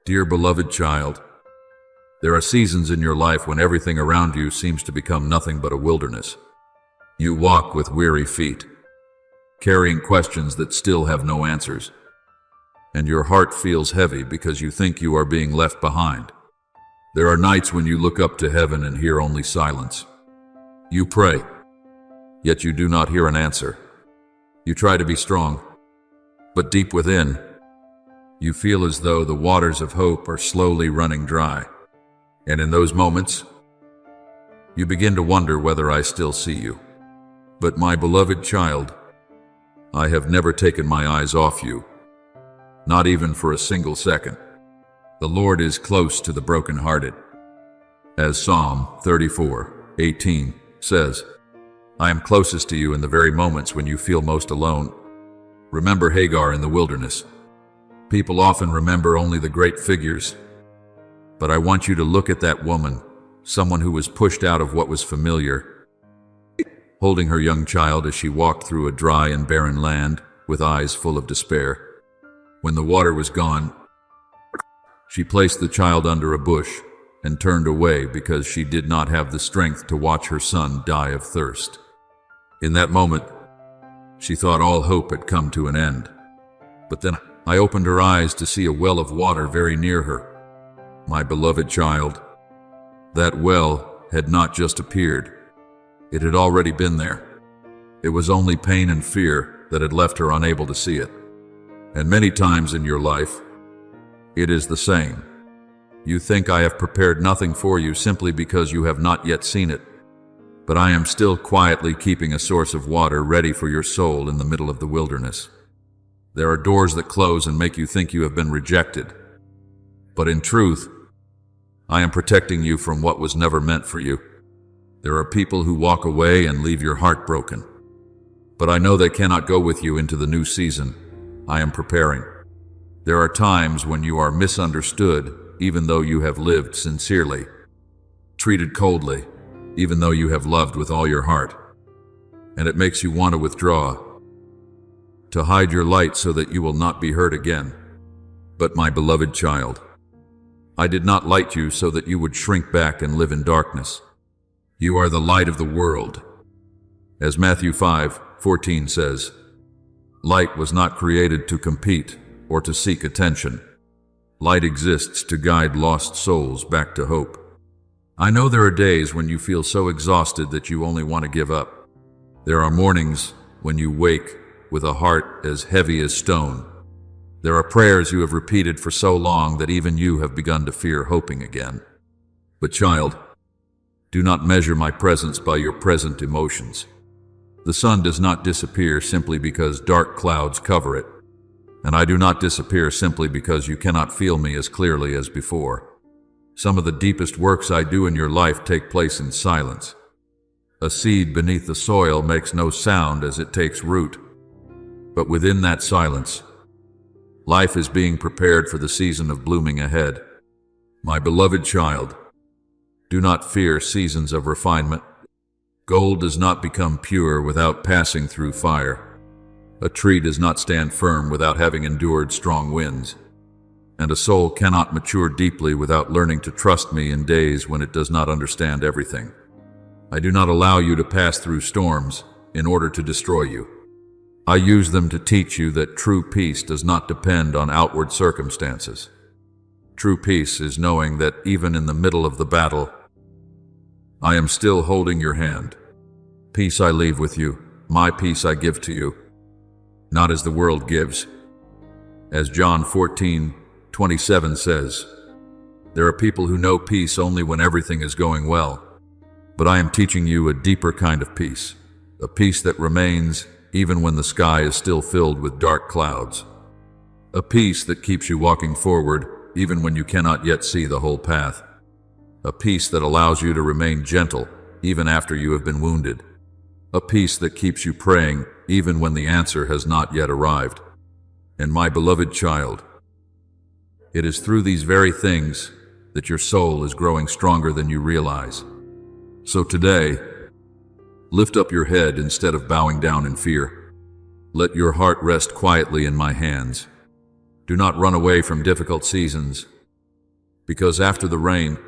Dear beloved child, there are seasons in your life when everything around you seems to become nothing but a wilderness. You walk with weary feet, carrying questions that still have no answers, and your heart feels heavy because you think you are being left behind. There are nights when you look up to heaven and hear only silence. You pray, yet you do not hear an answer. You try to be strong, but deep within, you feel as though the waters of hope are slowly running dry. And in those moments, you begin to wonder whether I still see you. But my beloved child, I have never taken my eyes off you, not even for a single second. The Lord is close to the brokenhearted. As Psalm 34:18 says, I am closest to you in the very moments when you feel most alone. Remember Hagar in the wilderness. People often remember only the great figures, but I want you to look at that woman, someone who was pushed out of what was familiar, holding her young child as she walked through a dry and barren land with eyes full of despair. When the water was gone, she placed the child under a bush and turned away because she did not have the strength to watch her son die of thirst. In that moment, she thought all hope had come to an end. But then I opened her eyes to see a well of water very near her. My beloved child, that well had not just appeared. It had already been there. It was only pain and fear that had left her unable to see it. And many times in your life, it is the same. You think I have prepared nothing for you simply because you have not yet seen it. But I am still quietly keeping a source of water ready for your soul in the middle of the wilderness. There are doors that close and make you think you have been rejected. But in truth, I am protecting you from what was never meant for you. There are people who walk away and leave your heart broken. But I know they cannot go with you into the new season I am preparing. There are times when you are misunderstood, even though you have lived sincerely, treated coldly, even though you have loved with all your heart. And it makes you want to withdraw, to hide your light so that you will not be hurt again. But my beloved child, I did not light you so that you would shrink back and live in darkness. You are the light of the world. As Matthew 5:14 says, light was not created to compete or to seek attention. Light exists to guide lost souls back to hope. I know there are days when you feel so exhausted that you only want to give up. There are mornings when you wake with a heart as heavy as stone. There are prayers you have repeated for so long that even you have begun to fear hoping again. But child, do not measure my presence by your present emotions. The sun does not disappear simply because dark clouds cover it, and I do not disappear simply because you cannot feel me as clearly as before. Some of the deepest works I do in your life take place in silence. A seed beneath the soil makes no sound as it takes root. But within that silence, life is being prepared for the season of blooming ahead. My beloved child, do not fear seasons of refinement. Gold does not become pure without passing through fire. A tree does not stand firm without having endured strong winds. And a soul cannot mature deeply without learning to trust me in days when it does not understand everything. I do not allow you to pass through storms in order to destroy you. I use them to teach you that true peace does not depend on outward circumstances. True peace is knowing that even in the middle of the battle, I am still holding your hand. Peace I leave with you, my peace I give to you, not as the world gives. As John 14:27 says, there are people who know peace only when everything is going well. But I am teaching you a deeper kind of peace, a peace that remains even when the sky is still filled with dark clouds. A peace that keeps you walking forward even when you cannot yet see the whole path. A peace that allows you to remain gentle even after you have been wounded. A peace that keeps you praying even when the answer has not yet arrived. And my beloved child, it is through these very things that your soul is growing stronger than you realize. So today, lift up your head instead of bowing down in fear. Let your heart rest quietly in my hands. Do not run away from difficult seasons, Because after the rain,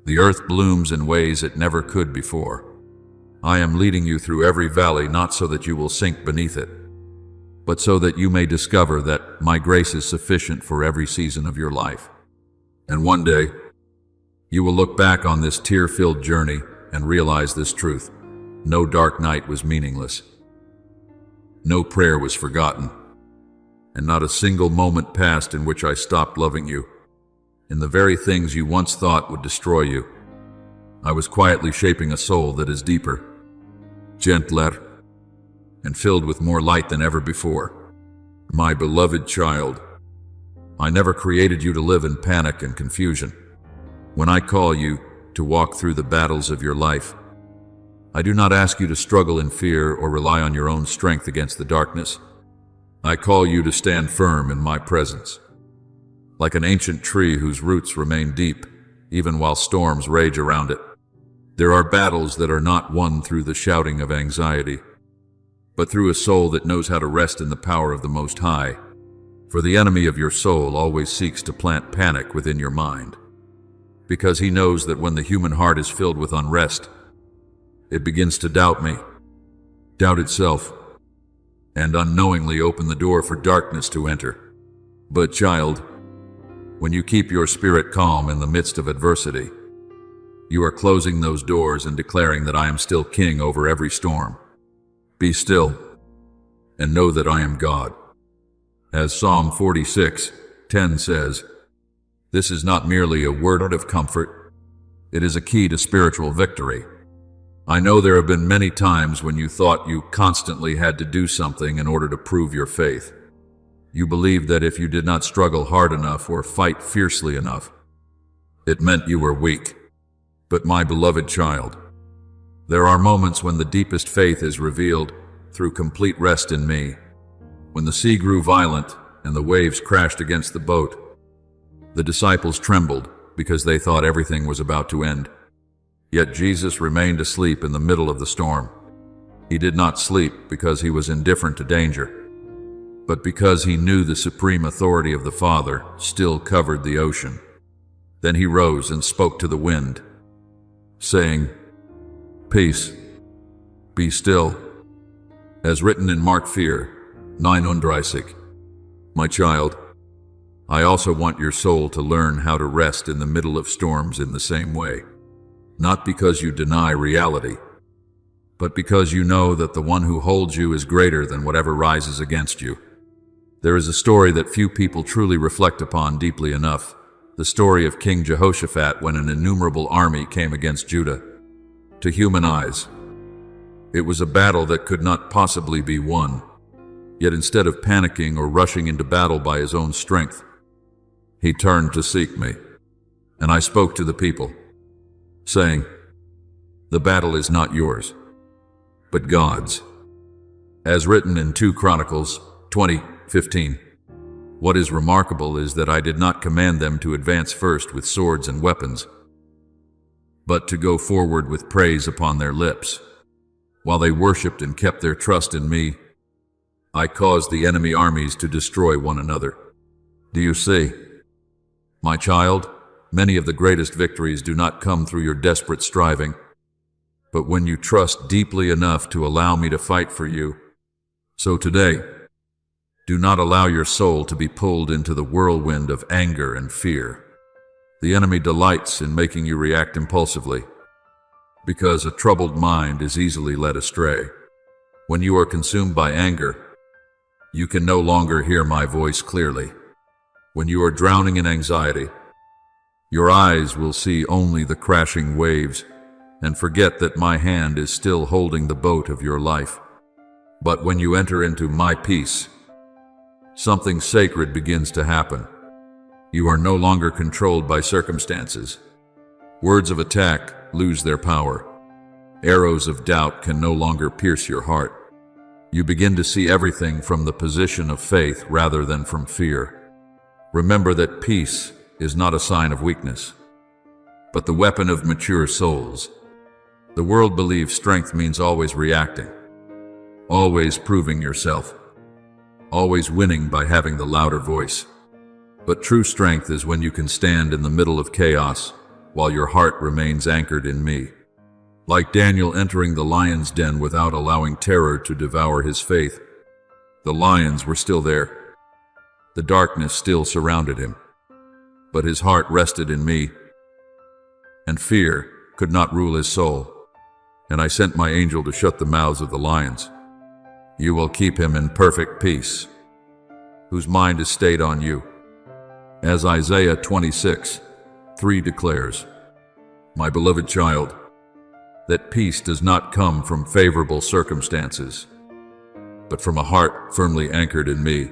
the earth blooms in ways it never could before. I am leading you through every valley, not so that you will sink beneath it, but so that you may discover that my grace is sufficient for every season of your life. And one day, you will look back on this tear-filled journey and realize this truth. No dark night was meaningless. No prayer was forgotten. And not a single moment passed in which I stopped loving you. In the very things you once thought would destroy you, I was quietly shaping a soul that is deeper, gentler, and filled with more light than ever before. My beloved child, I never created you to live in panic and confusion. When I call you to walk through the battles of your life, I do not ask you to struggle in fear or rely on your own strength against the darkness. I call you to stand firm in my presence, like an ancient tree whose roots remain deep, even while storms rage around it. There are battles that are not won through the shouting of anxiety, but through a soul that knows how to rest in the power of the Most High. For the enemy of your soul always seeks to plant panic within your mind, because he knows that when the human heart is filled with unrest, it begins to doubt me, doubt itself, and unknowingly open the door for darkness to enter. But child, when you keep your spirit calm in the midst of adversity, you are closing those doors and declaring that I am still king over every storm. Be still and know that I am God. As Psalm 46:10 says, this is not merely a word of comfort, it is a key to spiritual victory. I know there have been many times when you thought you constantly had to do something in order to prove your faith. You believed that if you did not struggle hard enough or fight fiercely enough, it meant you were weak. But my beloved child, there are moments when the deepest faith is revealed through complete rest in me. When the sea grew violent and the waves crashed against the boat, the disciples trembled because they thought everything was about to end. Yet Jesus remained asleep in the middle of the storm. He did not sleep because he was indifferent to danger, but because he knew the supreme authority of the Father still covered the ocean. Then he rose and spoke to the wind, saying, "Peace, be still." As written in Mark 4:9-36, my child, I also want your soul to learn how to rest in the middle of storms in the same way. Not because you deny reality, but because you know that the one who holds you is greater than whatever rises against you. There is a story that few people truly reflect upon deeply enough, the story of King Jehoshaphat when an innumerable army came against Judah. To human eyes, it was a battle that could not possibly be won. Yet instead of panicking or rushing into battle by his own strength, he turned to seek me, and I spoke to the people, saying, "The battle is not yours, but God's." As written in 2 Chronicles 20:15, what is remarkable is that I did not command them to advance first with swords and weapons, but to go forward with praise upon their lips. While they worshipped and kept their trust in me, I caused the enemy armies to destroy one another. Do you see? My child, many of the greatest victories do not come through your desperate striving, but when you trust deeply enough to allow me to fight for you. So today, do not allow your soul to be pulled into the whirlwind of anger and fear. The enemy delights in making you react impulsively, because a troubled mind is easily led astray. When you are consumed by anger, you can no longer hear my voice clearly. When you are drowning in anxiety, your eyes will see only the crashing waves and forget that my hand is still holding the boat of your life. But when you enter into my peace, something sacred begins to happen. You are no longer controlled by circumstances. Words of attack lose their power. Arrows of doubt can no longer pierce your heart. You begin to see everything from the position of faith rather than from fear. Remember that peace is not a sign of weakness, but the weapon of mature souls. The world believes strength means always reacting, always proving yourself, always winning by having the louder voice. But true strength is when you can stand in the middle of chaos while your heart remains anchored in me. Like Daniel entering the lion's den without allowing terror to devour his faith, the lions were still there. The darkness still surrounded him, but his heart rested in me, and fear could not rule his soul. And I sent my angel to shut the mouths of the lions. You will keep him in perfect peace, whose mind is stayed on you. As Isaiah 26:3 declares, my beloved child, that peace does not come from favorable circumstances, but from a heart firmly anchored in me.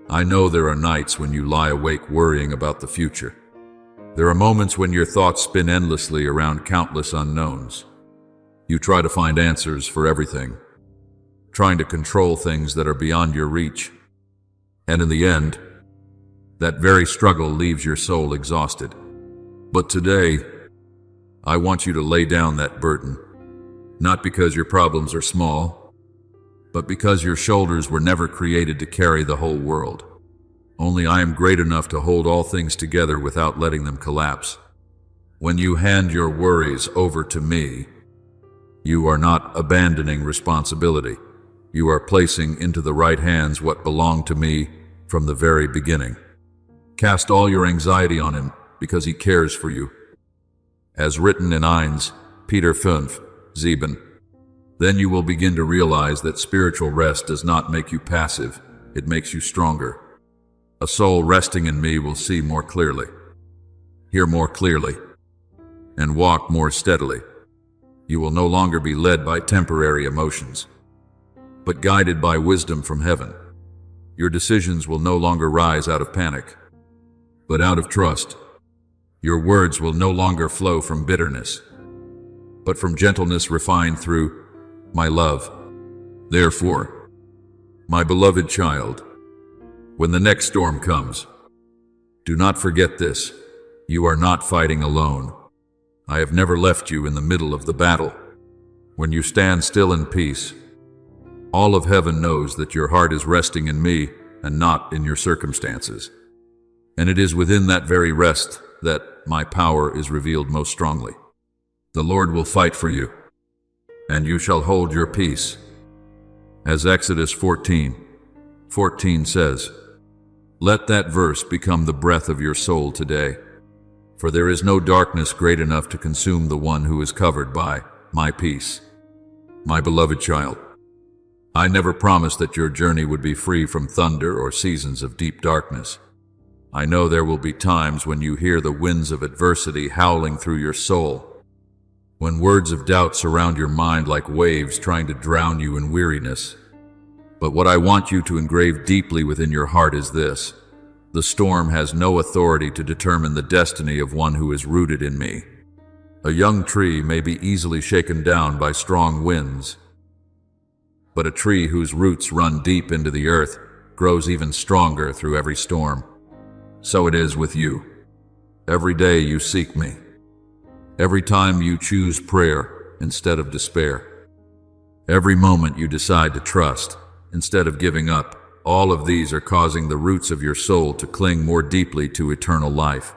I know there are nights when you lie awake worrying about the future. There are moments when your thoughts spin endlessly around countless unknowns. You try to find answers for everything, trying to control things that are beyond your reach. And in the end, that very struggle leaves your soul exhausted. But today, I want you to lay down that burden, not because your problems are small, but because your shoulders were never created to carry the whole world. Only I am great enough to hold all things together without letting them collapse. When you hand your worries over to me, you are not abandoning responsibility. You are placing into the right hands what belonged to me from the very beginning. Cast all your anxiety on him because he cares for you. As written in 1 Peter 5:7, then you will begin to realize that spiritual rest does not make you passive, it makes you stronger. A soul resting in me will see more clearly, hear more clearly, and walk more steadily. You will no longer be led by temporary emotions, but guided by wisdom from heaven. Your decisions will no longer rise out of panic, but out of trust. Your words will no longer flow from bitterness, but from gentleness refined through my love. Therefore, my beloved child, when the next storm comes, do not forget this. You are not fighting alone. I have never left you in the middle of the battle. When you stand still in peace, all of heaven knows that your heart is resting in me and not in your circumstances. And it is within that very rest that my power is revealed most strongly. The Lord will fight for you, and you shall hold your peace. As Exodus 14:14 says, let that verse become the breath of your soul today. For there is no darkness great enough to consume the one who is covered by my peace. My beloved child, I never promised that your journey would be free from thunder or seasons of deep darkness. I know there will be times when you hear the winds of adversity howling through your soul, when words of doubt surround your mind like waves trying to drown you in weariness. But what I want you to engrave deeply within your heart is this: the storm has no authority to determine the destiny of one who is rooted in me. A young tree may be easily shaken down by strong winds, but a tree whose roots run deep into the earth grows even stronger through every storm. So it is with you. Every day you seek me. Every time you choose prayer instead of despair. Every moment you decide to trust instead of giving up. All of these are causing the roots of your soul to cling more deeply to eternal life.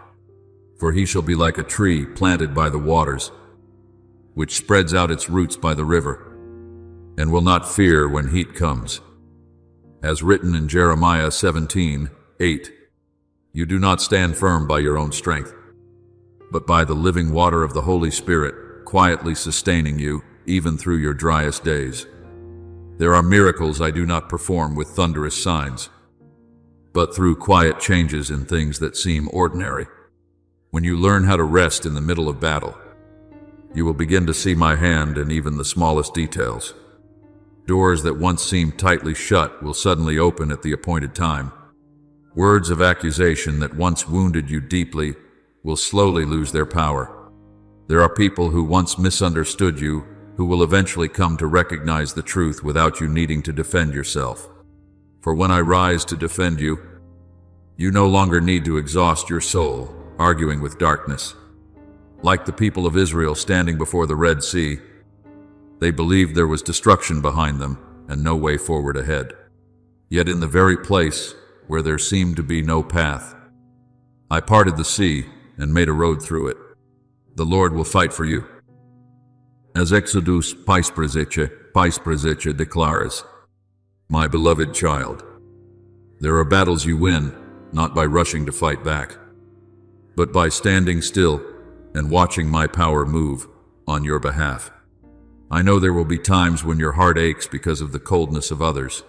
For he shall be like a tree planted by the waters, which spreads out its roots by the river, and will not fear when heat comes. As written in Jeremiah 17:8, you do not stand firm by your own strength, but by the living water of the Holy Spirit, quietly sustaining you even through your driest days. There are miracles I do not perform with thunderous signs, but through quiet changes in things that seem ordinary. When you learn how to rest in the middle of battle, you will begin to see my hand in even the smallest details. Doors that once seemed tightly shut will suddenly open at the appointed time. Words of accusation that once wounded you deeply will slowly lose their power. There are people who once misunderstood you who will eventually come to recognize the truth without you needing to defend yourself. For when I rise to defend you, you no longer need to exhaust your soul arguing with darkness. Like the people of Israel standing before the Red Sea, they believed there was destruction behind them and no way forward ahead. Yet in the very place where there seemed to be no path, I parted the sea and made a road through it. The Lord will fight for you. As Exodus 5:13 declares, my beloved child, there are battles you win not by rushing to fight back, but by standing still and watching my power move on your behalf. I know there will be times when your heart aches because of the coldness of others.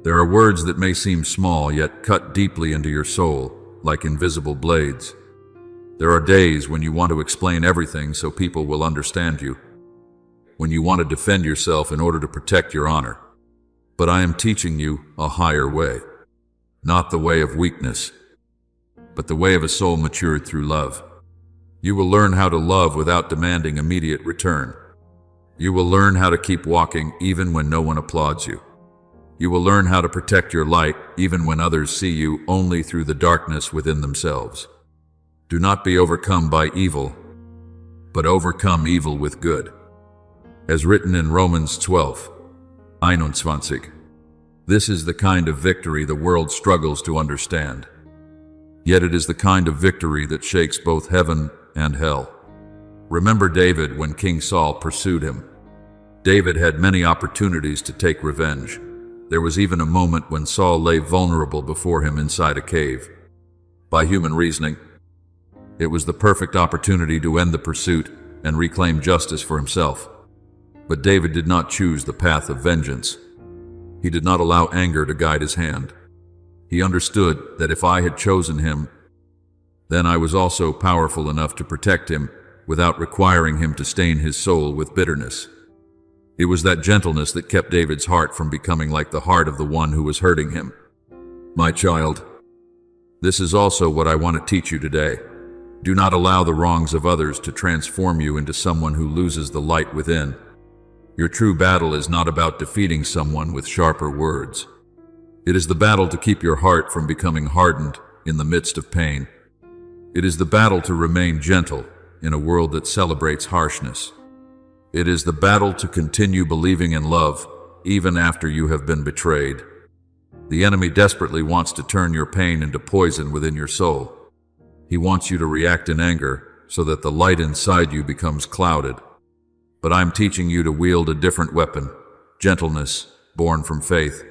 There are words that may seem small yet cut deeply into your soul like invisible blades. There are days when you want to explain everything so people will understand you, when you want to defend yourself in order to protect your honor. But I am teaching you a higher way, not the way of weakness, but the way of a soul matured through love. You will learn how to love without demanding immediate return. You will learn how to keep walking even when no one applauds you. You will learn how to protect your light even when others see you only through the darkness within themselves. Do not be overcome by evil, but overcome evil with good. As written in Romans 12:21, this is the kind of victory the world struggles to understand. Yet it is the kind of victory that shakes both heaven and hell. Remember David when King Saul pursued him. David had many opportunities to take revenge. There was even a moment when Saul lay vulnerable before him inside a cave. By human reasoning, it was the perfect opportunity to end the pursuit and reclaim justice for himself. But David did not choose the path of vengeance. He did not allow anger to guide his hand. He understood that if I had chosen him, then I was also powerful enough to protect him without requiring him to stain his soul with bitterness. It was that gentleness that kept David's heart from becoming like the heart of the one who was hurting him. My child, this is also what I want to teach you today. Do not allow the wrongs of others to transform you into someone who loses the light within. Your true battle is not about defeating someone with sharper words. It is the battle to keep your heart from becoming hardened in the midst of pain. It is the battle to remain gentle in a world that celebrates harshness. It is the battle to continue believing in love even after you have been betrayed. The enemy desperately wants to turn your pain into poison within your soul. He wants you to react in anger so that the light inside you becomes clouded. But I'm teaching you to wield a different weapon, gentleness born from faith.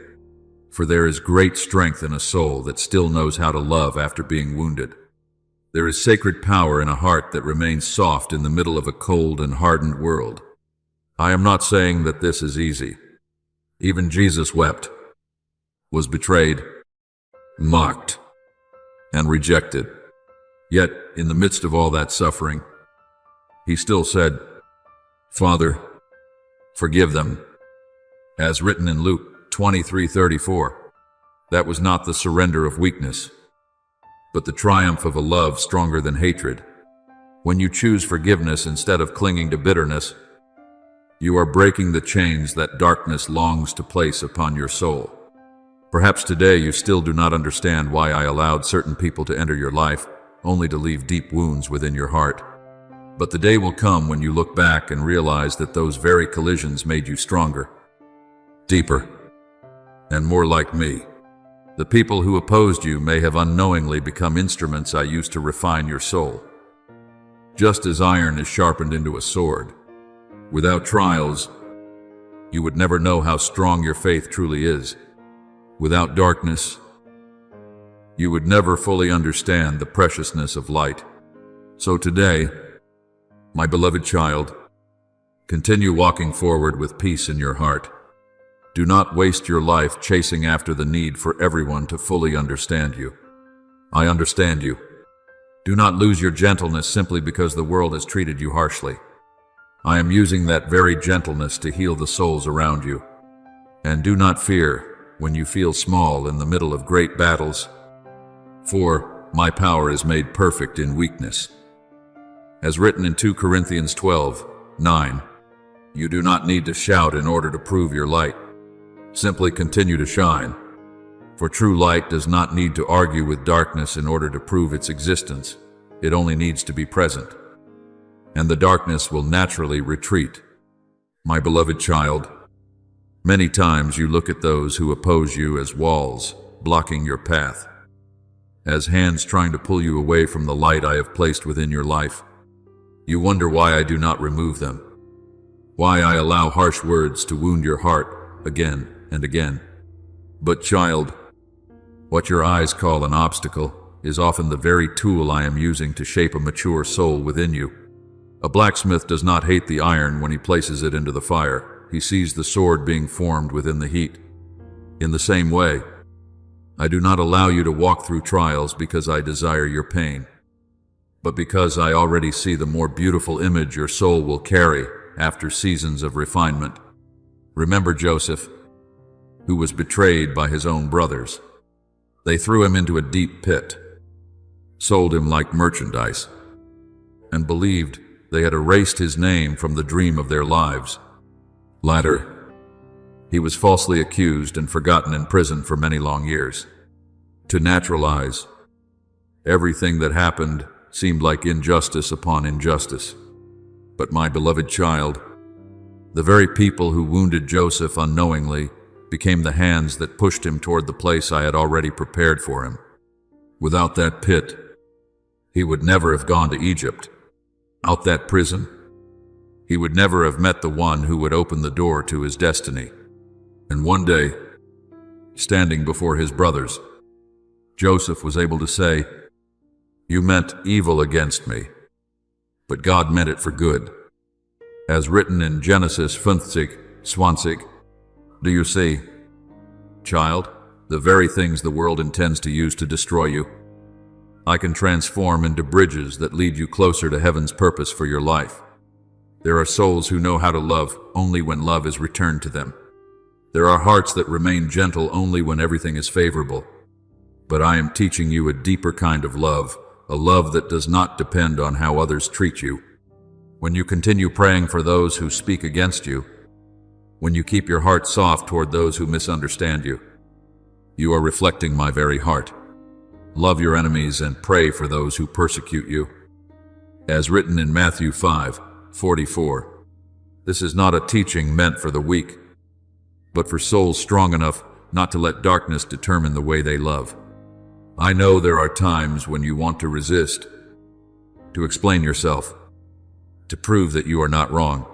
For there is great strength in a soul that still knows how to love after being wounded. There is sacred power in a heart that remains soft in the middle of a cold and hardened world. I am not saying that this is easy. Even Jesus wept, was betrayed, mocked, and rejected. Yet, in the midst of all that suffering, he still said, Father, forgive them. As written in Luke 23:34, that was not the surrender of weakness, but the triumph of a love stronger than hatred. When you choose forgiveness instead of clinging to bitterness, you are breaking the chains that darkness longs to place upon your soul. Perhaps today you still do not understand why I allowed certain people to enter your life, only to leave deep wounds within your heart. But the day will come when you look back and realize that those very collisions made you stronger, deeper, and more like me. The people who opposed you may have unknowingly become instruments I used to refine your soul. Just as iron is sharpened into a sword, without trials, you would never know how strong your faith truly is. Without darkness, you would never fully understand the preciousness of light. So today, my beloved child, continue walking forward with peace in your heart. Do not waste your life chasing after the need for everyone to fully understand you. I understand you. Do not lose your gentleness simply because the world has treated you harshly. I am using that very gentleness to heal the souls around you. And do not fear when you feel small in the middle of great battles, for my power is made perfect in weakness. As written in 2 Corinthians 12:9, you do not need to shout in order to prove your light. Simply continue to shine, for true light does not need to argue with darkness in order to prove its existence. It only needs to be present, and the darkness will naturally retreat. My beloved child, many times you look at those who oppose you as walls blocking your path. as hands trying to pull you away from the light I have placed within your life. You wonder why I do not remove them, why I allow harsh words to wound your heart again and again. But child, what your eyes call an obstacle is often the very tool I am using to shape a mature soul within you. A blacksmith does not hate the iron when he places it into the fire. He sees the sword being formed within the heat. In the same way, I do not allow you to walk through trials because I desire your pain, but because I already see the more beautiful image your soul will carry after seasons of refinement. Remember Joseph, who was betrayed by his own brothers. They threw him into a deep pit, sold him like merchandise, and believed they had erased his name from the dream of their lives. Later, he was falsely accused and forgotten in prison for many long years. To naturalize, everything that happened seemed like injustice upon injustice. But my beloved child, the very people who wounded Joseph unknowingly became the hands that pushed him toward the place I had already prepared for him. Without that pit, he would never have gone to Egypt. Out that prison, he would never have met the one who would open the door to his destiny. And one day, standing before his brothers, Joseph was able to say, "You meant evil against me, but God meant it for good." As written in Genesis 50:20. Do you see, child, the very things the world intends to use to destroy you, I can transform into bridges that lead you closer to heaven's purpose for your life. There are souls who know how to love only when love is returned to them. There are hearts that remain gentle only when everything is favorable. But I am teaching you a deeper kind of love, a love that does not depend on how others treat you. When you continue praying for those who speak against you, when you keep your heart soft toward those who misunderstand you, you are reflecting my very heart. Love your enemies and pray for those who persecute you. As written in Matthew 5:44, this is not a teaching meant for the weak, but for souls strong enough not to let darkness determine the way they love. I know there are times when you want to resist, to explain yourself, to prove that you are not wrong.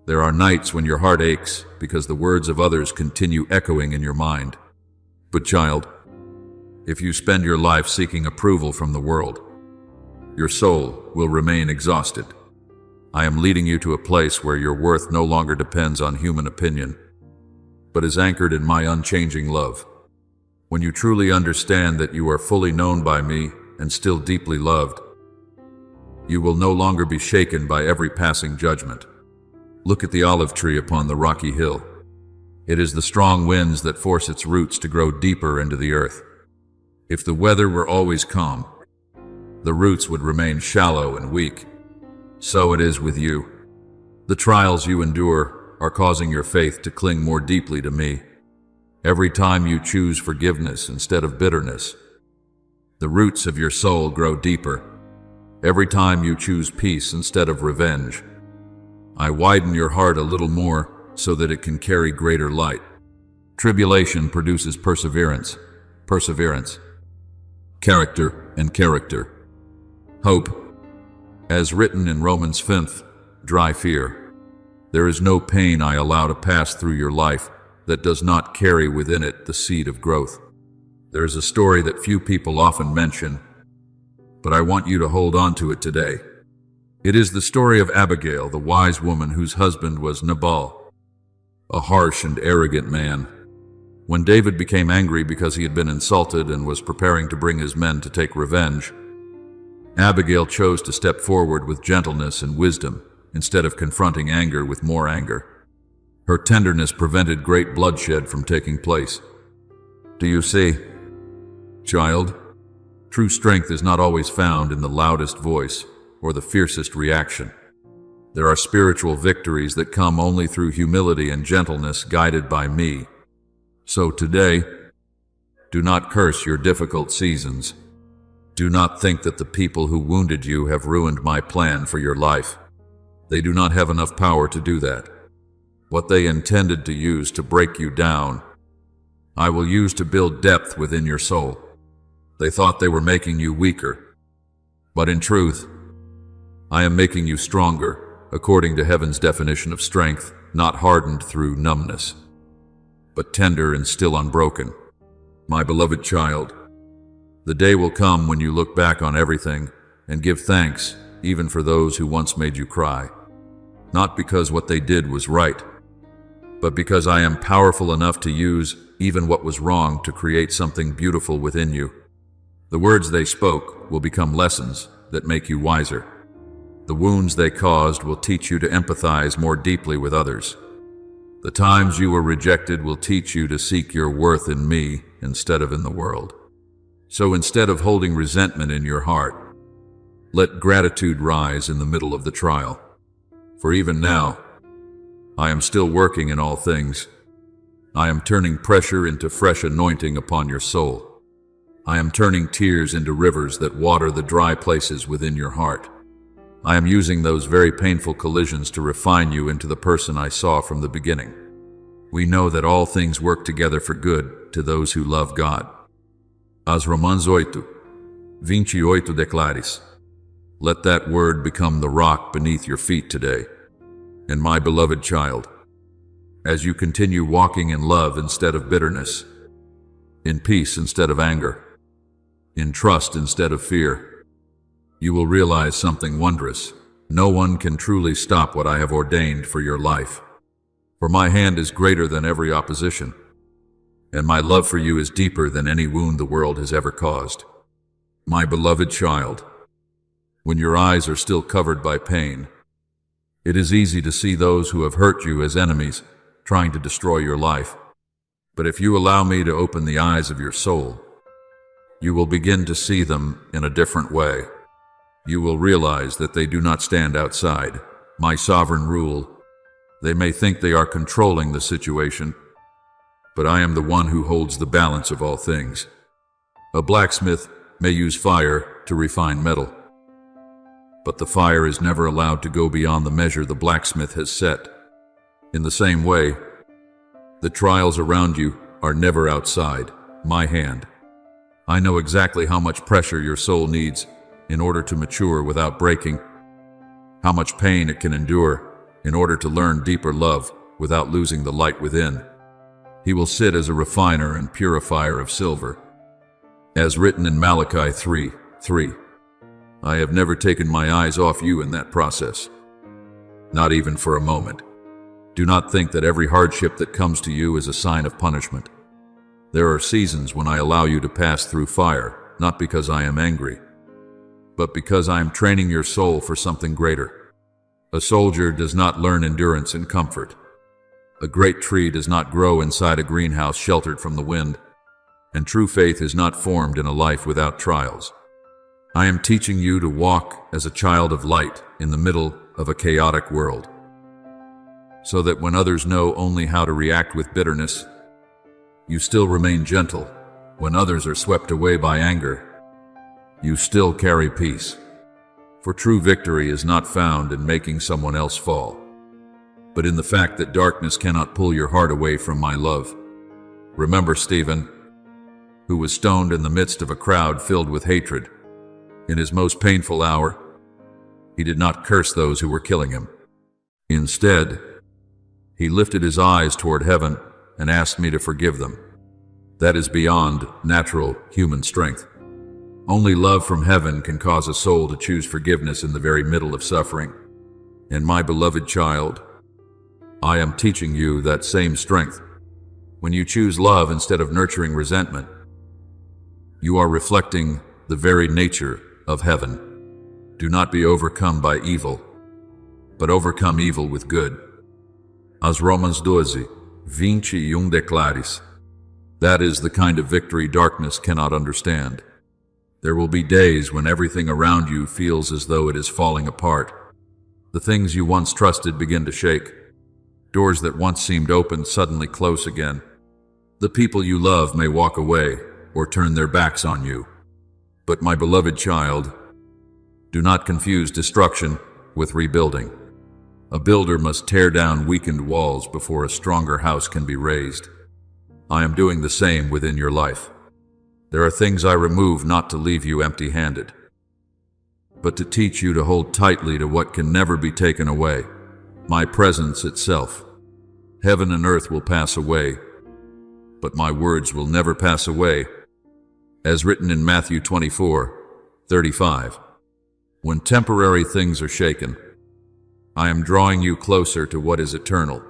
There are nights when your heart aches because the words of others continue echoing in your mind. But child, if you spend your life seeking approval from the world, your soul will remain exhausted. I am leading you to a place where your worth no longer depends on human opinion, but is anchored in my unchanging love. When you truly understand that you are fully known by me and still deeply loved, you will no longer be shaken by every passing judgment. Look at the olive tree upon the rocky hill. It is the strong winds that force its roots to grow deeper into the earth. If the weather were always calm, the roots would remain shallow and weak. So it is with you. The trials you endure are causing your faith to cling more deeply to me. Every time you choose forgiveness instead of bitterness, the roots of your soul grow deeper. Every time you choose peace instead of revenge, I widen your heart a little more so that it can carry greater light. Tribulation produces perseverance, perseverance, character, and character. Hope, as written in Romans 5, dry fear. There is no pain I allow to pass through your life that does not carry within it the seed of growth. There is a story that few people often mention, but I want you to hold on to it today. It is the story of Abigail, the wise woman whose husband was Nabal, a harsh and arrogant man. When David became angry because he had been insulted and was preparing to bring his men to take revenge, Abigail chose to step forward with gentleness and wisdom instead of confronting anger with more anger. Her tenderness prevented great bloodshed from taking place. Do you see, child? True strength is not always found in the loudest voice or the fiercest reaction. There are spiritual victories that come only through humility and gentleness guided by me. So today, do not curse your difficult seasons. Do not think that the people who wounded you have ruined my plan for your life. They do not have enough power to do that. What they intended to use to break you down, I will use to build depth within your soul. They thought they were making you weaker. But in truth, I am making you stronger, according to heaven's definition of strength, not hardened through numbness, but tender and still unbroken. My beloved child, the day will come when you look back on everything and give thanks even for those who once made you cry. Not because what they did was right, but because I am powerful enough to use even what was wrong to create something beautiful within you. The words they spoke will become lessons that make you wiser. The wounds they caused will teach you to empathize more deeply with others. The times you were rejected will teach you to seek your worth in me instead of in the world. So instead of holding resentment in your heart, let gratitude rise in the middle of the trial. For even now, I am still working in all things. I am turning pressure into fresh anointing upon your soul. I am turning tears into rivers that water the dry places within your heart. I am using those very painful collisions to refine you into the person I saw from the beginning. We know that all things work together for good to those who love God. As Romans 8:28 declares, let that word become the rock beneath your feet today. And my beloved child, as you continue walking in love instead of bitterness, in peace instead of anger, in trust instead of fear, you will realize something wondrous. No one can truly stop what I have ordained for your life. For my hand is greater than every opposition, and my love for you is deeper than any wound the world has ever caused. My beloved child, when your eyes are still covered by pain, it is easy to see those who have hurt you as enemies, trying to destroy your life. But if you allow me to open the eyes of your soul, you will begin to see them in a different way. You will realize that they do not stand outside my sovereign rule. They may think they are controlling the situation, but I am the one who holds the balance of all things. A blacksmith may use fire to refine metal, but the fire is never allowed to go beyond the measure the blacksmith has set. In the same way, the trials around you are never outside my hand. I know exactly how much pressure your soul needs in order to mature without breaking, how much pain it can endure in order to learn deeper love without losing the light within. He will sit as a refiner and purifier of silver. As written in Malachi 3:3, I have never taken my eyes off you in that process, not even for a moment. Do not think that every hardship that comes to you is a sign of punishment. There are seasons when I allow you to pass through fire, not because I am angry, but because I am training your soul for something greater. A soldier does not learn endurance in comfort. A great tree does not grow inside a greenhouse sheltered from the wind, and true faith is not formed in a life without trials. I am teaching you to walk as a child of light in the middle of a chaotic world, so that when others know only how to react with bitterness, you still remain gentle. When others are swept away by anger, you still carry peace. For true victory is not found in making someone else fall, but in the fact that darkness cannot pull your heart away from my love. Remember Stephen, who was stoned in the midst of a crowd filled with hatred. In his most painful hour, he did not curse those who were killing him. Instead, he lifted his eyes toward heaven and asked me to forgive them. That is beyond natural human strength. Only love from heaven can cause a soul to choose forgiveness in the very middle of suffering. And my beloved child, I am teaching you that same strength. When you choose love instead of nurturing resentment, you are reflecting the very nature of heaven. Do not be overcome by evil, but overcome evil with good. As Romans 12:21 declares, that is the kind of victory darkness cannot understand. There will be days when everything around you feels as though it is falling apart. The things you once trusted begin to shake. Doors that once seemed open suddenly close again. The people you love may walk away or turn their backs on you. But my beloved child, do not confuse destruction with rebuilding. A builder must tear down weakened walls before a stronger house can be raised. I am doing the same within your life. There are things I remove not to leave you empty-handed, but to teach you to hold tightly to what can never be taken away, my presence itself. Heaven and earth will pass away, but my words will never pass away, as written in Matthew 24:35. When temporary things are shaken, I am drawing you closer to what is eternal.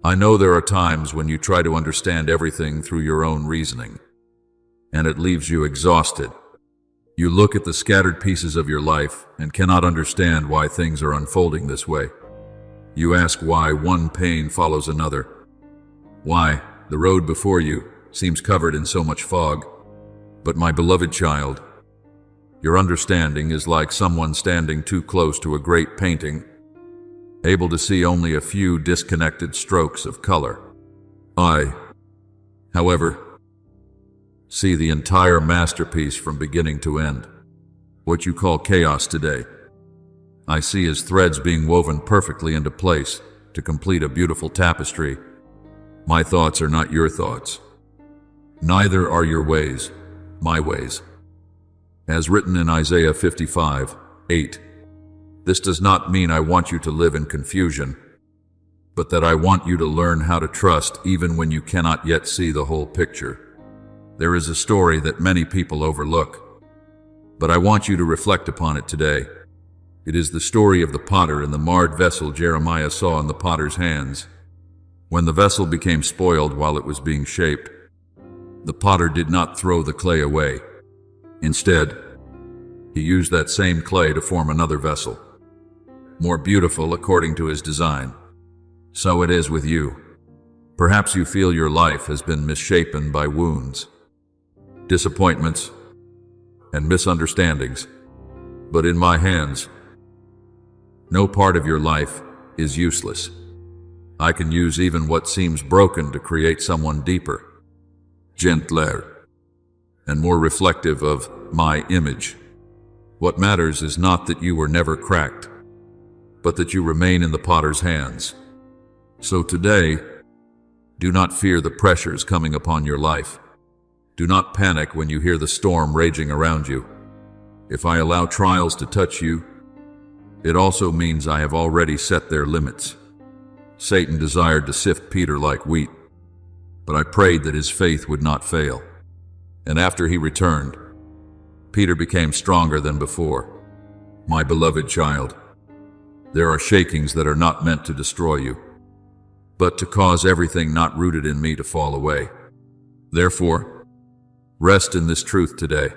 I know there are times when you try to understand everything through your own reasoning, and it leaves you exhausted. You look at the scattered pieces of your life and cannot understand why things are unfolding this way. You ask why one pain follows another, why the road before you seems covered in so much fog. But my beloved child, your understanding is like someone standing too close to a great painting, able to see only a few disconnected strokes of color. I, however, see the entire masterpiece from beginning to end. What you call chaos today, I see as threads being woven perfectly into place to complete a beautiful tapestry. My thoughts are not your thoughts. Neither are your ways my ways. As written in Isaiah 55:8, this does not mean I want you to live in confusion, but that I want you to learn how to trust even when you cannot yet see the whole picture. There is a story that many people overlook, but I want you to reflect upon it today. It is the story of the potter and the marred vessel Jeremiah saw in the potter's hands. When the vessel became spoiled while it was being shaped, the potter did not throw the clay away. Instead, he used that same clay to form another vessel, more beautiful according to his design. So it is with you. Perhaps you feel your life has been misshapen by wounds, disappointments, and misunderstandings. But in my hands, no part of your life is useless. I can use even what seems broken to create someone deeper, gentler, and more reflective of my image. What matters is not that you were never cracked, but that you remain in the potter's hands. So today, do not fear the pressures coming upon your life. Do not panic when you hear the storm raging around you. If I allow trials to touch you, it also means I have already set their limits. Satan desired to sift Peter like wheat, but I prayed that his faith would not fail. And after he returned, Peter became stronger than before. My beloved child, there are shakings that are not meant to destroy you, but to cause everything not rooted in me to fall away. Therefore, rest in this truth today.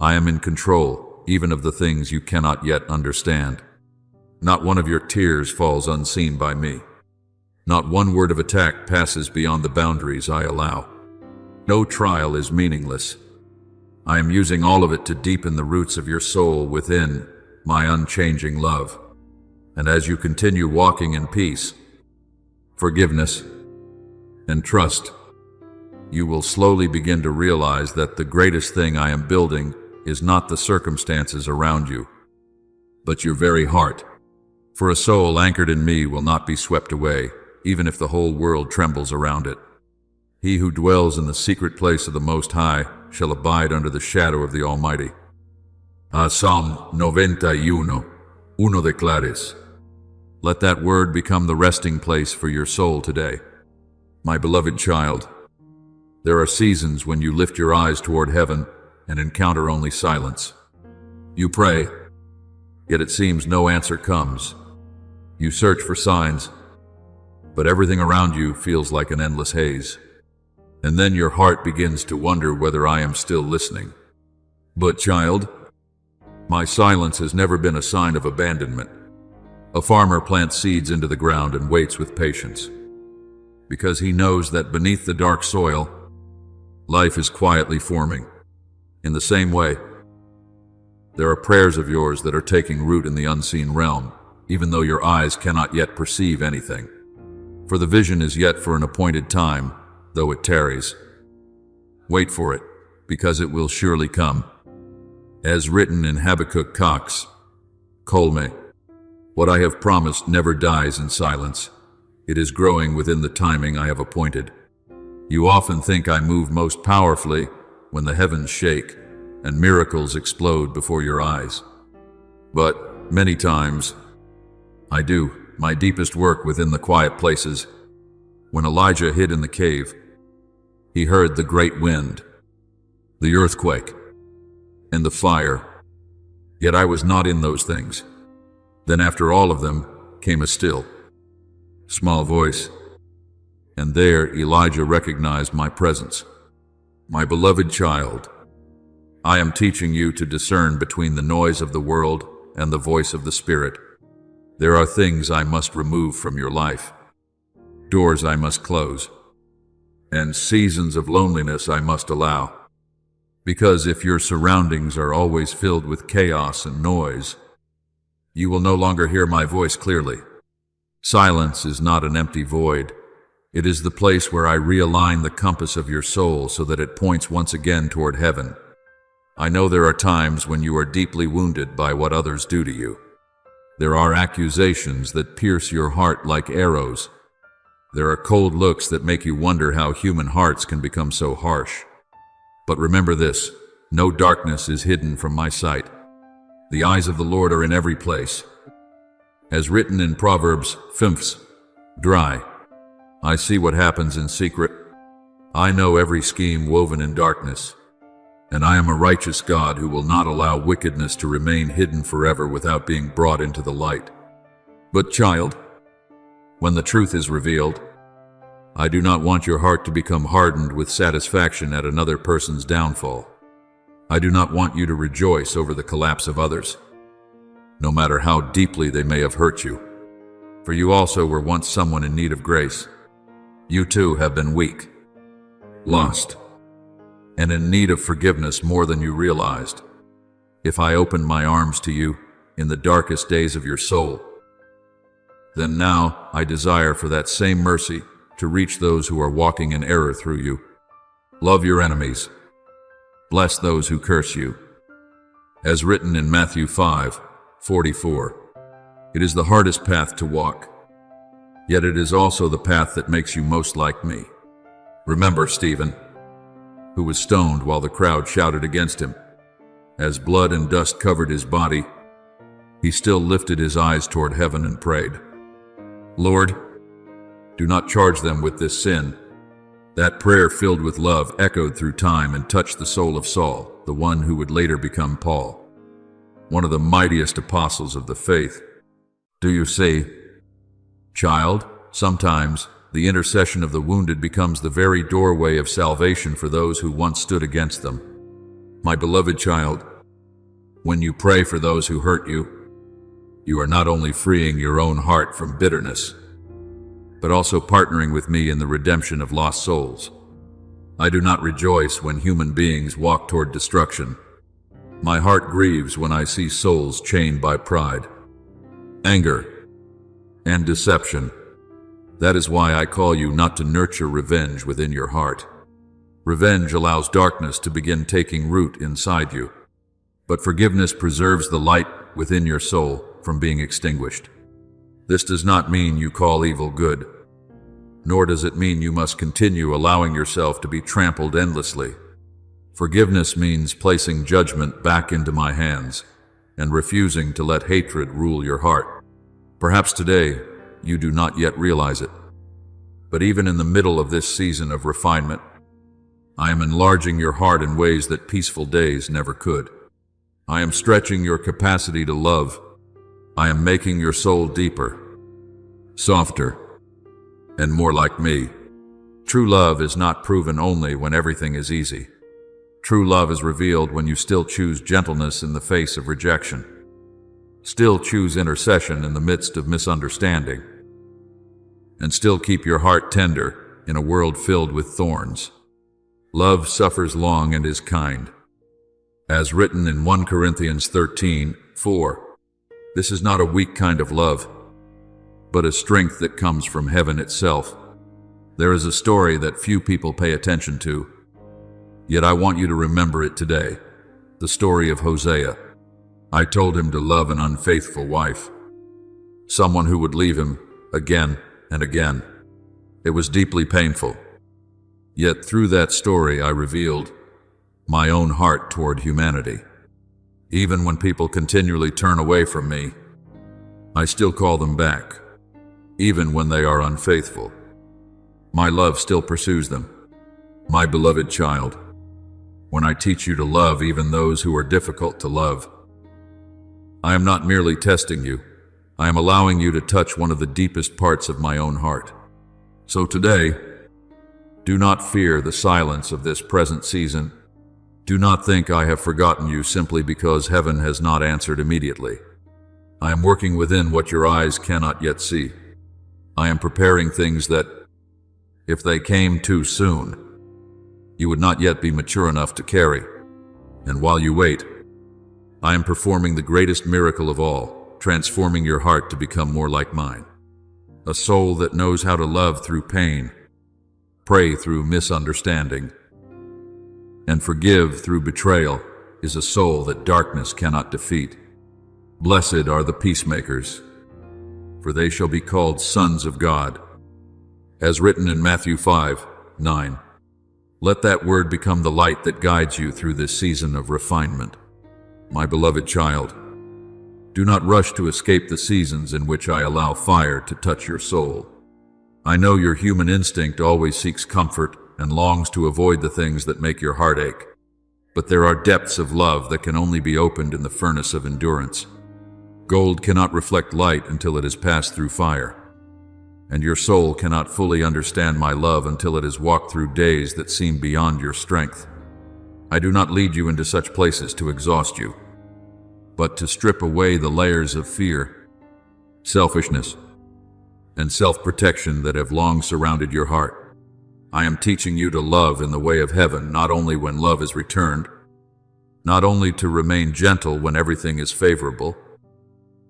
I am in control, even of the things you cannot yet understand. Not one of your tears falls unseen by me. Not one word of attack passes beyond the boundaries I allow. No trial is meaningless. I am using all of it to deepen the roots of your soul within my unchanging love. And as you continue walking in peace, forgiveness, and trust, you will slowly begin to realize that the greatest thing I am building is not the circumstances around you, but your very heart. For a soul anchored in me will not be swept away, even if the whole world trembles around it. He who dwells in the secret place of the Most High shall abide under the shadow of the Almighty. Psalm 91, 1 declares. Let that word become the resting place for your soul today. My beloved child, there are seasons when you lift your eyes toward heaven and encounter only silence. You pray, yet it seems no answer comes. You search for signs, but everything around you feels like an endless haze. And then your heart begins to wonder whether I am still listening. But child, my silence has never been a sign of abandonment. A farmer plants seeds into the ground and waits with patience, because he knows that beneath the dark soil, life is quietly forming. In the same way, there are prayers of yours that are taking root in the unseen realm, even though your eyes cannot yet perceive anything. For the vision is yet for an appointed time, though it tarries. Wait for it, because it will surely come. As written in Habakkuk Cox, Colme, what I have promised never dies in silence. It is growing within the timing I have appointed. You often think I move most powerfully when the heavens shake and miracles explode before your eyes. But many times, I do my deepest work within the quiet places. When Elijah hid in the cave, he heard the great wind, the earthquake, and the fire. Yet I was not in those things. Then after all of them came a still, small voice, and there Elijah recognized my presence. My beloved child, I am teaching you to discern between the noise of the world and the voice of the Spirit. There are things I must remove from your life, doors I must close, and seasons of loneliness I must allow. Because if your surroundings are always filled with chaos and noise, you will no longer hear my voice clearly. Silence is not an empty void. It is the place where I realign the compass of your soul so that it points once again toward heaven. I know there are times when you are deeply wounded by what others do to you. There are accusations that pierce your heart like arrows. There are cold looks that make you wonder how human hearts can become so harsh. But remember this, no darkness is hidden from my sight. The eyes of the Lord are in every place. As written in Proverbs 5:3, I see what happens in secret. I know every scheme woven in darkness. And I am a righteous God who will not allow wickedness to remain hidden forever without being brought into the light. But child, when the truth is revealed, I do not want your heart to become hardened with satisfaction at another person's downfall. I do not want you to rejoice over the collapse of others, no matter how deeply they may have hurt you. For you also were once someone in need of grace. You too have been weak, lost, and in need of forgiveness more than you realized. If I opened my arms to you in the darkest days of your soul, then now I desire for that same mercy to reach those who are walking in error through you. Love your enemies. Bless those who curse you. As written in Matthew 5:44, it is the hardest path to walk, yet it is also the path that makes you most like me. Remember Stephen, who was stoned while the crowd shouted against him. As blood and dust covered his body, he still lifted his eyes toward heaven and prayed, Lord, do not charge them with this sin. That prayer, filled with love, echoed through time and touched the soul of Saul, the one who would later become Paul, one of the mightiest apostles of the faith. Do you see, child, sometimes the intercession of the wounded becomes the very doorway of salvation for those who once stood against them. My beloved child, when you pray for those who hurt you, you are not only freeing your own heart from bitterness, but also partnering with me in the redemption of lost souls. I do not rejoice when human beings walk toward destruction. My heart grieves when I see souls chained by pride, anger, and deception. That is why I call you not to nurture revenge within your heart. Revenge allows darkness to begin taking root inside you, but forgiveness preserves the light within your soul from being extinguished. This does not mean you call evil good, nor does it mean you must continue allowing yourself to be trampled endlessly. Forgiveness means placing judgment back into my hands and refusing to let hatred rule your heart. Perhaps today you do not yet realize it, but even in the middle of this season of refinement, I am enlarging your heart in ways that peaceful days never could. I am stretching your capacity to love. I am making your soul deeper, softer, and more like me. True love is not proven only when everything is easy. True love is revealed when you still choose gentleness in the face of rejection, still choose intercession in the midst of misunderstanding, and still keep your heart tender in a world filled with thorns. Love suffers long and is kind. As written in 1 Corinthians 13:4, this is not a weak kind of love, but a strength that comes from heaven itself. There is a story that few people pay attention to, yet I want you to remember it today. The story of Hosea. I told him to love an unfaithful wife, someone who would leave him again and again. It was deeply painful. Yet through that story I revealed, my own heart toward humanity. Even when people continually turn away from me, I still call them back. Even when they are unfaithful, my love still pursues them. My beloved child, when I teach you to love even those who are difficult to love, I am not merely testing you. I am allowing you to touch one of the deepest parts of my own heart. So today, do not fear the silence of this present season. Do not think I have forgotten you simply because heaven has not answered immediately. I am working within what your eyes cannot yet see. I am preparing things that, if they came too soon, you would not yet be mature enough to carry. And while you wait, I am performing the greatest miracle of all, transforming your heart to become more like mine. A soul that knows how to love through pain, pray through misunderstanding, and forgive through betrayal is a soul that darkness cannot defeat. Blessed are the peacemakers, for they shall be called sons of God. As written in Matthew 5:9, let that word become the light that guides you through this season of refinement. My beloved child, do not rush to escape the seasons in which I allow fire to touch your soul. I know your human instinct always seeks comfort and longs to avoid the things that make your heart ache. But there are depths of love that can only be opened in the furnace of endurance. Gold cannot reflect light until it has passed through fire. And your soul cannot fully understand my love until it has walked through days that seem beyond your strength. I do not lead you into such places to exhaust you, but to strip away the layers of fear, selfishness, and self-protection that have long surrounded your heart. I am teaching you to love in the way of heaven, not only when love is returned, not only to remain gentle when everything is favorable,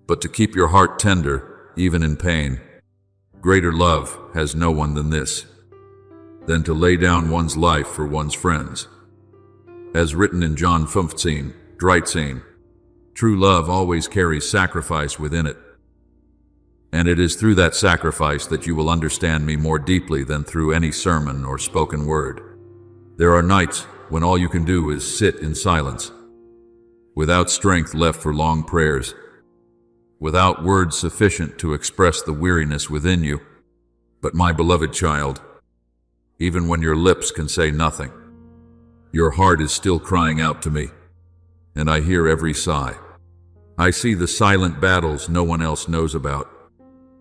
but to keep your heart tender, even in pain. Greater love has no one than this, than to lay down one's life for one's friends. As written in John 15:13, true love always carries sacrifice within it. And it is through that sacrifice that you will understand me more deeply than through any sermon or spoken word. There are nights when all you can do is sit in silence, without strength left for long prayers, without words sufficient to express the weariness within you. But my beloved child, even when your lips can say nothing, your heart is still crying out to me, and I hear every sigh. I see the silent battles no one else knows about.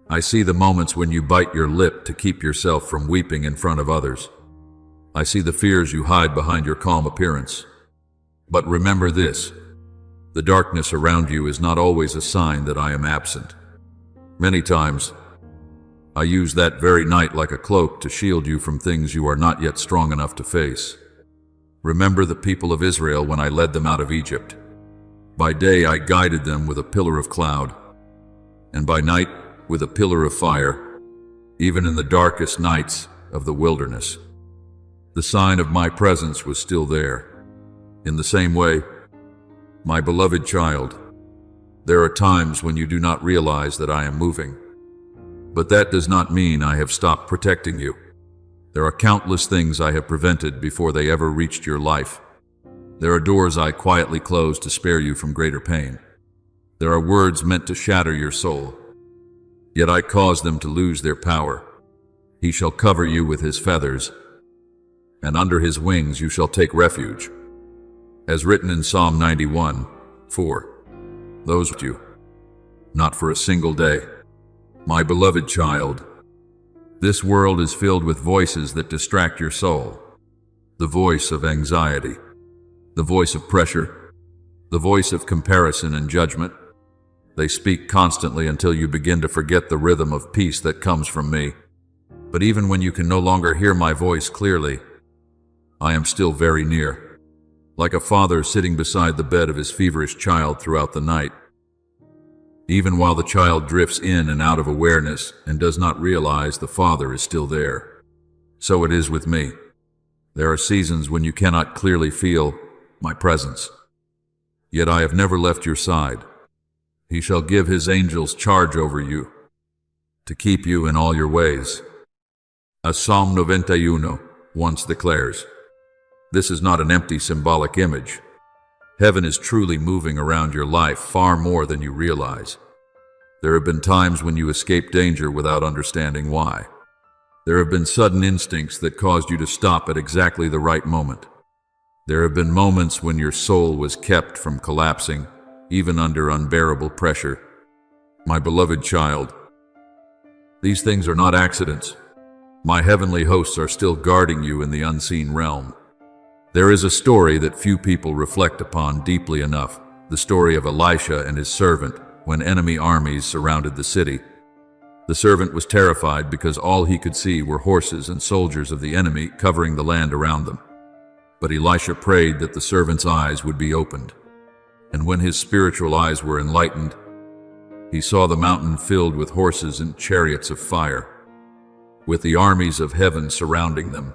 I see the moments when you bite your lip to keep yourself from weeping in front of others. I see the fears you hide behind your calm appearance. But remember this, the darkness around you is not always a sign that I am absent. Many times, I use that very night like a cloak to shield you from things you are not yet strong enough to face. Remember the people of Israel when I led them out of Egypt. By day I guided them with a pillar of cloud, and by night with a pillar of fire, even in the darkest nights of the wilderness. The sign of my presence was still there. In the same way, my beloved child, there are times when you do not realize that I am moving. But that does not mean I have stopped protecting you. There are countless things I have prevented before they ever reached your life. There are doors I quietly closed to spare you from greater pain. There are words meant to shatter your soul, yet I caused them to lose their power. He shall cover you with his feathers, and under his wings you shall take refuge. As written in Psalm 91:4, those with you, not for a single day. My beloved child, this world is filled with voices that distract your soul. The voice of anxiety, the voice of pressure, the voice of comparison and judgment. They speak constantly until you begin to forget the rhythm of peace that comes from me. But even when you can no longer hear my voice clearly, I am still very near. Like a father sitting beside the bed of his feverish child throughout the night. Even while the child drifts in and out of awareness and does not realize the father is still there. So it is with me. There are seasons when you cannot clearly feel my presence. Yet I have never left your side. He shall give his angels charge over you, to keep you in all your ways. As Psalm 91 once declares, This is not an empty symbolic image. Heaven is truly moving around your life far more than you realize. There have been times when you escaped danger without understanding why. There have been sudden instincts that caused you to stop at exactly the right moment. There have been moments when your soul was kept from collapsing, even under unbearable pressure. My beloved child, these things are not accidents. My heavenly hosts are still guarding you in the unseen realm. There is a story that few people reflect upon deeply enough, the story of Elisha and his servant when enemy armies surrounded the city. The servant was terrified because all he could see were horses and soldiers of the enemy covering the land around them. But Elisha prayed that the servant's eyes would be opened. And when his spiritual eyes were enlightened, he saw the mountain filled with horses and chariots of fire, with the armies of heaven surrounding them.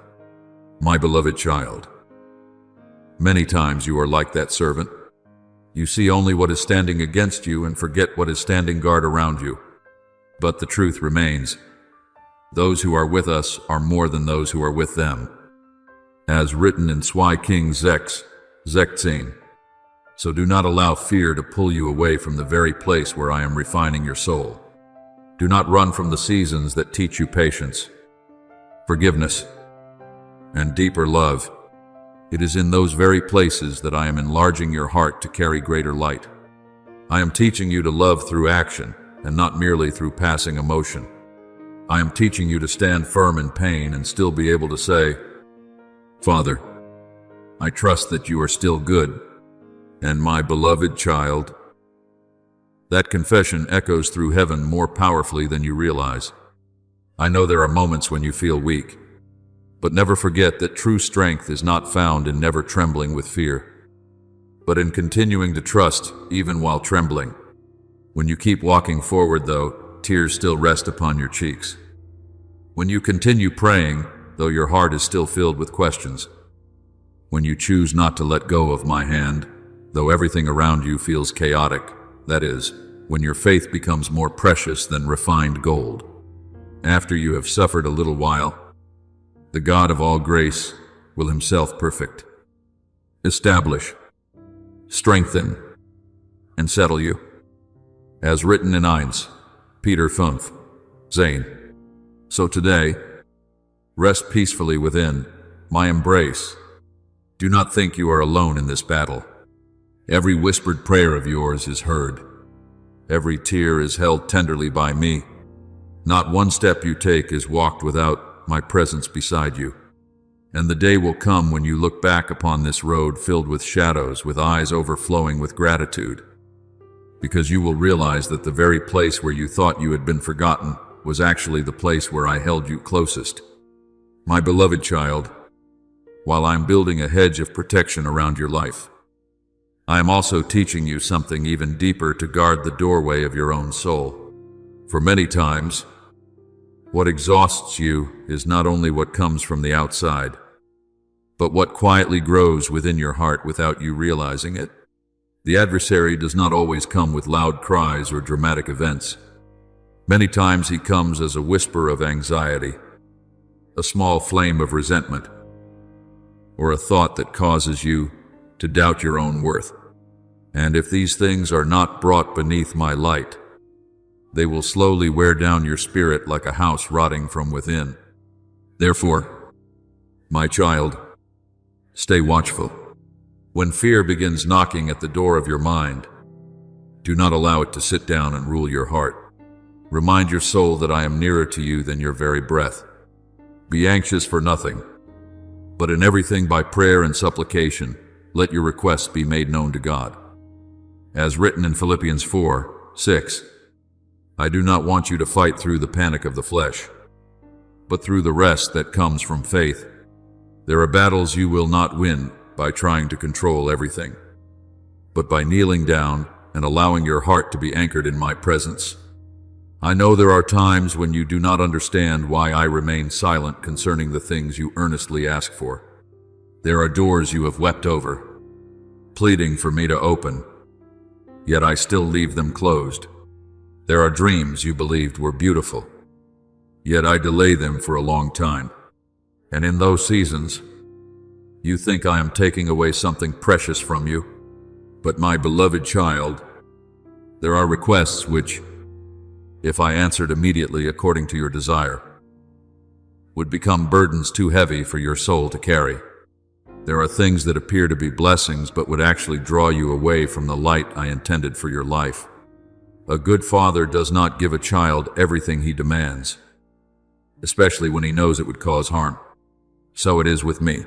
My beloved child, many times you are like that servant. You see only what is standing against you and forget what is standing guard around you. But the truth remains. Those who are with us are more than those who are with them. As written in Swy King Zexine. So do not allow fear to pull you away from the very place where I am refining your soul. Do not run from the seasons that teach you patience, forgiveness, and deeper love. It is in those very places that I am enlarging your heart to carry greater light. I am teaching you to love through action and not merely through passing emotion. I am teaching you to stand firm in pain and still be able to say, Father, I trust that you are still good, and my beloved child. That confession echoes through heaven more powerfully than you realize. I know there are moments when you feel weak, but never forget that true strength is not found in never trembling with fear, but in continuing to trust even while trembling. When you keep walking forward, though, tears still rest upon your cheeks. When you continue praying, though your heart is still filled with questions. When you choose not to let go of my hand, though everything around you feels chaotic, that is, when your faith becomes more precious than refined gold. After you have suffered a little while, the God of all grace will himself perfect, establish, strengthen, and settle you. As written in 1 Peter 5, Zane. So today, rest peacefully within my embrace. Do not think you are alone in this battle. Every whispered prayer of yours is heard. Every tear is held tenderly by me. Not one step you take is walked without my presence beside you. And the day will come when you look back upon this road filled with shadows, with eyes overflowing with gratitude, because you will realize that the very place where you thought you had been forgotten was actually the place where I held you closest. My beloved child, while I am building a hedge of protection around your life, I am also teaching you something even deeper to guard the doorway of your own soul. For many times, what exhausts you is not only what comes from the outside, but what quietly grows within your heart without you realizing it. The adversary does not always come with loud cries or dramatic events. Many times he comes as a whisper of anxiety, a small flame of resentment, or a thought that causes you to doubt your own worth. And if these things are not brought beneath my light, they will slowly wear down your spirit like a house rotting from within. Therefore, my child, stay watchful. When fear begins knocking at the door of your mind, do not allow it to sit down and rule your heart. Remind your soul that I am nearer to you than your very breath. Be anxious for nothing, but in everything by prayer and supplication, let your requests be made known to God. As written in Philippians 4:6, I do not want you to fight through the panic of the flesh, but through the rest that comes from faith. There are battles you will not win by trying to control everything, but by kneeling down and allowing your heart to be anchored in my presence. I know there are times when you do not understand why I remain silent concerning the things you earnestly ask for. There are doors you have wept over, pleading for me to open, yet I still leave them closed. There are dreams you believed were beautiful, yet I delay them for a long time. And in those seasons, You think I am taking away something precious from you, but my beloved child, there are requests which, if I answered immediately according to your desire, would become burdens too heavy for your soul to carry. There are things that appear to be blessings but would actually draw you away from the light I intended for your life. A good father does not give a child everything he demands, especially when he knows it would cause harm. So it is with me.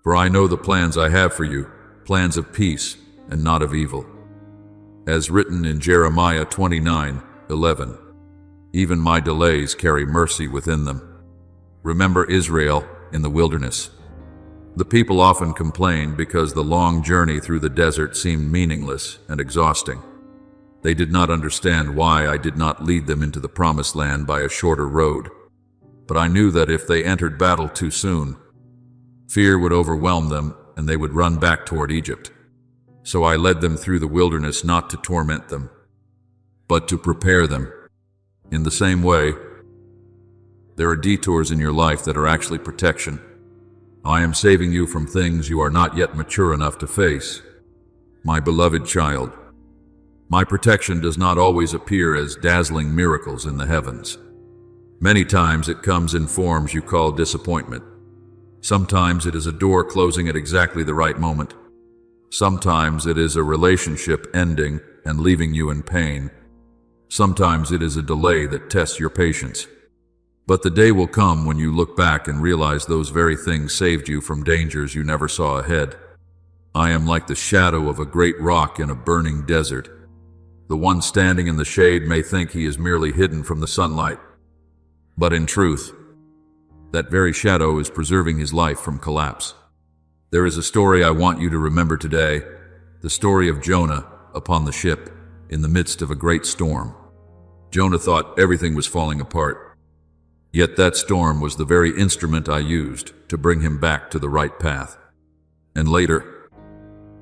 For I know the plans I have for you, plans of peace and not of evil. As written in Jeremiah 29:11, even my delays carry mercy within them. Remember Israel in the wilderness. The people often complained because the long journey through the desert seemed meaningless and exhausting. They did not understand why I did not lead them into the promised land by a shorter road. But I knew that if they entered battle too soon, fear would overwhelm them and they would run back toward Egypt. So I led them through the wilderness not to torment them, but to prepare them. In the same way, there are detours in your life that are actually protection. I am saving you from things you are not yet mature enough to face. My beloved child, my protection does not always appear as dazzling miracles in the heavens. Many times it comes in forms you call disappointment. Sometimes it is a door closing at exactly the right moment. Sometimes it is a relationship ending and leaving you in pain. Sometimes it is a delay that tests your patience. But the day will come when you look back and realize those very things saved you from dangers you never saw ahead. I am like the shadow of a great rock in a burning desert. The one standing in the shade may think he is merely hidden from the sunlight. But in truth, that very shadow is preserving his life from collapse. There is a story I want you to remember today, the story of Jonah upon the ship in the midst of a great storm. Jonah thought everything was falling apart. Yet that storm was the very instrument I used to bring him back to the right path. And later,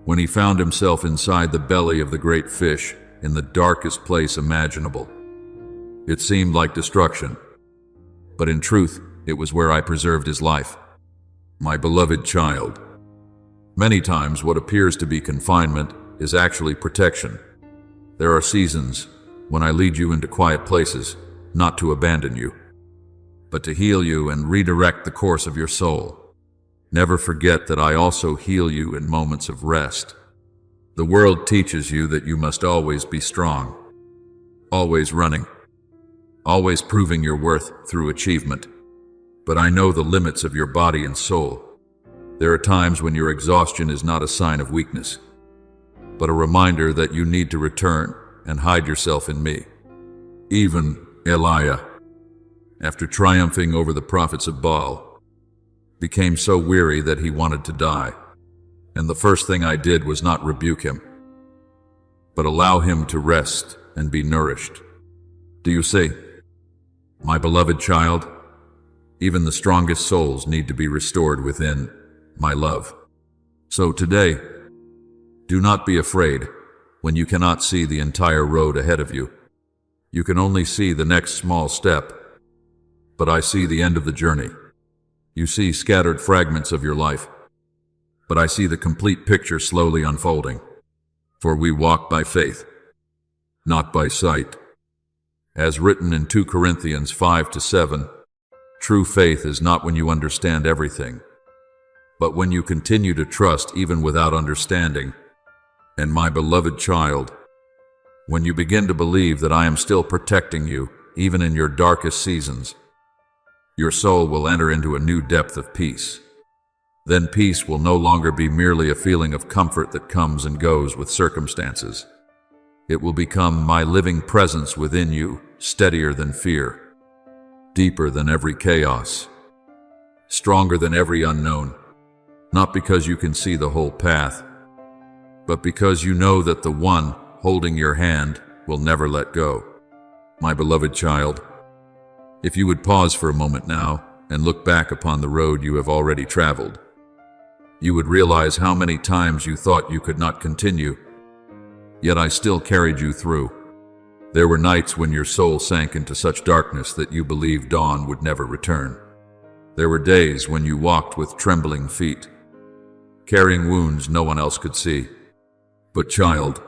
when he found himself inside the belly of the great fish in the darkest place imaginable, it seemed like destruction. But in truth, it was where I preserved his life. My beloved child, many times what appears to be confinement is actually protection. There are seasons when I lead you into quiet places, not to abandon you, but to heal you and redirect the course of your soul. Never forget that I also heal you in moments of rest. The world teaches you that you must always be strong, always running, always proving your worth through achievement. But I know the limits of your body and soul. There are times when your exhaustion is not a sign of weakness, but a reminder that you need to return and hide yourself in me. Even Elijah, after triumphing over the prophets of Baal, became so weary that he wanted to die. And the first thing I did was not rebuke him, but allow him to rest and be nourished. Do you see? My beloved child, even the strongest souls need to be restored within my love. So today, do not be afraid when you cannot see the entire road ahead of you. You can only see the next small step, but I see the end of the journey. You see scattered fragments of your life, but I see the complete picture slowly unfolding. For we walk by faith, not by sight. As written in 2 Corinthians 5-7, true faith is not when you understand everything, but when you continue to trust even without understanding. And my beloved child, when you begin to believe that I am still protecting you, even in your darkest seasons, your soul will enter into a new depth of peace. Then peace will no longer be merely a feeling of comfort that comes and goes with circumstances. It will become my living presence within you, steadier than fear, deeper than every chaos, stronger than every unknown, not because you can see the whole path, but because you know that the one holding your hand will never let go. My beloved child, if you would pause for a moment now and look back upon the road you have already traveled, you would realize how many times you thought you could not continue, yet I still carried you through. There were nights when your soul sank into such darkness that you believed dawn would never return. There were days when you walked with trembling feet, carrying wounds no one else could see. But child,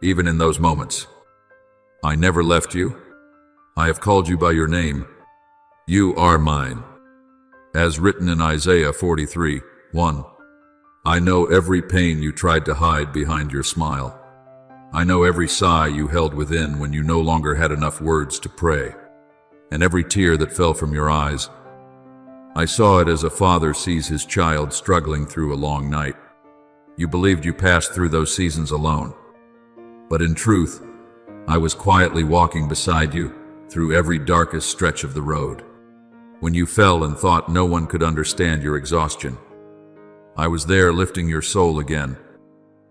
even in those moments, I never left you. I have called you by your name. You are mine. As written in Isaiah 43:1, I know every pain you tried to hide behind your smile. I know every sigh you held within when you no longer had enough words to pray, and every tear that fell from your eyes. I saw it as a father sees his child struggling through a long night. You believed you passed through those seasons alone. But in truth, I was quietly walking beside you through every darkest stretch of the road. When you fell and thought no one could understand your exhaustion, I was there lifting your soul again.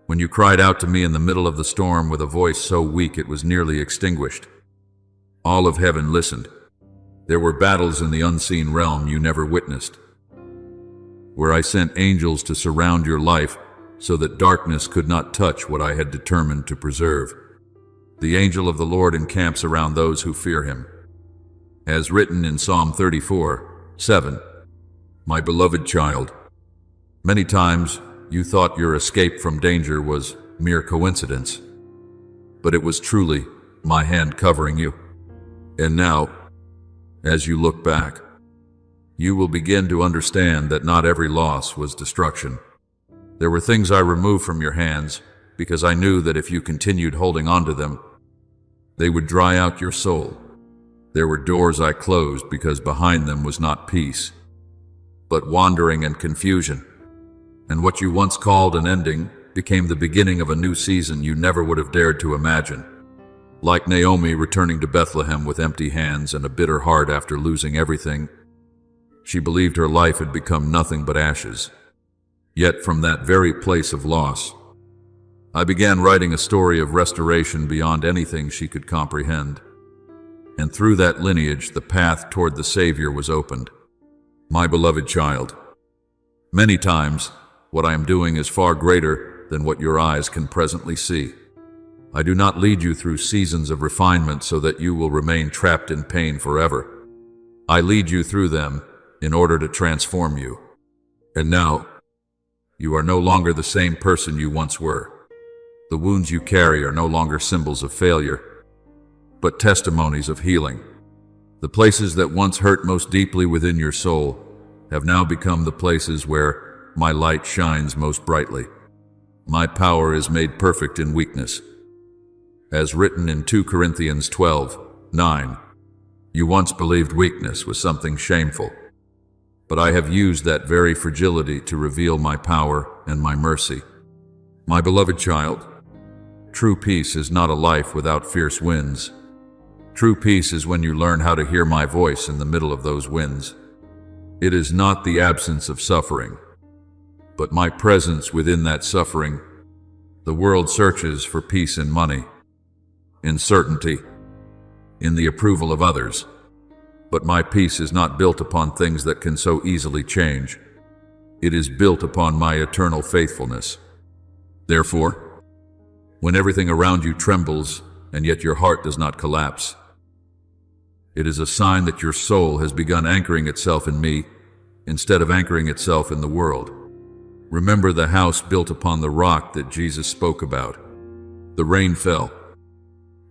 When you cried out to me in the middle of the storm with a voice so weak it was nearly extinguished, all of heaven listened. There were battles in the unseen realm you never witnessed, where I sent angels to surround your life so that darkness could not touch what I had determined to preserve. The angel of the Lord encamps around those who fear him. As written in Psalm 34:7, my beloved child, many times you thought your escape from danger was mere coincidence, but it was truly my hand covering you. And now, as you look back, you will begin to understand that not every loss was destruction. There were things I removed from your hands because I knew that if you continued holding on to them, they would dry out your soul. There were doors I closed because behind them was not peace, but wandering and confusion. And what you once called an ending became the beginning of a new season you never would have dared to imagine. Like Naomi returning to Bethlehem with empty hands and a bitter heart after losing everything, she believed her life had become nothing but ashes. Yet from that very place of loss, I began writing a story of restoration beyond anything she could comprehend. And through that lineage, the path toward the Savior was opened. My beloved child, many times, what I am doing is far greater than what your eyes can presently see. I do not lead you through seasons of refinement so that you will remain trapped in pain forever. I lead you through them in order to transform you. And now, you are no longer the same person you once were. The wounds you carry are no longer symbols of failure, but testimonies of healing. The places that once hurt most deeply within your soul have now become the places where my light shines most brightly. My power is made perfect in weakness. As written in 2 Corinthians 12:9, you once believed weakness was something shameful, but I have used that very fragility to reveal my power and my mercy. My beloved child, true peace is not a life without fierce winds. True peace is when you learn how to hear my voice in the middle of those winds. It is not the absence of suffering, but my presence within that suffering. The world searches for peace in money, in certainty, in the approval of others. But my peace is not built upon things that can so easily change. It is built upon my eternal faithfulness. Therefore, when everything around you trembles and yet your heart does not collapse, it is a sign that your soul has begun anchoring itself in me instead of anchoring itself in the world. Remember the house built upon the rock that Jesus spoke about. The rain fell,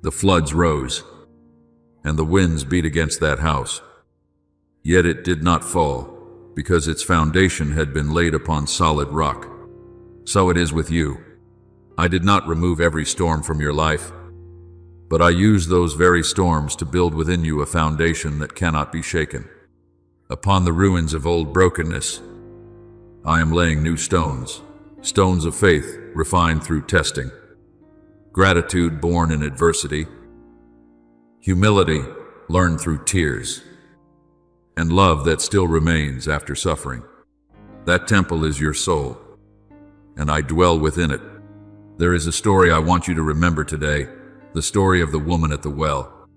the floods rose, and the winds beat against that house. Yet it did not fall, because its foundation had been laid upon solid rock. So it is with you. I did not remove every storm from your life, but I used those very storms to build within you a foundation that cannot be shaken. Upon the ruins of old brokenness, I am laying new stones, stones of faith refined through testing, gratitude born in adversity, humility learned through tears, and love that still remains after suffering. That temple is your soul, and I dwell within it. There is a story I want you to remember today, the story of the woman at the well.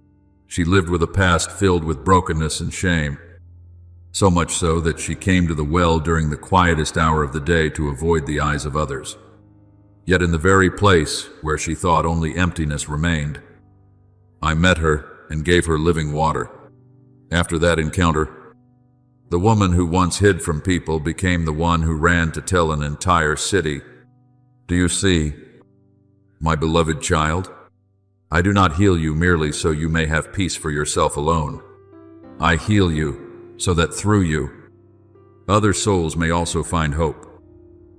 She lived with a past filled with brokenness and shame, so much so that she came to the well during the quietest hour of the day to avoid the eyes of others. Yet in the very place where she thought only emptiness remained, I met her and gave her living water. After that encounter, The woman who once hid from people became the one who ran to tell an entire city. Do you see, my beloved child? I do not heal you merely so you may have peace for yourself alone. I heal you so that through you, other souls may also find hope.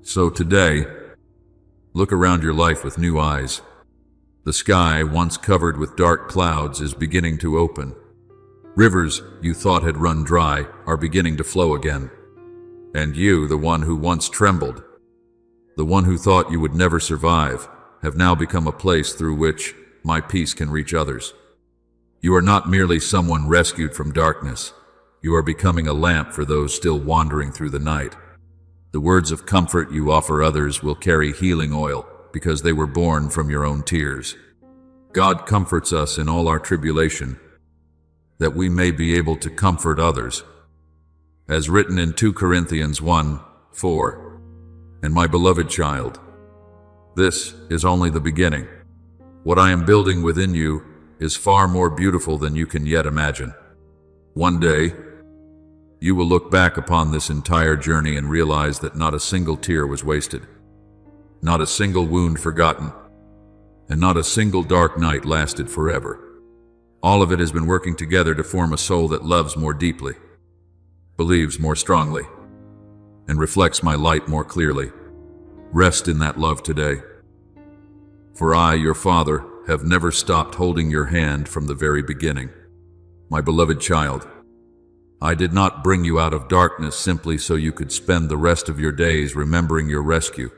So today, look around your life with new eyes. The sky, once covered with dark clouds, is beginning to open. Rivers you thought had run dry are beginning to flow again. And you, the one who once trembled, the one who thought you would never survive, have now become a place through which my peace can reach others. You are not merely someone rescued from darkness. You are becoming a lamp for those still wandering through the night. The words of comfort you offer others will carry healing oil because they were born from your own tears. God comforts us in all our tribulation, that we may be able to comfort others. As written in 2 Corinthians 1:4, and my beloved child, this is only the beginning. What I am building within you is far more beautiful than you can yet imagine. One day, you will look back upon this entire journey and realize that not a single tear was wasted, not a single wound forgotten, and not a single dark night lasted forever. All of it has been working together to form a soul that loves more deeply, believes more strongly, and reflects my light more clearly. Rest in that love today. For I, your Father, have never stopped holding your hand from the very beginning. My beloved child, I did not bring you out of darkness simply so you could spend the rest of your days remembering your rescue.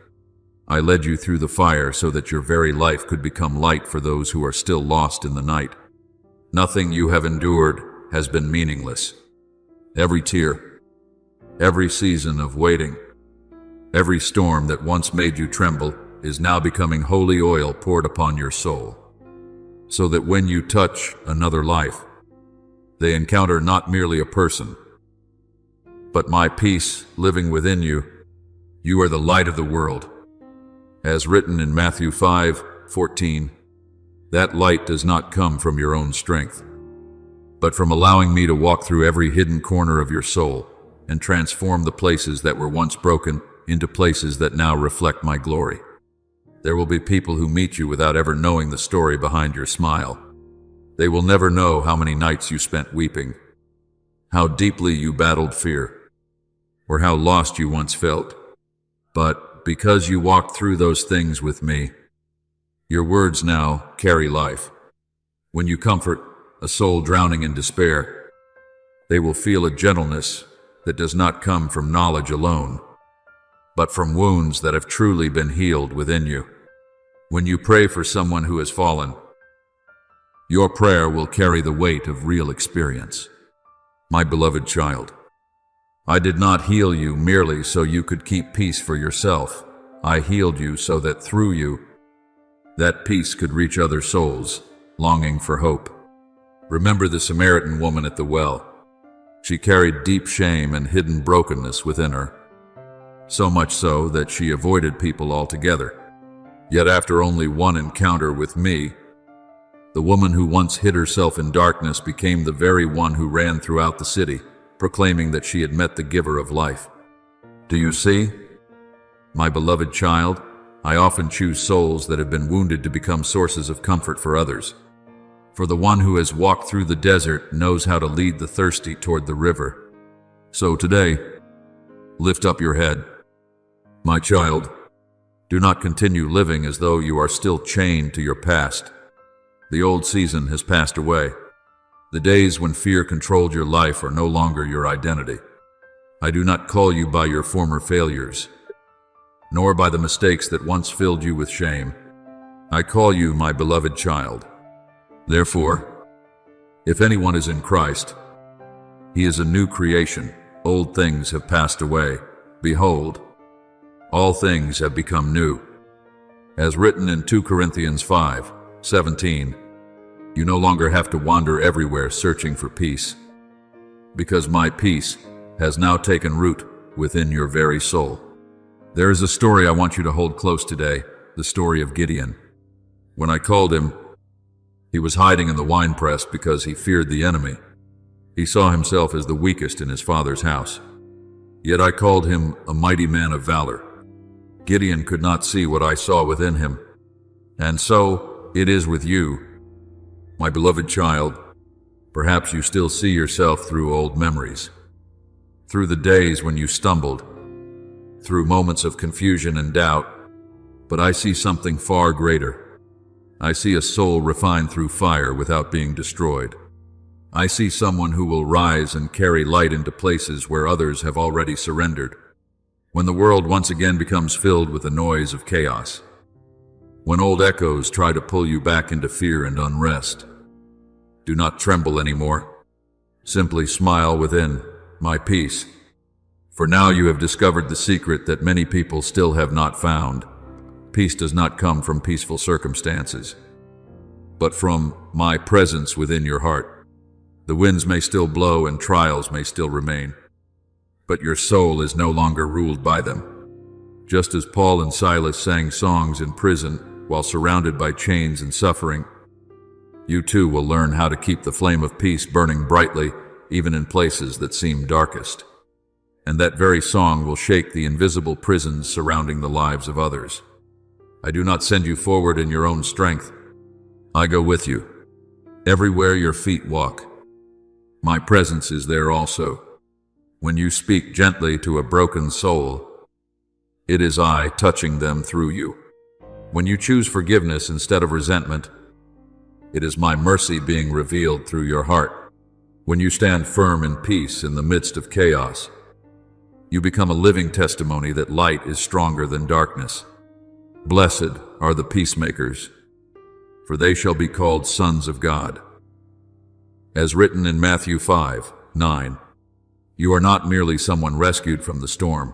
I led you through the fire so that your very life could become light for those who are still lost in the night. Nothing you have endured has been meaningless. Every tear, every season of waiting, every storm that once made you tremble is now becoming holy oil poured upon your soul, so that when you touch another life, they encounter not merely a person, but my peace living within you. You are the light of the world. As written in Matthew 5:14, that light does not come from your own strength, but from allowing me to walk through every hidden corner of your soul and transform the places that were once broken into places that now reflect my glory. There will be people who meet you without ever knowing the story behind your smile. They will never know how many nights you spent weeping, how deeply you battled fear, or how lost you once felt. But because you walked through those things with me, your words now carry life. When you comfort a soul drowning in despair, they will feel a gentleness that does not come from knowledge alone, but from wounds that have truly been healed within you. When you pray for someone who has fallen, your prayer will carry the weight of real experience. My beloved child, I did not heal you merely so you could keep peace for yourself. I healed you so that through you, that peace could reach other souls longing for hope. Remember the Samaritan woman at the well. She carried deep shame and hidden brokenness within her, so much so that she avoided people altogether. Yet after only one encounter with me, the woman who once hid herself in darkness became the very one who ran throughout the city, proclaiming that she had met the giver of life. Do you see? My beloved child, I often choose souls that have been wounded to become sources of comfort for others. For the one who has walked through the desert knows how to lead the thirsty toward the river. So today, lift up your head. My child, do not continue living as though you are still chained to your past. The old season has passed away. The days when fear controlled your life are no longer your identity. I do not call you by your former failures, nor by the mistakes that once filled you with shame. I call you my beloved child. Therefore, if anyone is in Christ, he is a new creation. Old things have passed away. Behold, all things have become new. As written in 2 Corinthians 5:17, you no longer have to wander everywhere searching for peace, because my peace has now taken root within your very soul. There is a story I want you to hold close today, the story of Gideon. When I called him, he was hiding in the winepress because he feared the enemy. He saw himself as the weakest in his father's house. Yet I called him a mighty man of valor. Gideon could not see what I saw within him. And so it is with you, my beloved child. Perhaps you still see yourself through old memories, through the days when you stumbled, through moments of confusion and doubt. But I see something far greater. I see a soul refined through fire without being destroyed. I see someone who will rise and carry light into places where others have already surrendered. When the world once again becomes filled with the noise of chaos, when old echoes try to pull you back into fear and unrest, do not tremble anymore. Simply smile within, my peace. For now you have discovered the secret that many people still have not found. Peace does not come from peaceful circumstances, but from my presence within your heart. The winds may still blow and trials may still remain, but your soul is no longer ruled by them. Just as Paul and Silas sang songs in prison while surrounded by chains and suffering, you too will learn how to keep the flame of peace burning brightly even in places that seem darkest. And that very song will shake the invisible prisons surrounding the lives of others. I do not send you forward in your own strength. I go with you. Everywhere your feet walk, my presence is there also. When you speak gently to a broken soul, it is I touching them through you. When you choose forgiveness instead of resentment, it is my mercy being revealed through your heart. When you stand firm in peace in the midst of chaos, you become a living testimony that light is stronger than darkness. Blessed are the peacemakers, for they shall be called sons of God. As written in Matthew 5:9, you are not merely someone rescued from the storm.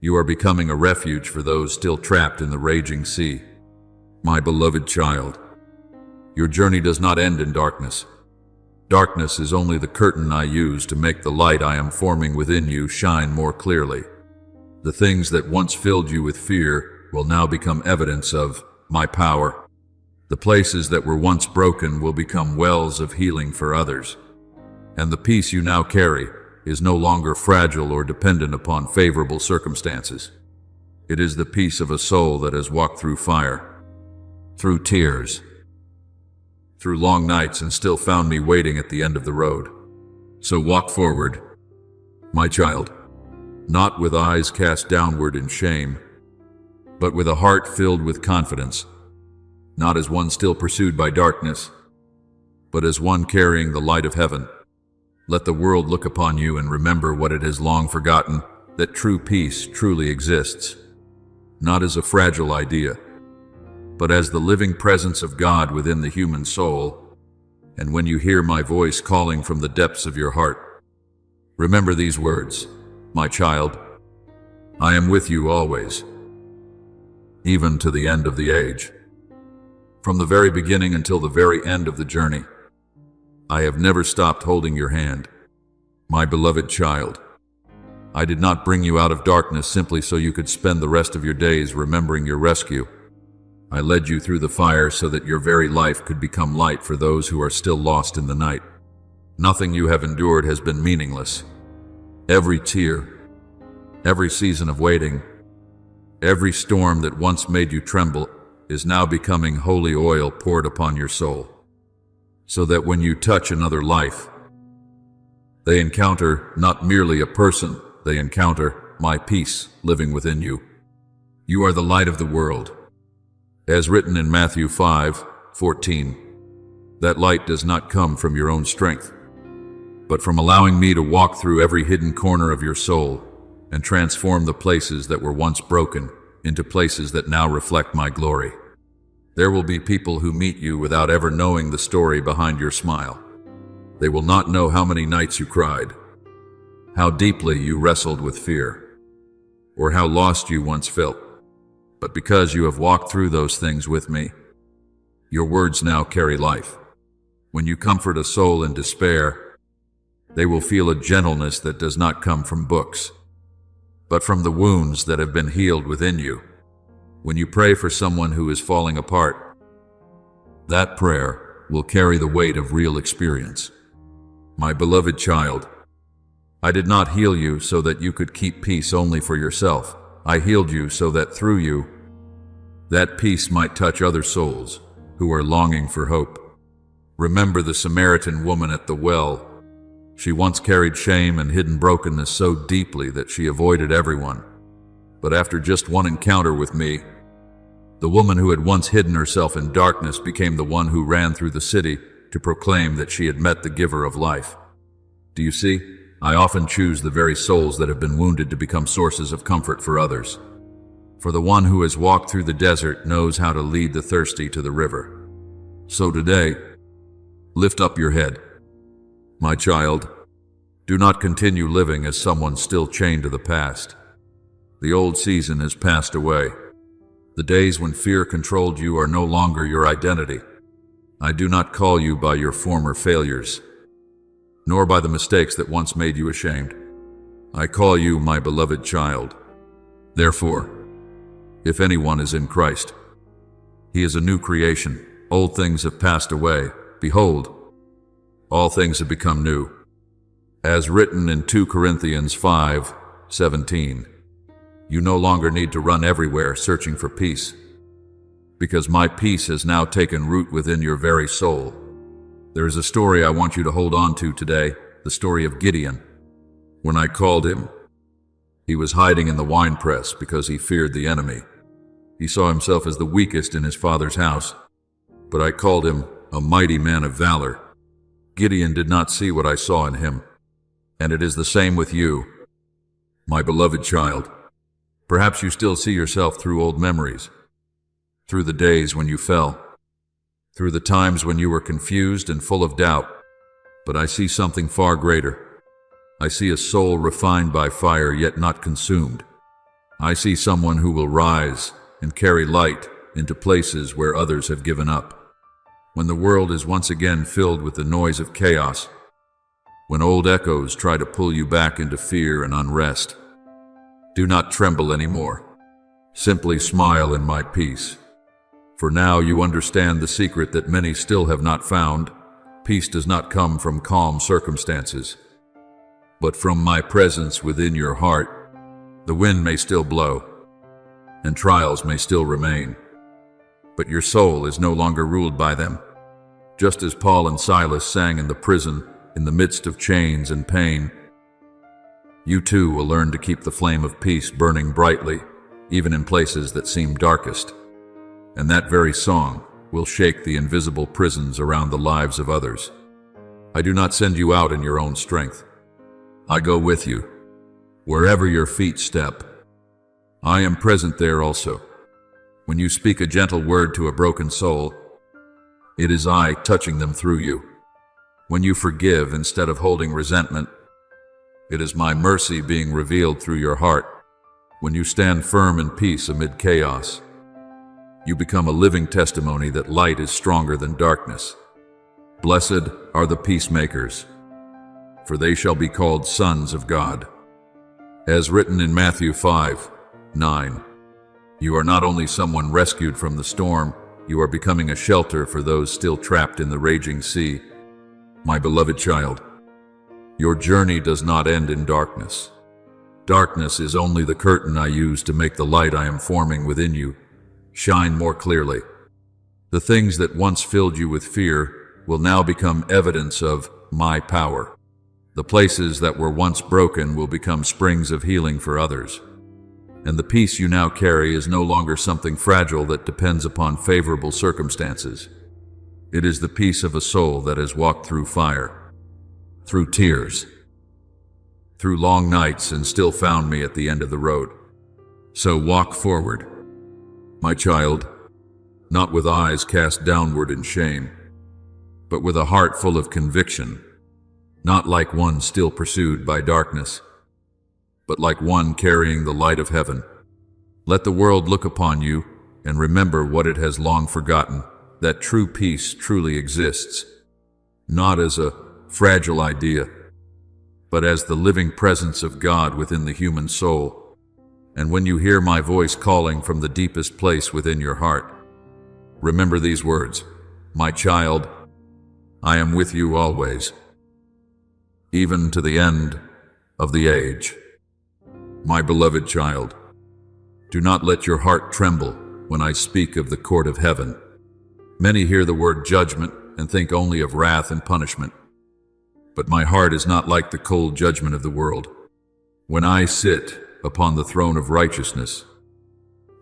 You are becoming a refuge for those still trapped in the raging sea. My beloved child, your journey does not end in darkness. Darkness is only the curtain I use to make the light I am forming within you shine more clearly. The things that once filled you with fear will now become evidence of my power. The places that were once broken will become wells of healing for others. And the peace you now carry is no longer fragile or dependent upon favorable circumstances. It is the peace of a soul that has walked through fire, through tears, through long nights, and still found me waiting at the end of the road. So walk forward, my child, not with eyes cast downward in shame, but with a heart filled with confidence, not as one still pursued by darkness, but as one carrying the light of heaven. Let the world look upon you and remember what it has long forgotten, that true peace truly exists, not as a fragile idea, but as the living presence of God within the human soul. And when you hear my voice calling from the depths of your heart, remember these words, my child, I am with you always, even to the end of the age. From the very beginning until the very end of the journey, I have never stopped holding your hand. My beloved child, I did not bring you out of darkness simply so you could spend the rest of your days remembering your rescue. I led you through the fire so that your very life could become light for those who are still lost in the night. Nothing you have endured has been meaningless. Every tear, every season of waiting, every storm that once made you tremble is now becoming holy oil poured upon your soul, so that when you touch another life, they encounter not merely a person, they encounter my peace living within you. You are the light of the world. As written in Matthew 5:14, that light does not come from your own strength, but from allowing me to walk through every hidden corner of your soul and transform the places that were once broken into places that now reflect my glory. There will be people who meet you without ever knowing the story behind your smile. They will not know how many nights you cried, how deeply you wrestled with fear, or how lost you once felt. But because you have walked through those things with me, your words now carry life. When you comfort a soul in despair, they will feel a gentleness that does not come from books, but from the wounds that have been healed within you. When you pray for someone who is falling apart, that prayer will carry the weight of real experience. My beloved child, I did not heal you so that you could keep peace only for yourself. I healed you so that through you, that peace might touch other souls who are longing for hope. Remember the Samaritan woman at the well. She once carried shame and hidden brokenness so deeply that she avoided everyone. But after just one encounter with me, the woman who had once hidden herself in darkness became the one who ran through the city to proclaim that she had met the giver of life. Do you see? I often choose the very souls that have been wounded to become sources of comfort for others. For the one who has walked through the desert knows how to lead the thirsty to the river. So today, lift up your head. My child, do not continue living as someone still chained to the past. The old season has passed away. The days when fear controlled you are no longer your identity. I do not call you by your former failures, nor by the mistakes that once made you ashamed. I call you my beloved child. Therefore, if anyone is in Christ, he is a new creation. Old things have passed away. Behold, all things have become new. As written in 2 Corinthians 5:17, you no longer need to run everywhere searching for peace, because my peace has now taken root within your very soul. There is a story I want you to hold on to today, the story of Gideon. When I called him, he was hiding in the winepress because he feared the enemy. He saw himself as the weakest in his father's house, but I called him a mighty man of valor. Gideon did not see what I saw in him, and it is the same with you, my beloved child. Perhaps you still see yourself through old memories, through the days when you fell, through the times when you were confused and full of doubt. But I see something far greater. I see a soul refined by fire yet not consumed. I see someone who will rise and carry light into places where others have given up. When the world is once again filled with the noise of chaos, when old echoes try to pull you back into fear and unrest, do not tremble anymore. Simply smile in my peace. For now you understand the secret that many still have not found. Peace does not come from calm circumstances, but from my presence within your heart. The wind may still blow, and trials may still remain, but your soul is no longer ruled by them. Just as Paul and Silas sang in the prison, in the midst of chains and pain, you too will learn to keep the flame of peace burning brightly, even in places that seem darkest. And that very song will shake the invisible prisons around the lives of others. I do not send you out in your own strength. I go with you, wherever your feet step. I am present there also. When you speak a gentle word to a broken soul, it is I touching them through you. When you forgive instead of holding resentment, it is my mercy being revealed through your heart. When you stand firm in peace amid chaos, you become a living testimony that light is stronger than darkness. Blessed are the peacemakers, for they shall be called sons of God. As written in Matthew 5:9, you are not only someone rescued from the storm, you are becoming a shelter for those still trapped in the raging sea. My beloved child, your journey does not end in darkness. Darkness is only the curtain I use to make the light I am forming within you shine more clearly. The things that once filled you with fear will now become evidence of my power. The places that were once broken will become springs of healing for others. And the peace you now carry is no longer something fragile that depends upon favorable circumstances. It is the peace of a soul that has walked through fire, through tears, through long nights, and still found me at the end of the road. So walk forward, my child, not with eyes cast downward in shame, but with a heart full of conviction, not like one still pursued by darkness, but like one carrying the light of heaven. Let the world look upon you and remember what it has long forgotten, that true peace truly exists, not as a fragile idea, but as the living presence of God within the human soul. And when you hear my voice calling from the deepest place within your heart, remember these words: my child, I am with you always. even to the end of the age. My beloved child, do not let your heart tremble when I speak of the court of heaven. Many hear the word judgment and think only of wrath and punishment. But my heart is not like the cold judgment of the world. When I sit upon the throne of righteousness,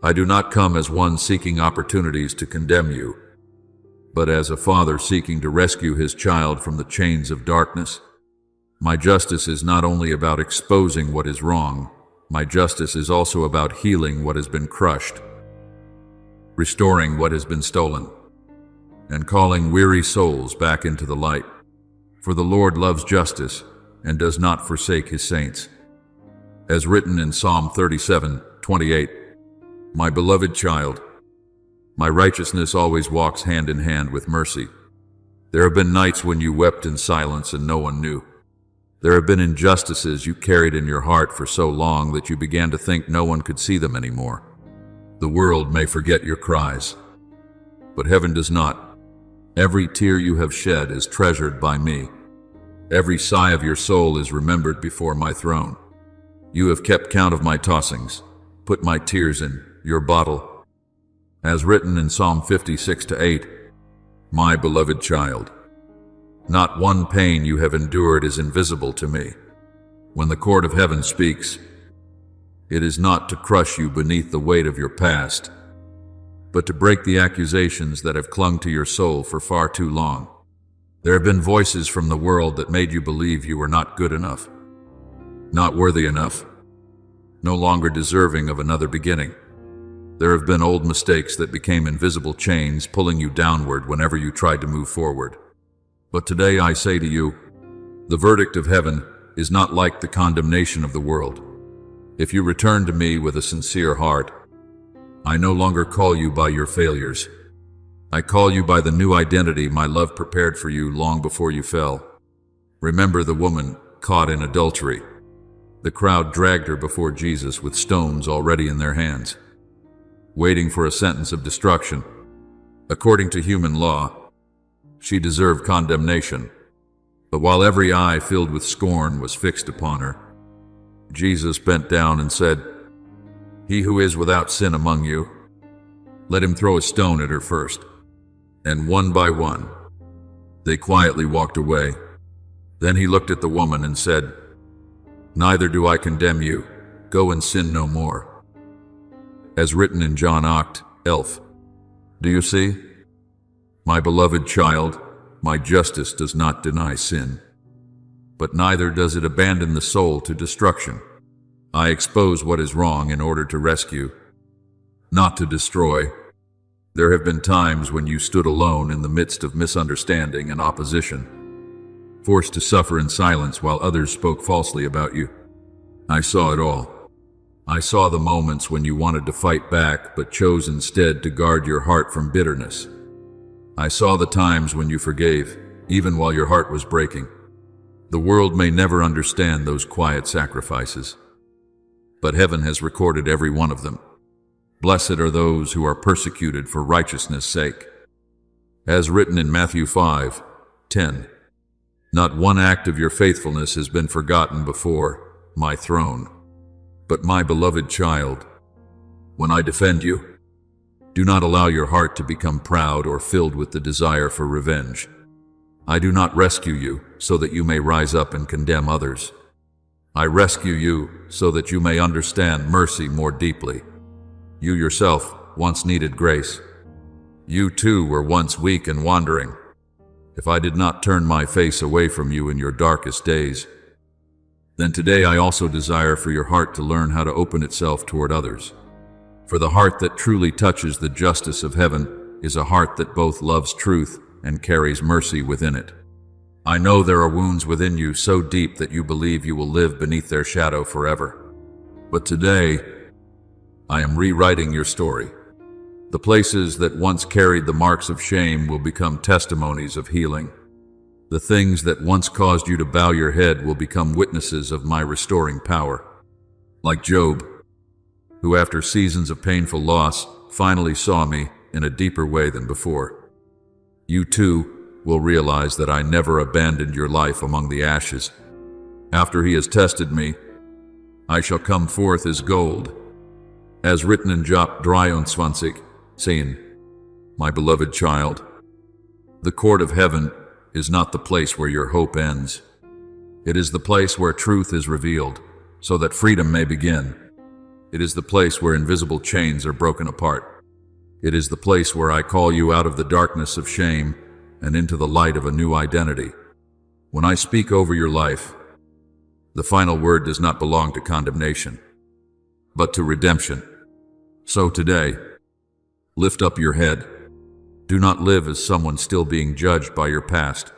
I do not come as one seeking opportunities to condemn you, but as a father seeking to rescue his child from the chains of darkness. My justice is not only about exposing what is wrong, my justice is also about healing what has been crushed, restoring what has been stolen, and calling weary souls back into the light. For the Lord loves justice and does not forsake his saints. As written in Psalm 37:28, my beloved child, my righteousness always walks hand in hand with mercy. There have been nights when you wept in silence and no one knew. There have been injustices you carried in your heart for so long that you began to think no one could see them anymore. The world may forget your cries, but heaven does not. Every tear you have shed is treasured by me. Every sigh of your soul is remembered before my throne. You have kept count of my tossings, put my tears in your bottle. As written in Psalm 56:8, my beloved child, not one pain you have endured is invisible to me. When the court of heaven speaks, it is not to crush you beneath the weight of your past, but to break the accusations that have clung to your soul for far too long. There have been voices from the world that made you believe you were not good enough, not worthy enough, no longer deserving of another beginning. There have been old mistakes that became invisible chains pulling you downward whenever you tried to move forward. But today I say to you, the verdict of heaven is not like the condemnation of the world. If you return to me with a sincere heart, I no longer call you by your failures. I call you by the new identity my love prepared for you long before you fell. Remember the woman caught in adultery. The crowd dragged her before Jesus with stones already in their hands, waiting for a sentence of destruction. According to human law, she deserved condemnation, but while every eye filled with scorn was fixed upon her, Jesus bent down and said, "He who is without sin among you, let him throw a stone at her first." And one by one, they quietly walked away. Then he looked at the woman and said, "Neither do I condemn you. Go and sin no more." As written in John 8:11. Do you see? My beloved child, my justice does not deny sin, but neither does it abandon the soul to destruction. I expose what is wrong in order to rescue, not to destroy. There have been times when you stood alone in the midst of misunderstanding and opposition, forced to suffer in silence while others spoke falsely about you. I saw it all. I saw the moments when you wanted to fight back but chose instead to guard your heart from bitterness. I saw the times when you forgave, even while your heart was breaking. The world may never understand those quiet sacrifices, but heaven has recorded every one of them. Blessed are those who are persecuted for righteousness' sake. As written in Matthew 5:10, not one act of your faithfulness has been forgotten before my throne. But my beloved child, when I defend you, do not allow your heart to become proud or filled with the desire for revenge. I do not rescue you so that you may rise up and condemn others. I rescue you so that you may understand mercy more deeply. You yourself once needed grace. You too were once weak and wandering. If I did not turn my face away from you in your darkest days, then today I also desire for your heart to learn how to open itself toward others. For the heart that truly touches the justice of heaven is a heart that both loves truth and carries mercy within it. I know there are wounds within you so deep that you believe you will live beneath their shadow forever. But today, I am rewriting your story. The places that once carried the marks of shame will become testimonies of healing. The things that once caused you to bow your head will become witnesses of my restoring power. Like Job, who after seasons of painful loss finally saw me in a deeper way than before. You too will realize that I never abandoned your life among the ashes. After he has tested me, I shall come forth as gold. As written in Job 23, saying, My beloved child, the court of heaven is not the place where your hope ends. It is the place where truth is revealed, so that freedom may begin. It is the place where invisible chains are broken apart. It is the place where I call you out of the darkness of shame and into the light of a new identity. When I speak over your life, the final word does not belong to condemnation, but to redemption. So today, lift up your head. Do not live as someone still being judged by your past.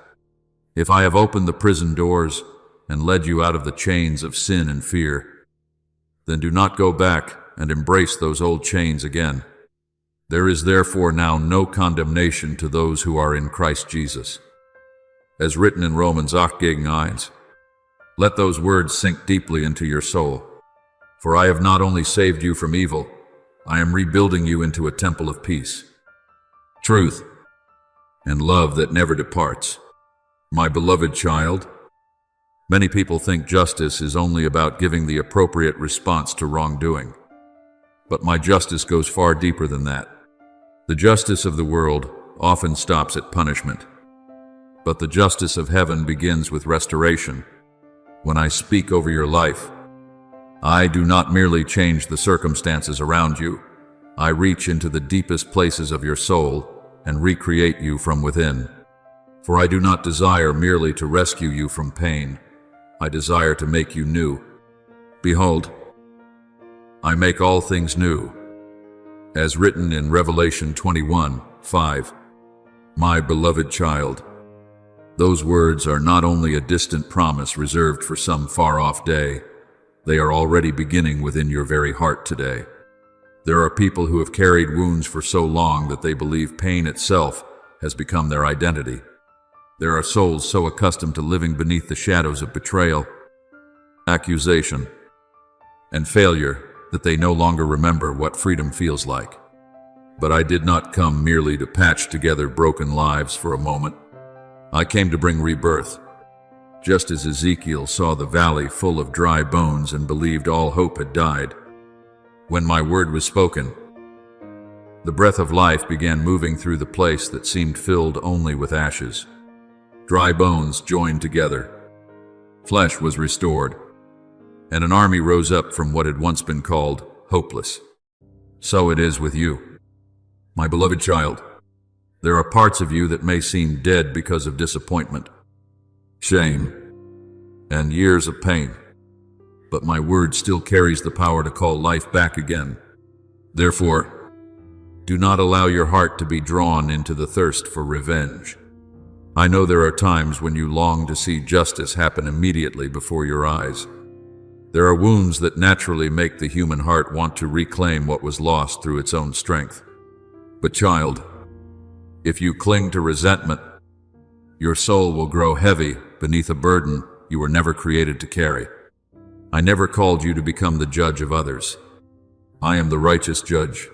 If I have opened the prison doors and led you out of the chains of sin and fear, then do not go back and embrace those old chains again. There is therefore now no condemnation to those who are in Christ Jesus. As written in Romans 8 gegen 1, let those words sink deeply into your soul. For I have not only saved you from evil, I am rebuilding you into a temple of peace, truth, and love that never departs. My beloved child, many people think justice is only about giving the appropriate response to wrongdoing. But my justice goes far deeper than that. The justice of the world often stops at punishment. But the justice of heaven begins with restoration. When I speak over your life, I do not merely change the circumstances around you. I reach into the deepest places of your soul and recreate you from within. For I do not desire merely to rescue you from pain. I desire to make you new. Behold, I make all things new. As written in Revelation 21:5, my beloved child. Those words are not only a distant promise reserved for some far-off day, they are already beginning within your very heart today. There are people who have carried wounds for so long that they believe pain itself has become their identity. There are souls so accustomed to living beneath the shadows of betrayal, accusation, and failure that they no longer remember what freedom feels like. But I did not come merely to patch together broken lives for a moment. I came to bring rebirth. Just as Ezekiel saw the valley full of dry bones and believed all hope had died, when my word was spoken, the breath of life began moving through the place that seemed filled only with ashes. Dry bones joined together. Flesh was restored, and an army rose up from what had once been called hopeless. So it is with you, my beloved child. There are parts of you that may seem dead because of disappointment, shame, and years of pain. But my word still carries the power to call life back again. Therefore, do not allow your heart to be drawn into the thirst for revenge. I know there are times when you long to see justice happen immediately before your eyes. There are wounds that naturally make the human heart want to reclaim what was lost through its own strength. But child, if you cling to resentment, your soul will grow heavy beneath a burden you were never created to carry. I never called you to become the judge of others. I am the righteous judge,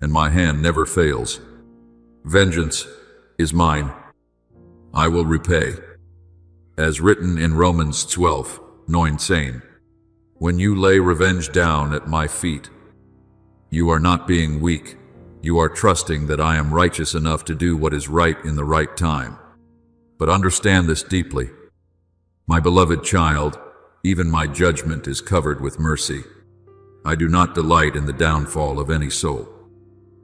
and my hand never fails. Vengeance is mine. I will repay. As written in Romans 12:9, saying, when you lay revenge down at my feet, you are not being weak. You are trusting that I am righteous enough to do what is right in the right time. But understand this deeply. My beloved child, even my judgment is covered with mercy. I do not delight in the downfall of any soul.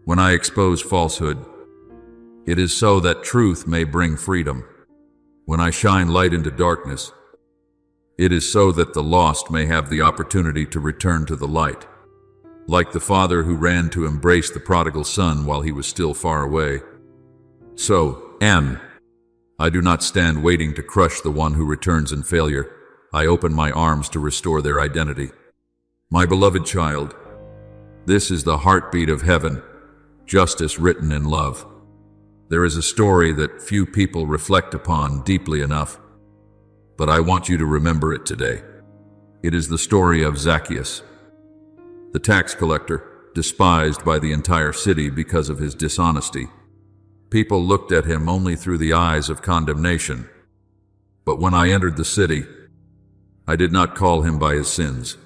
When I expose falsehood, it is so that truth may bring freedom. When I shine light into darkness, it is so that the lost may have the opportunity to return to the light. Like the father who ran to embrace the prodigal son while he was still far away, so I do not stand waiting to crush the one who returns in failure. I open my arms to restore their identity. My beloved child, this is the heartbeat of heaven, justice written in love. There is a story that few people reflect upon deeply enough, but I want you to remember it today. It is the story of Zacchaeus, the tax collector, despised by the entire city because of his dishonesty. People looked at him only through the eyes of condemnation. But when I entered the city, I did not call him by his sins.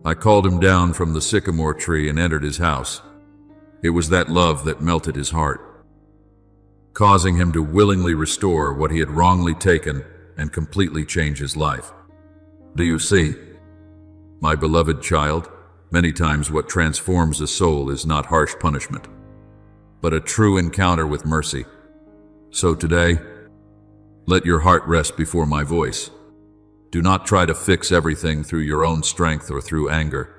I called him down from the sycamore tree and entered his house. It was that love that melted his heart, causing him to willingly restore what he had wrongly taken and completely change his life. Do you see? My beloved child, many times what transforms a soul is not harsh punishment, but a true encounter with mercy. So today, let your heart rest before my voice. Do not try to fix everything through your own strength or through anger.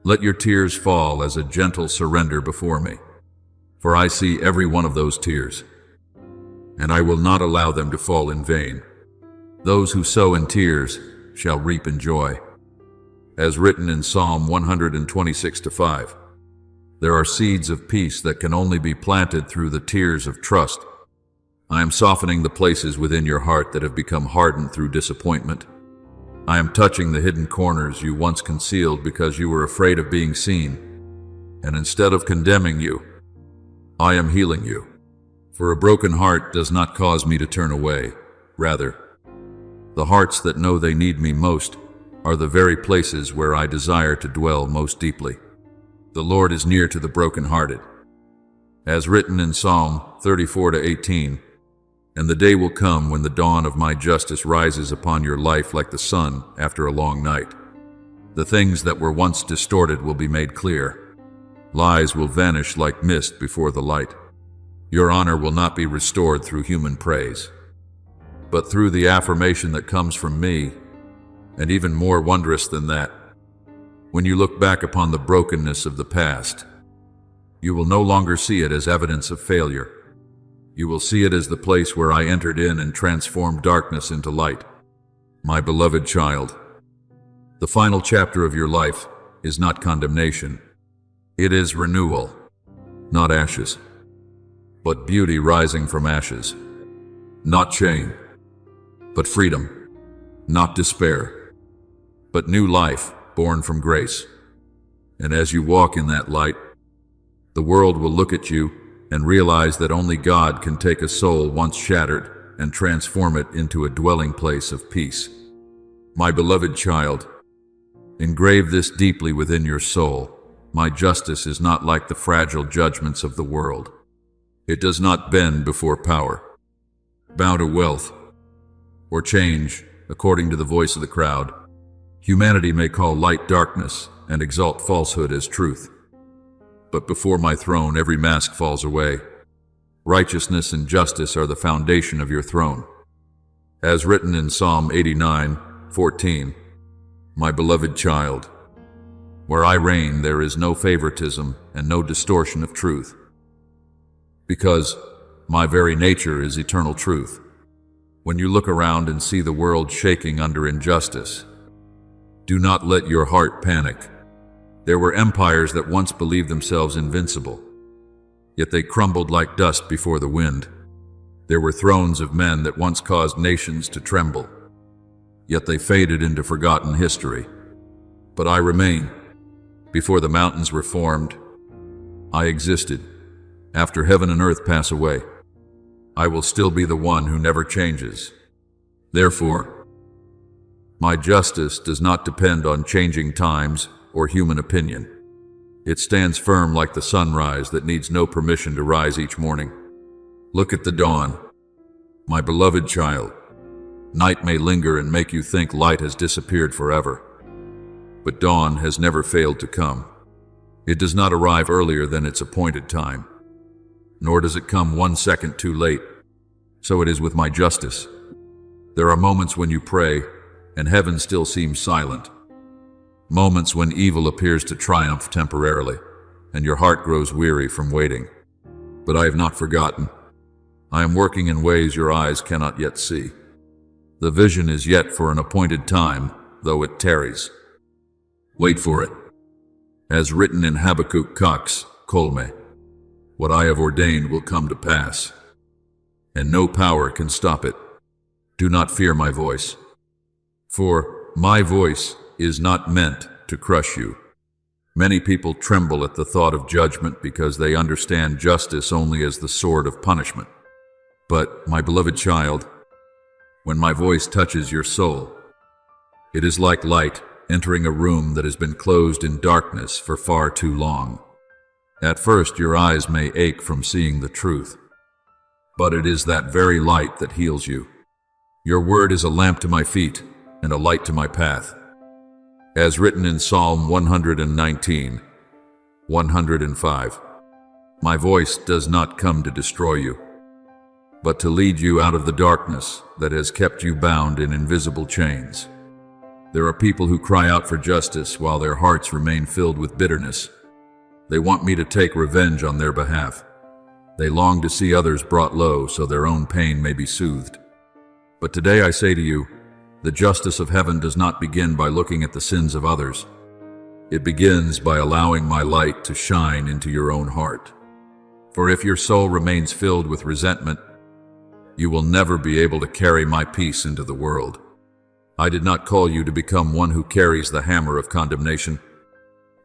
Let your tears fall as a gentle surrender before me, for I see every one of those tears, and I will not allow them to fall in vain. Those who sow in tears shall reap in joy. As written in Psalm 126:5, there are seeds of peace that can only be planted through the tears of trust. I am softening the places within your heart that have become hardened through disappointment. I am touching the hidden corners you once concealed because you were afraid of being seen. And instead of condemning you, I am healing you. For a broken heart does not cause me to turn away. Rather, the hearts that know they need me most are the very places where I desire to dwell most deeply. The Lord is near to the brokenhearted. As written in Psalm 34:18, and the day will come when the dawn of my justice rises upon your life like the sun after a long night. The things that were once distorted will be made clear. Lies will vanish like mist before the light. Your honor will not be restored through human praise, but through the affirmation that comes from me, and even more wondrous than that. When you look back upon the brokenness of the past, you will no longer see it as evidence of failure. You will see it as the place where I entered in and transformed darkness into light. My beloved child, the final chapter of your life is not condemnation. It is renewal, not ashes, but beauty rising from ashes. Not shame, but freedom. Not despair, but new life born from grace. And as you walk in that light, the world will look at you and realize that only God can take a soul once shattered and transform it into a dwelling place of peace. My beloved child, engrave this deeply within your soul. My justice is not like the fragile judgments of the world. It does not bend before power, bow to wealth, or change according to the voice of the crowd. Humanity may call light darkness and exalt falsehood as truth. But before my throne, every mask falls away. Righteousness and justice are the foundation of your throne. As written in Psalm 89:14, my beloved child, where I reign, there is no favoritism and no distortion of truth, because my very nature is eternal truth. When you look around and see the world shaking under injustice, do not let your heart panic. There were empires that once believed themselves invincible, yet they crumbled like dust before the wind. There were thrones of men that once caused nations to tremble, yet they faded into forgotten history. But I remain. Before the mountains were formed, I existed. After heaven and earth pass away, I will still be the one who never changes. Therefore, my justice does not depend on changing times or human opinion. It stands firm like the sunrise that needs no permission to rise each morning. Look at the dawn, my beloved child. Night may linger and make you think light has disappeared forever, but dawn has never failed to come. It does not arrive earlier than its appointed time, nor does it come 1 second too late. So it is with my justice. There are moments when you pray, and heaven still seems silent. Moments when evil appears to triumph temporarily, and your heart grows weary from waiting. But I have not forgotten. I am working in ways your eyes cannot yet see. The vision is yet for an appointed time, though it tarries. Wait for it. As written in Habakkuk Cox, Colme, what I have ordained will come to pass, and no power can stop it. Do not fear my voice, for my voice is not meant to crush you. Many people tremble at the thought of judgment because they understand justice only as the sword of punishment. But, my beloved child, when my voice touches your soul, It is like light entering a room that has been closed in darkness for far too long. At first, your eyes may ache from seeing the truth, but it is that very light that heals you. Your word is a lamp to my feet and a light to my path. As written in Psalm 119, 105, my voice does not come to destroy you, but to lead you out of the darkness that has kept you bound in invisible chains. There are people who cry out for justice while their hearts remain filled with bitterness. They want me to take revenge on their behalf. They long to see others brought low so their own pain may be soothed. But today I say to you, the justice of heaven does not begin by looking at the sins of others. It begins by allowing my light to shine into your own heart. For if your soul remains filled with resentment, you will never be able to carry my peace into the world. I did not call you to become one who carries the hammer of condemnation.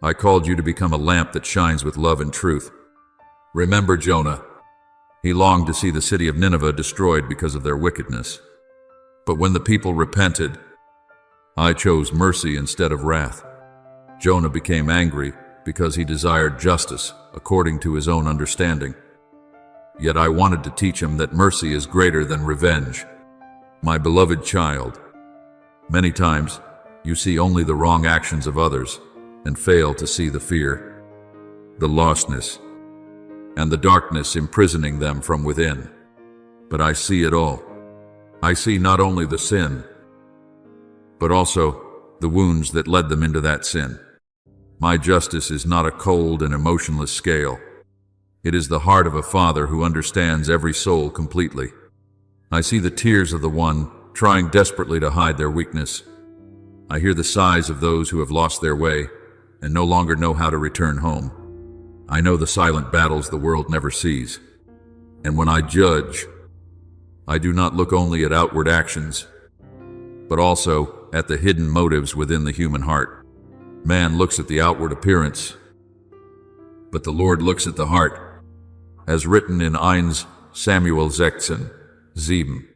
I called you to become a lamp that shines with love and truth. Remember Jonah. He longed to see the city of Nineveh destroyed because of their wickedness. But when the people repented, I chose mercy instead of wrath. Jonah became angry because he desired justice according to his own understanding. Yet I wanted to teach him that mercy is greater than revenge. My beloved child, many times you see only the wrong actions of others and fail to see the fear, the lostness, and the darkness imprisoning them from within. But I see it all. I see not only the sin, but also the wounds that led them into that sin. My justice is not a cold and emotionless scale. It is the heart of a father who understands every soul completely. I see the tears of the one trying desperately to hide their weakness. I hear the sighs of those who have lost their way and no longer know how to return home. I know the silent battles the world never sees. And when I judge, I do not look only at outward actions, but also at the hidden motives within the human heart. Man looks at the outward appearance, but the Lord looks at the heart, as written in 1 Samuel 16:7.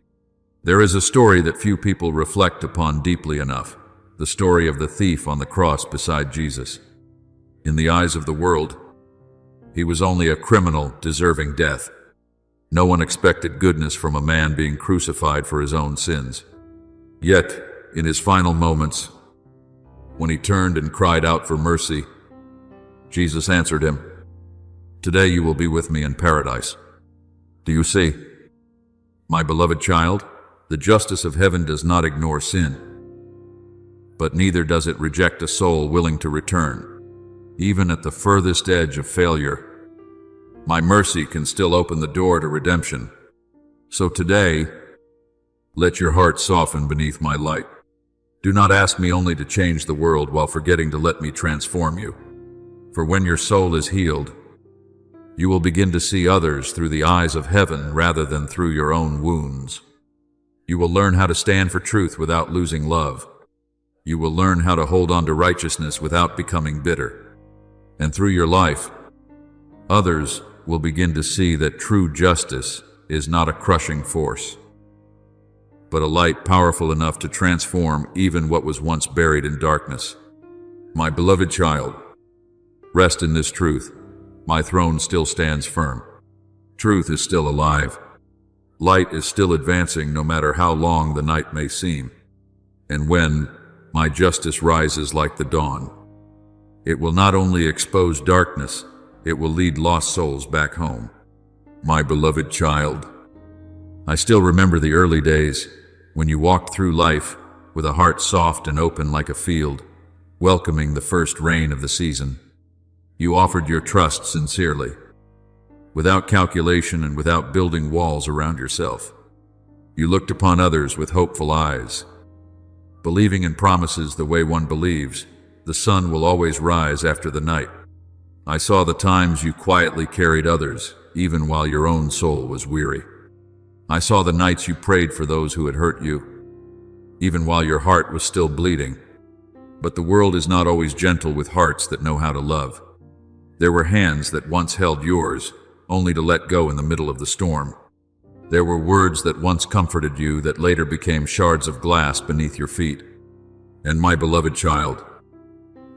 There is a story that few people reflect upon deeply enough, the story of the thief on the cross beside Jesus. In the eyes of the world, he was only a criminal deserving death. No one expected goodness from a man being crucified for his own sins. Yet, in his final moments, when he turned and cried out for mercy, Jesus answered him, "Today you will be with me in paradise." Do you see? My beloved child, the justice of heaven does not ignore sin, but neither does it reject a soul willing to return. Even at the furthest edge of failure, my mercy can still open the door to redemption. So today, let your heart soften beneath my light. Do not ask me only to change the world while forgetting to let me transform you. For when your soul is healed, you will begin to see others through the eyes of heaven rather than through your own wounds. You will learn how to stand for truth without losing love. You will learn how to hold on to righteousness without becoming bitter. And through your life, others will begin to see that true justice is not a crushing force, but a light powerful enough to transform even what was once buried in darkness. My beloved child, rest in this truth. My throne still stands firm. Truth is still alive. Light is still advancing no matter how long the night may seem. And when my justice rises like the dawn, it will not only expose darkness, it will lead lost souls back home. My beloved child, I still remember the early days when you walked through life with a heart soft and open like a field, welcoming the first rain of the season. You offered your trust sincerely, without calculation and without building walls around yourself. You looked upon others with hopeful eyes, believing in promises the way one believes the sun will always rise after the night. I saw the times you quietly carried others, even while your own soul was weary. I saw the nights you prayed for those who had hurt you, even while your heart was still bleeding. But the world is not always gentle with hearts that know how to love. There were hands that once held yours, only to let go in the middle of the storm. There were words that once comforted you that later became shards of glass beneath your feet. And my beloved child,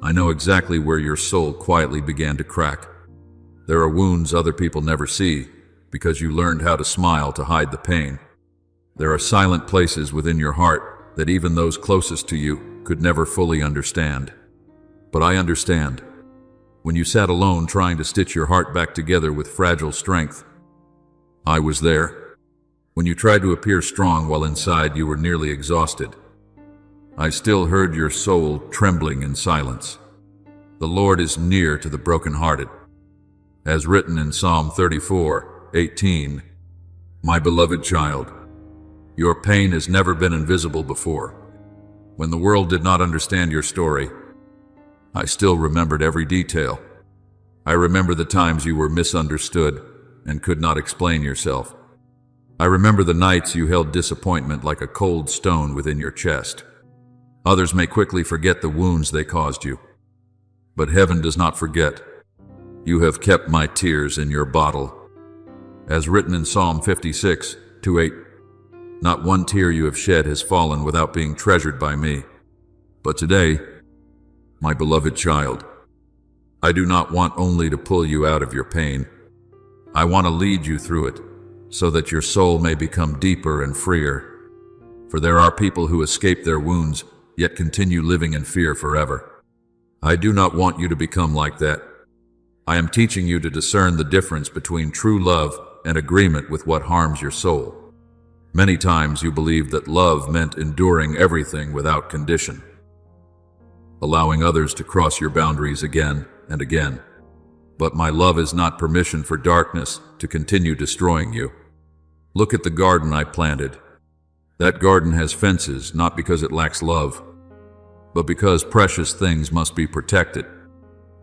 I know exactly where your soul quietly began to crack. There are wounds other people never see because you learned how to smile to hide the pain. There are silent places within your heart that even those closest to you could never fully understand. But I understand. When you sat alone trying to stitch your heart back together with fragile strength, I was there. When you tried to appear strong while inside you were nearly exhausted, I still heard your soul trembling in silence. The Lord is near to the brokenhearted. As written in Psalm 34:18, my beloved child, your pain has never been invisible before. When the world did not understand your story, I still remembered every detail. I remember the times you were misunderstood and could not explain yourself. I remember the nights you held disappointment like a cold stone within your chest. Others may quickly forget the wounds they caused you, but heaven does not forget. You have kept my tears in your bottle. As written in Psalm 56:8, not one tear you have shed has fallen without being treasured by me. But today, my beloved child, I do not want only to pull you out of your pain. I want to lead you through it so that your soul may become deeper and freer. For there are people who escape their wounds yet continue living in fear forever. I do not want you to become like that. I am teaching you to discern the difference between true love and agreement with what harms your soul. Many times you believed that love meant enduring everything without condition, allowing others to cross your boundaries again and again. But my love is not permission for darkness to continue destroying you. Look at the garden I planted. That garden has fences not because it lacks love, but because precious things must be protected.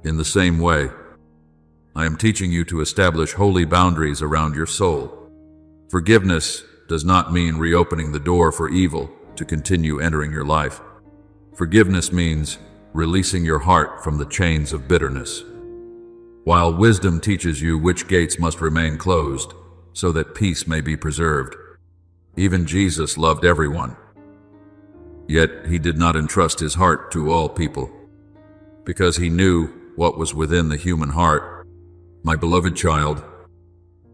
In the same way, I am teaching you to establish holy boundaries around your soul. Forgiveness does not mean reopening the door for evil to continue entering your life. Forgiveness means releasing your heart from the chains of bitterness. While wisdom teaches you which gates must remain closed so that peace may be preserved. Even Jesus loved everyone. Yet he did not entrust his heart to all people, because he knew what was within the human heart. My beloved child,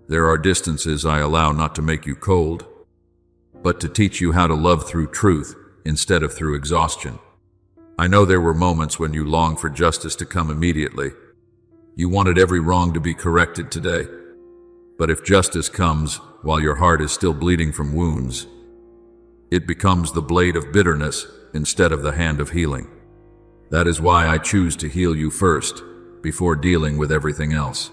there are distances I allow not to make you cold, but to teach you how to love through truth instead of through exhaustion. I know there were moments when you longed for justice to come immediately. You wanted every wrong to be corrected today. But if justice comes while your heart is still bleeding from wounds, it becomes the blade of bitterness instead of the hand of healing. That is why I choose to heal you first, before dealing with everything else.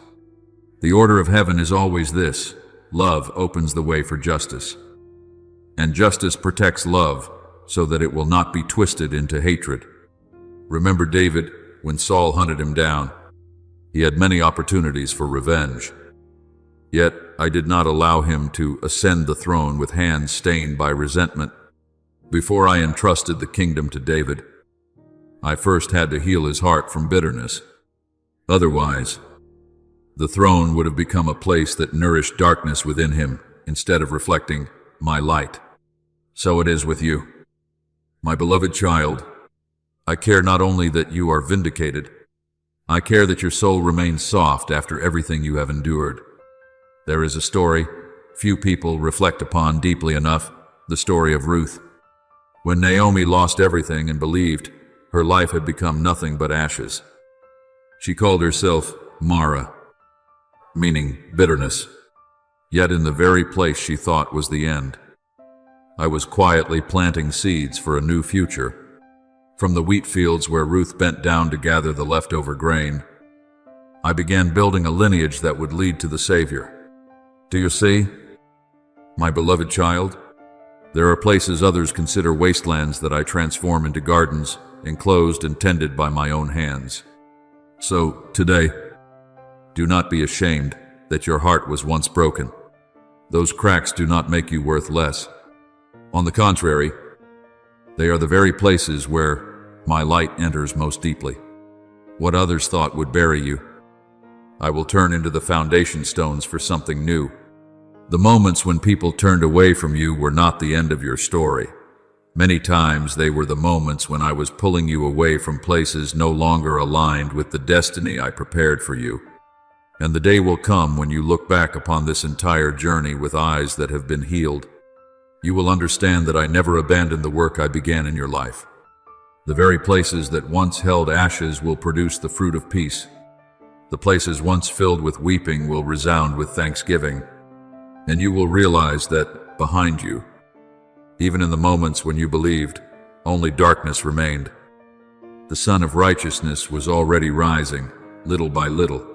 The order of heaven is always this: love opens the way for justice. And justice protects love so that it will not be twisted into hatred. Remember David, when Saul hunted him down. He had many opportunities for revenge. Yet I did not allow him to ascend the throne with hands stained by resentment. Before I entrusted the kingdom to David, I first had to heal his heart from bitterness. Otherwise, the throne would have become a place that nourished darkness within him instead of reflecting my light. So it is with you. My beloved child, I care not only that you are vindicated, I care that your soul remains soft after everything you have endured. There is a story few people reflect upon deeply enough, the story of Ruth. When Naomi lost everything and believed her life had become nothing but ashes, she called herself Mara, meaning bitterness. Yet in the very place she thought was the end, I was quietly planting seeds for a new future. From the wheat fields where Ruth bent down to gather the leftover grain, I began building a lineage that would lead to the Savior. Do you see? My beloved child, there are places others consider wastelands that I transform into gardens, enclosed and tended by my own hands. So, today, do not be ashamed that your heart was once broken. Those cracks do not make you worth less. On the contrary, they are the very places where my light enters most deeply. What others thought would bury you, I will turn into the foundation stones for something new. The moments when people turned away from you were not the end of your story. Many times they were the moments when I was pulling you away from places no longer aligned with the destiny I prepared for you. And the day will come when you look back upon this entire journey with eyes that have been healed. You will understand that I never abandoned the work I began in your life. The very places that once held ashes will produce the fruit of peace. The places once filled with weeping will resound with thanksgiving. And you will realize that behind you, even in the moments when you believed, only darkness remained, the sun of righteousness was already rising, little by little.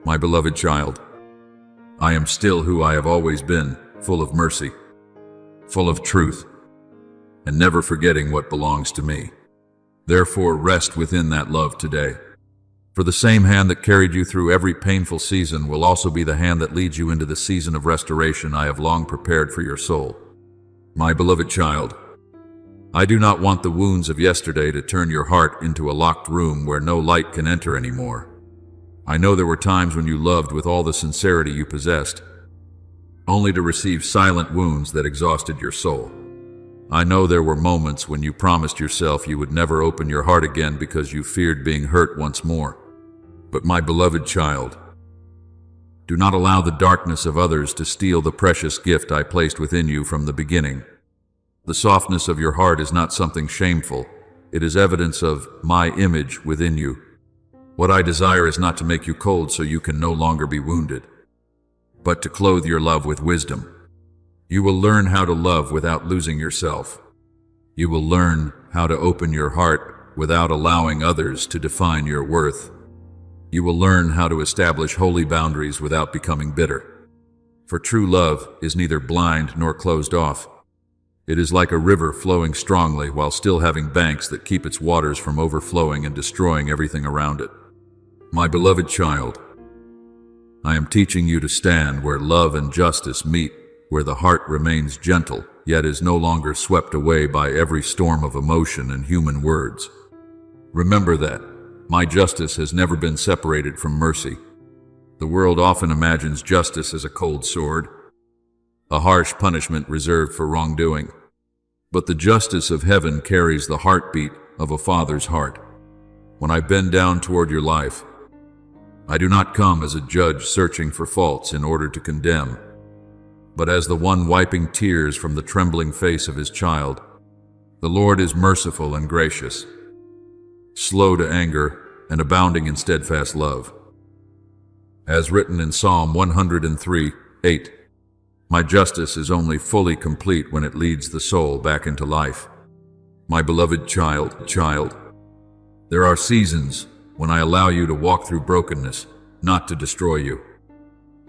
My beloved child, I am still who I have always been, full of mercy, full of truth, and never forgetting what belongs to me. Therefore, rest within that love today. For the same hand that carried you through every painful season will also be the hand that leads you into the season of restoration I have long prepared for your soul. My beloved child, I do not want the wounds of yesterday to turn your heart into a locked room where no light can enter anymore. I know there were times when you loved with all the sincerity you possessed, only to receive silent wounds that exhausted your soul. I know there were moments when you promised yourself you would never open your heart again because you feared being hurt once more. But my beloved child, do not allow the darkness of others to steal the precious gift I placed within you from the beginning. The softness of your heart is not something shameful. It is evidence of my image within you. What I desire is not to make you cold so you can no longer be wounded, but to clothe your love with wisdom. You will learn how to love without losing yourself. You will learn how to open your heart without allowing others to define your worth. You will learn how to establish holy boundaries without becoming bitter. For true love is neither blind nor closed off. It is like a river flowing strongly while still having banks that keep its waters from overflowing and destroying everything around it. My beloved child, I am teaching you to stand where love and justice meet, where the heart remains gentle, yet is no longer swept away by every storm of emotion and human words. Remember that my justice has never been separated from mercy. The world often imagines justice as a cold sword, a harsh punishment reserved for wrongdoing. But the justice of heaven carries the heartbeat of a father's heart. When I bend down toward your life, I do not come as a judge searching for faults in order to condemn, but as the one wiping tears from the trembling face of his child. The Lord is merciful and gracious, slow to anger, and abounding in steadfast love. As written in Psalm 103:8, my justice is only fully complete when it leads the soul back into life. My beloved child, there are seasons when I allow you to walk through brokenness, not to destroy you,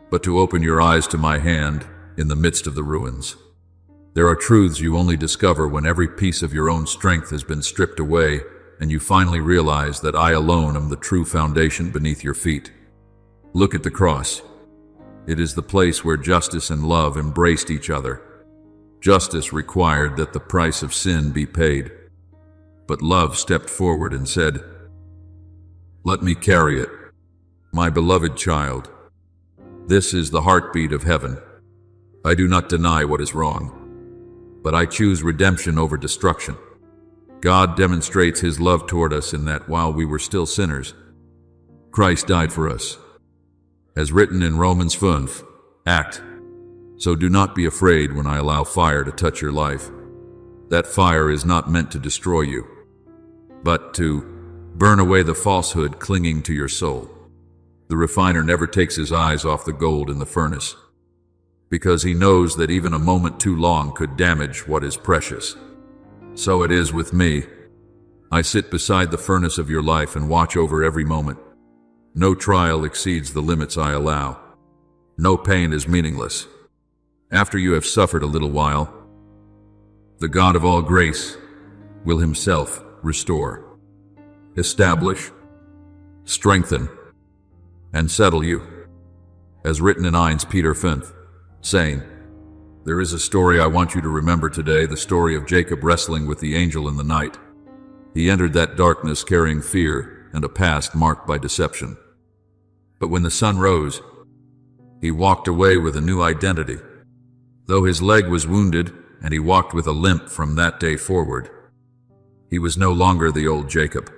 but to open your eyes to my hand in the midst of the ruins. There are truths you only discover when every piece of your own strength has been stripped away and you finally realize that I alone am the true foundation beneath your feet. Look at the cross. It is the place where justice and love embraced each other. Justice required that the price of sin be paid, but love stepped forward and said, "Let me carry it." My beloved child, this is the heartbeat of heaven. I do not deny what is wrong, but I choose redemption over destruction. God demonstrates his love toward us in that while we were still sinners, Christ died for us. As written in Romans 5, act. So do not be afraid when I allow fire to touch your life. That fire is not meant to destroy you, but to burn away the falsehood clinging to your soul. The refiner never takes his eyes off the gold in the furnace, because he knows that even a moment too long could damage what is precious. So it is with me. I sit beside the furnace of your life and watch over every moment. No trial exceeds the limits I allow. No pain is meaningless. After you have suffered a little while, the God of all grace will himself restore, establish, strengthen, and settle you. As written in 1 Peter 5, saying, there is a story I want you to remember today, the story of Jacob wrestling with the angel in the night. He entered that darkness carrying fear and a past marked by deception. But when the sun rose, he walked away with a new identity. Though his leg was wounded and he walked with a limp from that day forward. He was no longer the old Jacob.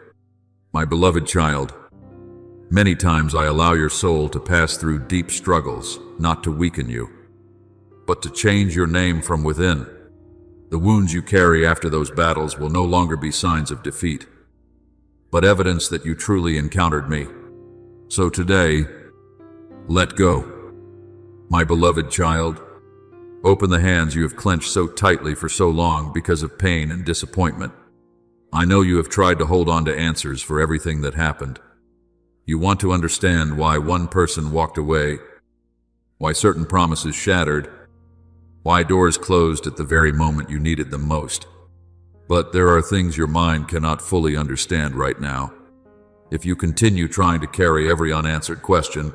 My beloved child, many times I allow your soul to pass through deep struggles, not to weaken you, but to change your name from within. The wounds you carry after those battles will no longer be signs of defeat, but evidence that you truly encountered me. So today, let go. My beloved child, open the hands you have clenched so tightly for so long because of pain and disappointment. I know you have tried to hold on to answers for everything that happened. You want to understand why one person walked away, why certain promises shattered, why doors closed at the very moment you needed them most. But there are things your mind cannot fully understand right now. If you continue trying to carry every unanswered question,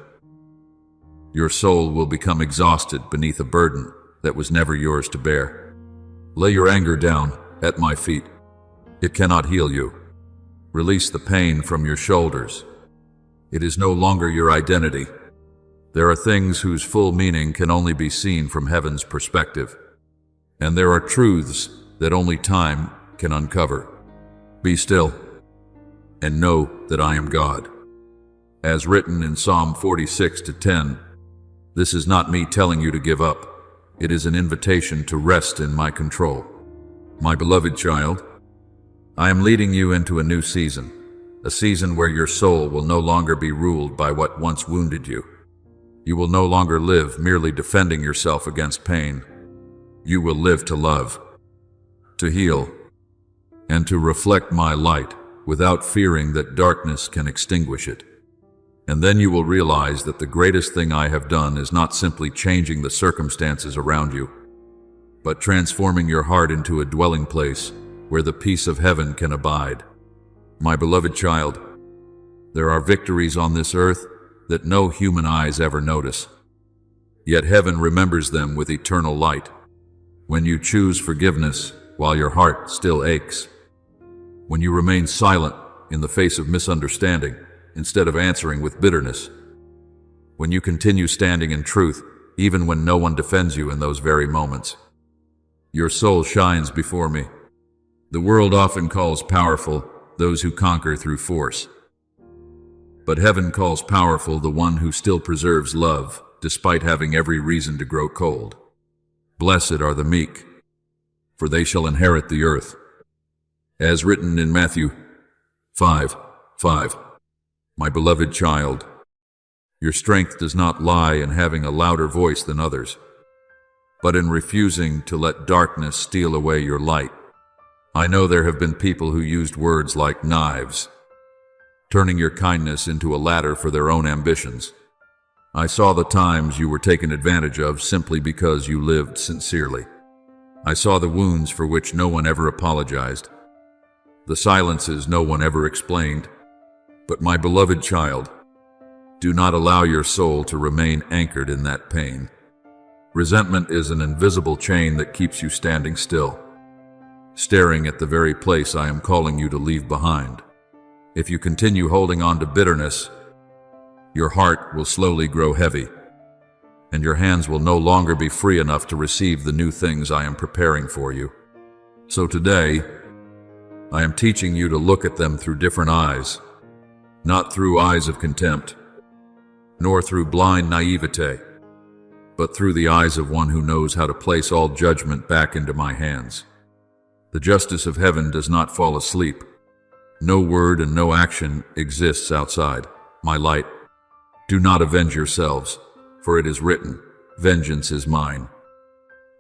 your soul will become exhausted beneath a burden that was never yours to bear. Lay your anger down at my feet. It cannot heal you. Release the pain from your shoulders. It is no longer your identity. There are things whose full meaning can only be seen from heaven's perspective, and there are truths that only time can uncover. Be still and know that I am God. As written in Psalm 46:10, this is not me telling you to give up. It is an invitation to rest in my control. My beloved child, I am leading you into a new season, a season where your soul will no longer be ruled by what once wounded you. You will no longer live merely defending yourself against pain. You will live to love, to heal, and to reflect my light without fearing that darkness can extinguish it. And then you will realize that the greatest thing I have done is not simply changing the circumstances around you, but transforming your heart into a dwelling place where the peace of heaven can abide. My beloved child, there are victories on this earth that no human eyes ever notice. Yet heaven remembers them with eternal light. When you choose forgiveness while your heart still aches, when you remain silent in the face of misunderstanding instead of answering with bitterness, when you continue standing in truth even when no one defends you in those very moments, your soul shines before me. The world often calls powerful those who conquer through force, but heaven calls powerful the one who still preserves love despite having every reason to grow cold. Blessed are the meek, for they shall inherit the earth. As written in Matthew 5:5, my beloved child, your strength does not lie in having a louder voice than others, but in refusing to let darkness steal away your light. I know there have been people who used words like knives, turning your kindness into a ladder for their own ambitions. I saw the times you were taken advantage of simply because you lived sincerely. I saw the wounds for which no one ever apologized, the silences no one ever explained. But my beloved child, do not allow your soul to remain anchored in that pain. Resentment is an invisible chain that keeps you standing still, staring at the very place I am calling you to leave behind. If you continue holding on to bitterness, your heart will slowly grow heavy, and your hands will no longer be free enough to receive the new things I am preparing for you. So today, I am teaching you to look at them through different eyes, not through eyes of contempt, nor through blind naivete, but through the eyes of one who knows how to place all judgment back into my hands. The justice of heaven does not fall asleep. No word and no action exists outside my light. Do not avenge yourselves, for it is written, vengeance is mine.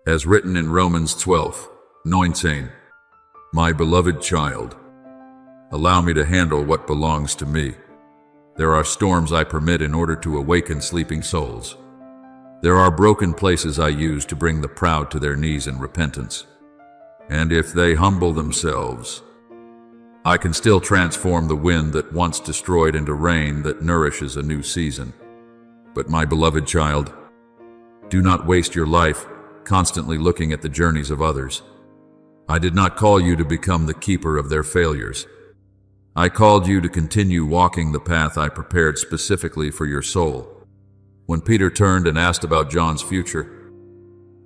As written in Romans 12:19, my beloved child, allow me to handle what belongs to me. There are storms I permit in order to awaken sleeping souls. There are broken places I use to bring the proud to their knees in repentance. And if they humble themselves, I can still transform the wind that once destroyed into rain that nourishes a new season. But my beloved child, do not waste your life constantly looking at the journeys of others. I did not call you to become the keeper of their failures. I called you to continue walking the path I prepared specifically for your soul. When Peter turned and asked about John's future,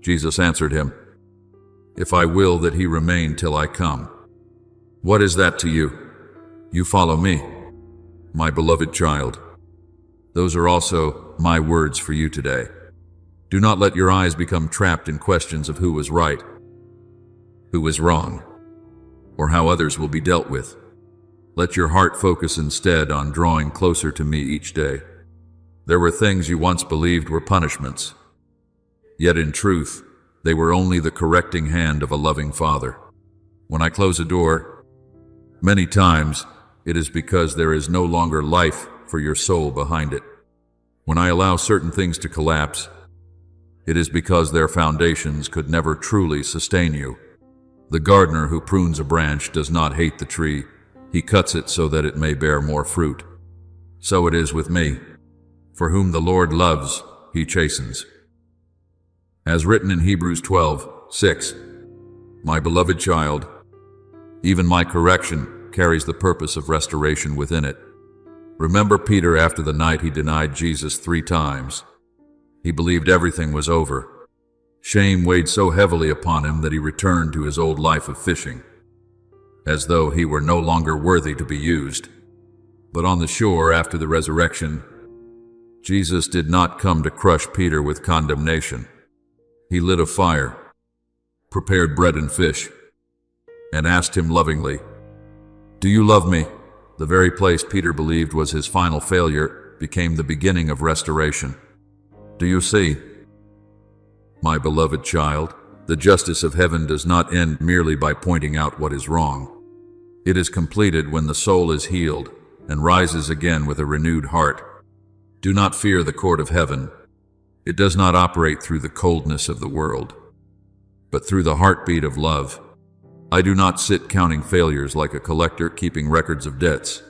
Jesus answered him, if I will that he remain till I come. What is that to you? You follow me, my beloved child. Those are also my words for you today. Do not let your eyes become trapped in questions of who was right, who was wrong, or how others will be dealt with. Let your heart focus instead on drawing closer to me each day. There were things you once believed were punishments, yet in truth, they were only the correcting hand of a loving Father. When I close a door, many times it is because there is no longer life for your soul behind it. When I allow certain things to collapse, it is because their foundations could never truly sustain you. The gardener who prunes a branch does not hate the tree. He cuts it so that it may bear more fruit. So it is with me. For whom the Lord loves, he chastens. As written in Hebrews 12:6, my beloved child, even my correction carries the purpose of restoration within it. Remember Peter after the night he denied Jesus 3 times. He believed everything was over. Shame weighed so heavily upon him that he returned to his old life of fishing, as though he were no longer worthy to be used. But on the shore after the resurrection, Jesus did not come to crush Peter with condemnation. He lit a fire, prepared bread and fish, and asked him lovingly, "Do you love me?" The very place Peter believed was his final failure became the beginning of restoration. Do you see? My beloved child, the justice of heaven does not end merely by pointing out what is wrong. It is completed when the soul is healed and rises again with a renewed heart. Do not fear the court of heaven. It does not operate through the coldness of the world, but through the heartbeat of love. I do not sit counting failures like a collector keeping records of debts.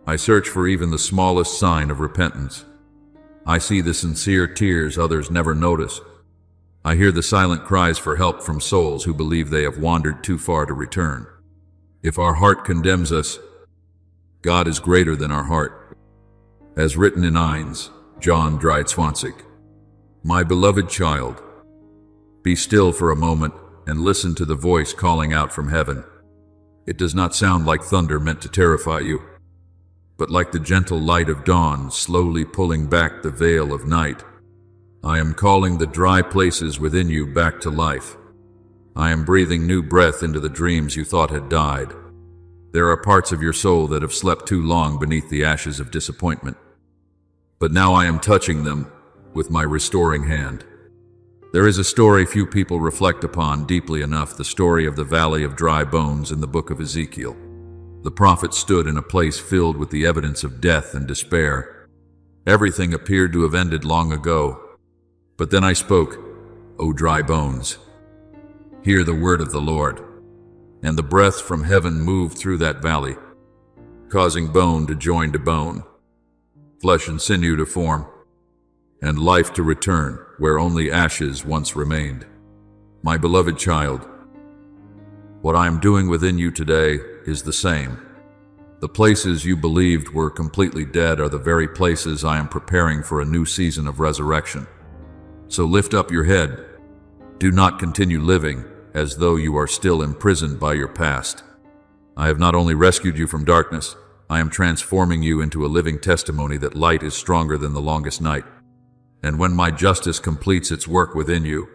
I search for even the smallest sign of repentance. I see the sincere tears others never notice. I hear the silent cries for help from souls who believe they have wandered too far to return. If our heart condemns us, God is greater than our heart. As written in Eins, John 3:20. My beloved child, be still for a moment and listen to the voice calling out from heaven. It does not sound like thunder meant to terrify you, but like the gentle light of dawn slowly pulling back the veil of night. I am calling the dry places within you back to life. I am breathing new breath into the dreams you thought had died. There are parts of your soul that have slept too long beneath the ashes of disappointment. But now I am touching them with my restoring hand. There is a story few people reflect upon deeply enough, the story of the Valley of Dry Bones in the book of Ezekiel. The prophet stood in a place filled with the evidence of death and despair. Everything appeared to have ended long ago. But then I spoke, "O dry bones, hear the word of the Lord." And the breath from heaven moved through that valley, causing bone to join to bone, flesh and sinew to form, and life to return where only ashes once remained. My beloved child, what I am doing within you today is the same. The places you believed were completely dead are the very places I am preparing for a new season of resurrection. So lift up your head. Do not continue living as though you are still imprisoned by your past. I have not only rescued you from darkness, I am transforming you into a living testimony that light is stronger than the longest night. And when my justice completes its work within you,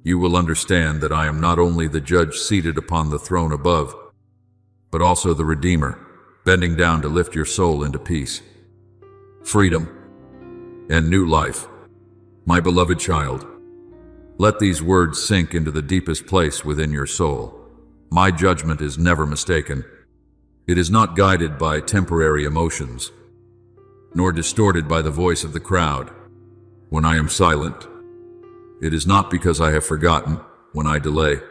you will understand that I am not only the judge seated upon the throne above, but also the Redeemer, bending down to lift your soul into peace, freedom, and new life. My beloved child, let these words sink into the deepest place within your soul. My judgment is never mistaken. It is not guided by temporary emotions, nor distorted by the voice of the crowd. When I am silent, it is not because I have forgotten. When I delay,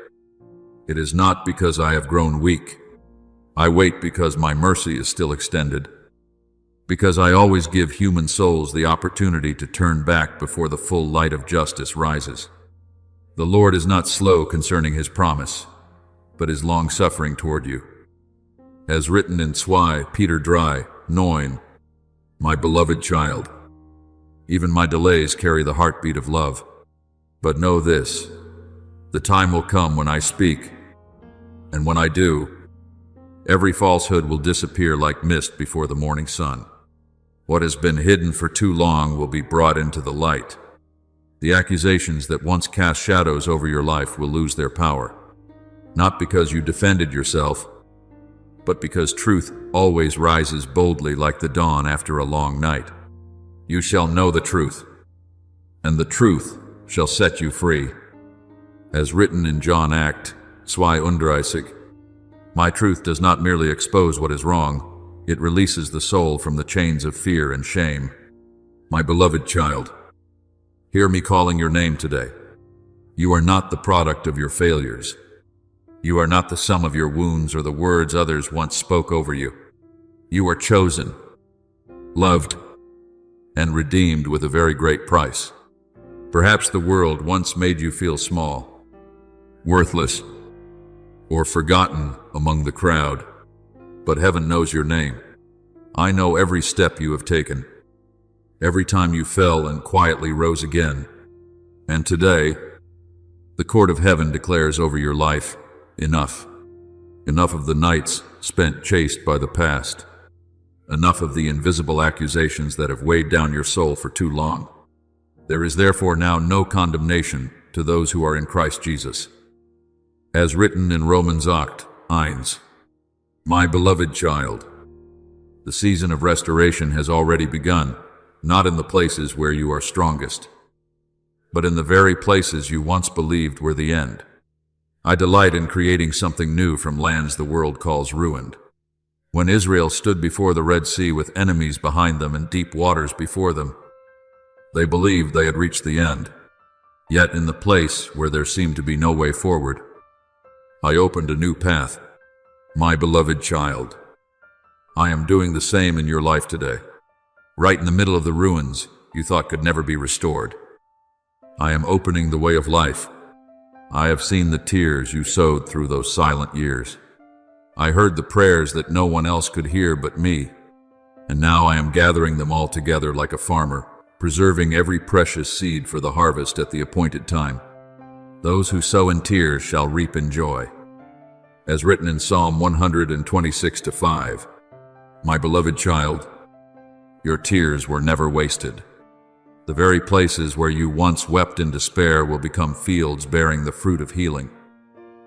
it is not because I have grown weak. I wait because my mercy is still extended, because I always give human souls the opportunity to turn back before the full light of justice rises. The Lord is not slow concerning his promise, but is long-suffering toward you. As written in Zwei Peter 3:9, my beloved child, even my delays carry the heartbeat of love. But know this, The time will come when I speak, and when I do, every falsehood will disappear like mist before the morning sun. What has been hidden for too long will be brought into the light. The accusations that once cast shadows over your life will lose their power, not because you defended yourself, but because truth always rises boldly like the dawn after a long night. You shall know the truth, and the truth shall set you free. As written in John Act 2:31, my truth does not merely expose what is wrong, it releases the soul from the chains of fear and shame. My beloved child, hear me calling your name today. You are not the product of your failures. You are not the sum of your wounds or the words others once spoke over you. You are chosen, loved, and redeemed with a very great price. Perhaps the world once made you feel small, worthless, or forgotten among the crowd, but heaven knows your name. I know every step you have taken, every time you fell and quietly rose again. And today, the court of heaven declares over your life, enough. Enough of the nights spent chased by the past. Enough of the invisible accusations that have weighed down your soul for too long. There is therefore now no condemnation to those who are in Christ Jesus. As written in Romans 8:1, my beloved child, the season of restoration has already begun, not in the places where you are strongest, but in the very places you once believed were the end. I delight in creating something new from lands the world calls ruined. When Israel stood before the Red Sea with enemies behind them and deep waters before them, they believed they had reached the end. Yet in the place where there seemed to be no way forward, I opened a new path. My beloved child, I am doing the same in your life today. Right in the middle of the ruins you thought could never be restored, I am opening the way of life. I have seen the tears you sowed through those silent years. I heard the prayers that no one else could hear but me, and now I am gathering them all together like a farmer, preserving every precious seed for the harvest at the appointed time. Those who sow in tears shall reap in joy. As written in Psalm 126:5, my beloved child, your tears were never wasted. The very places where you once wept in despair will become fields bearing the fruit of healing.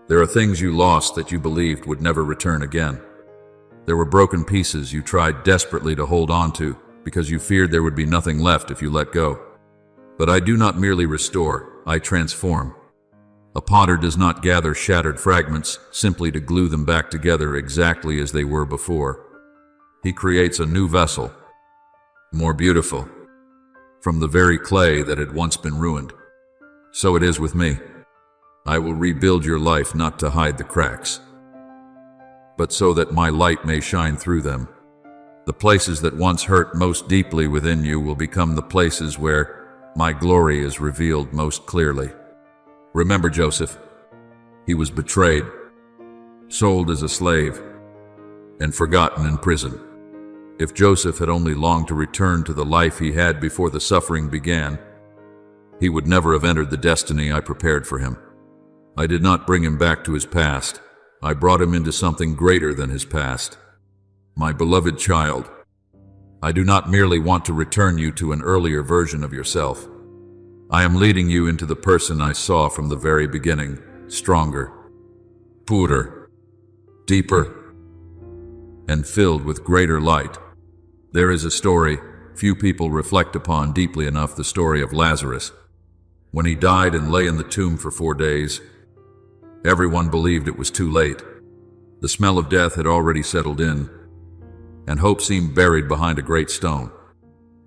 There are things you lost that you believed would never return again. There were broken pieces you tried desperately to hold on to because you feared there would be nothing left if you let go. But I do not merely restore, I transform. A potter does not gather shattered fragments simply to glue them back together exactly as they were before. He creates a new vessel, more beautiful, from the very clay that had once been ruined. So it is with me. I will rebuild your life not to hide the cracks, but so that my light may shine through them. The places that once hurt most deeply within you will become the places where my glory is revealed most clearly. Remember Joseph. He was betrayed, sold as a slave, and forgotten in prison. If Joseph had only longed to return to the life he had before the suffering began, he would never have entered the destiny I prepared for him. I did not bring him back to his past. I brought him into something greater than his past. My beloved child, I do not merely want to return you to an earlier version of yourself. I am leading you into the person I saw from the very beginning, stronger, purer, deeper, and filled with greater light. There is a story few people reflect upon deeply enough, the story of Lazarus. When he died and lay in the tomb for 4 days, everyone believed it was too late. The smell of death had already settled in, and hope seemed buried behind a great stone.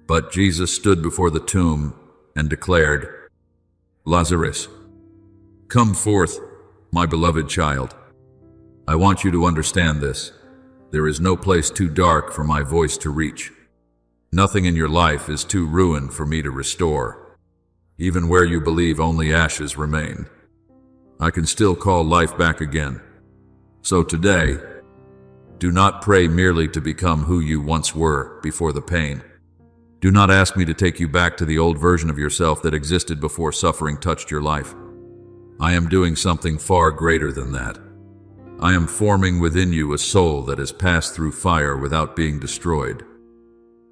But Jesus stood before the tomb and declared, Lazarus, come forth, my beloved child. I want you to understand this. There is no place too dark for my voice to reach. Nothing in your life is too ruined for me to restore. Even where you believe only ashes remain, I can still call life back again. So today, do not pray merely to become who you once were before the pain. Do not ask me to take you back to the old version of yourself that existed before suffering touched your life. I am doing something far greater than that. I am forming within you a soul that has passed through fire without being destroyed.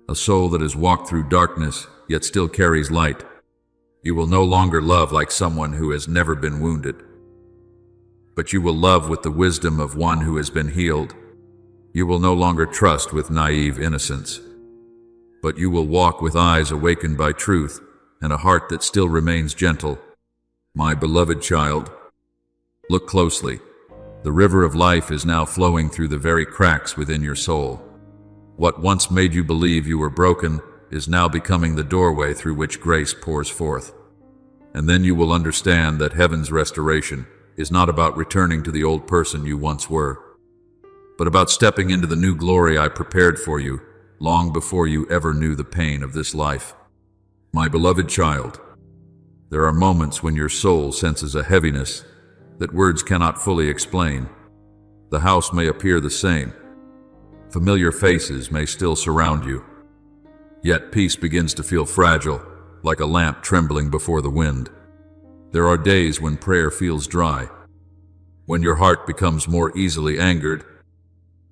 A soul that has walked through darkness, yet still carries light. You will no longer love like someone who has never been wounded, but you will love with the wisdom of one who has been healed. You will no longer trust with naive innocence, but you will walk with eyes awakened by truth and a heart that still remains gentle. My beloved child, look closely. The river of life is now flowing through the very cracks within your soul. What once made you believe you were broken is now becoming the doorway through which grace pours forth. And then you will understand that heaven's restoration is not about returning to the old person you once were, but about stepping into the new glory I prepared for you long before you ever knew the pain of this life. My beloved child, there are moments when your soul senses a heaviness that words cannot fully explain. The house may appear the same. Familiar faces may still surround you. Yet peace begins to feel fragile, like a lamp trembling before the wind. There are days when prayer feels dry, when your heart becomes more easily angered,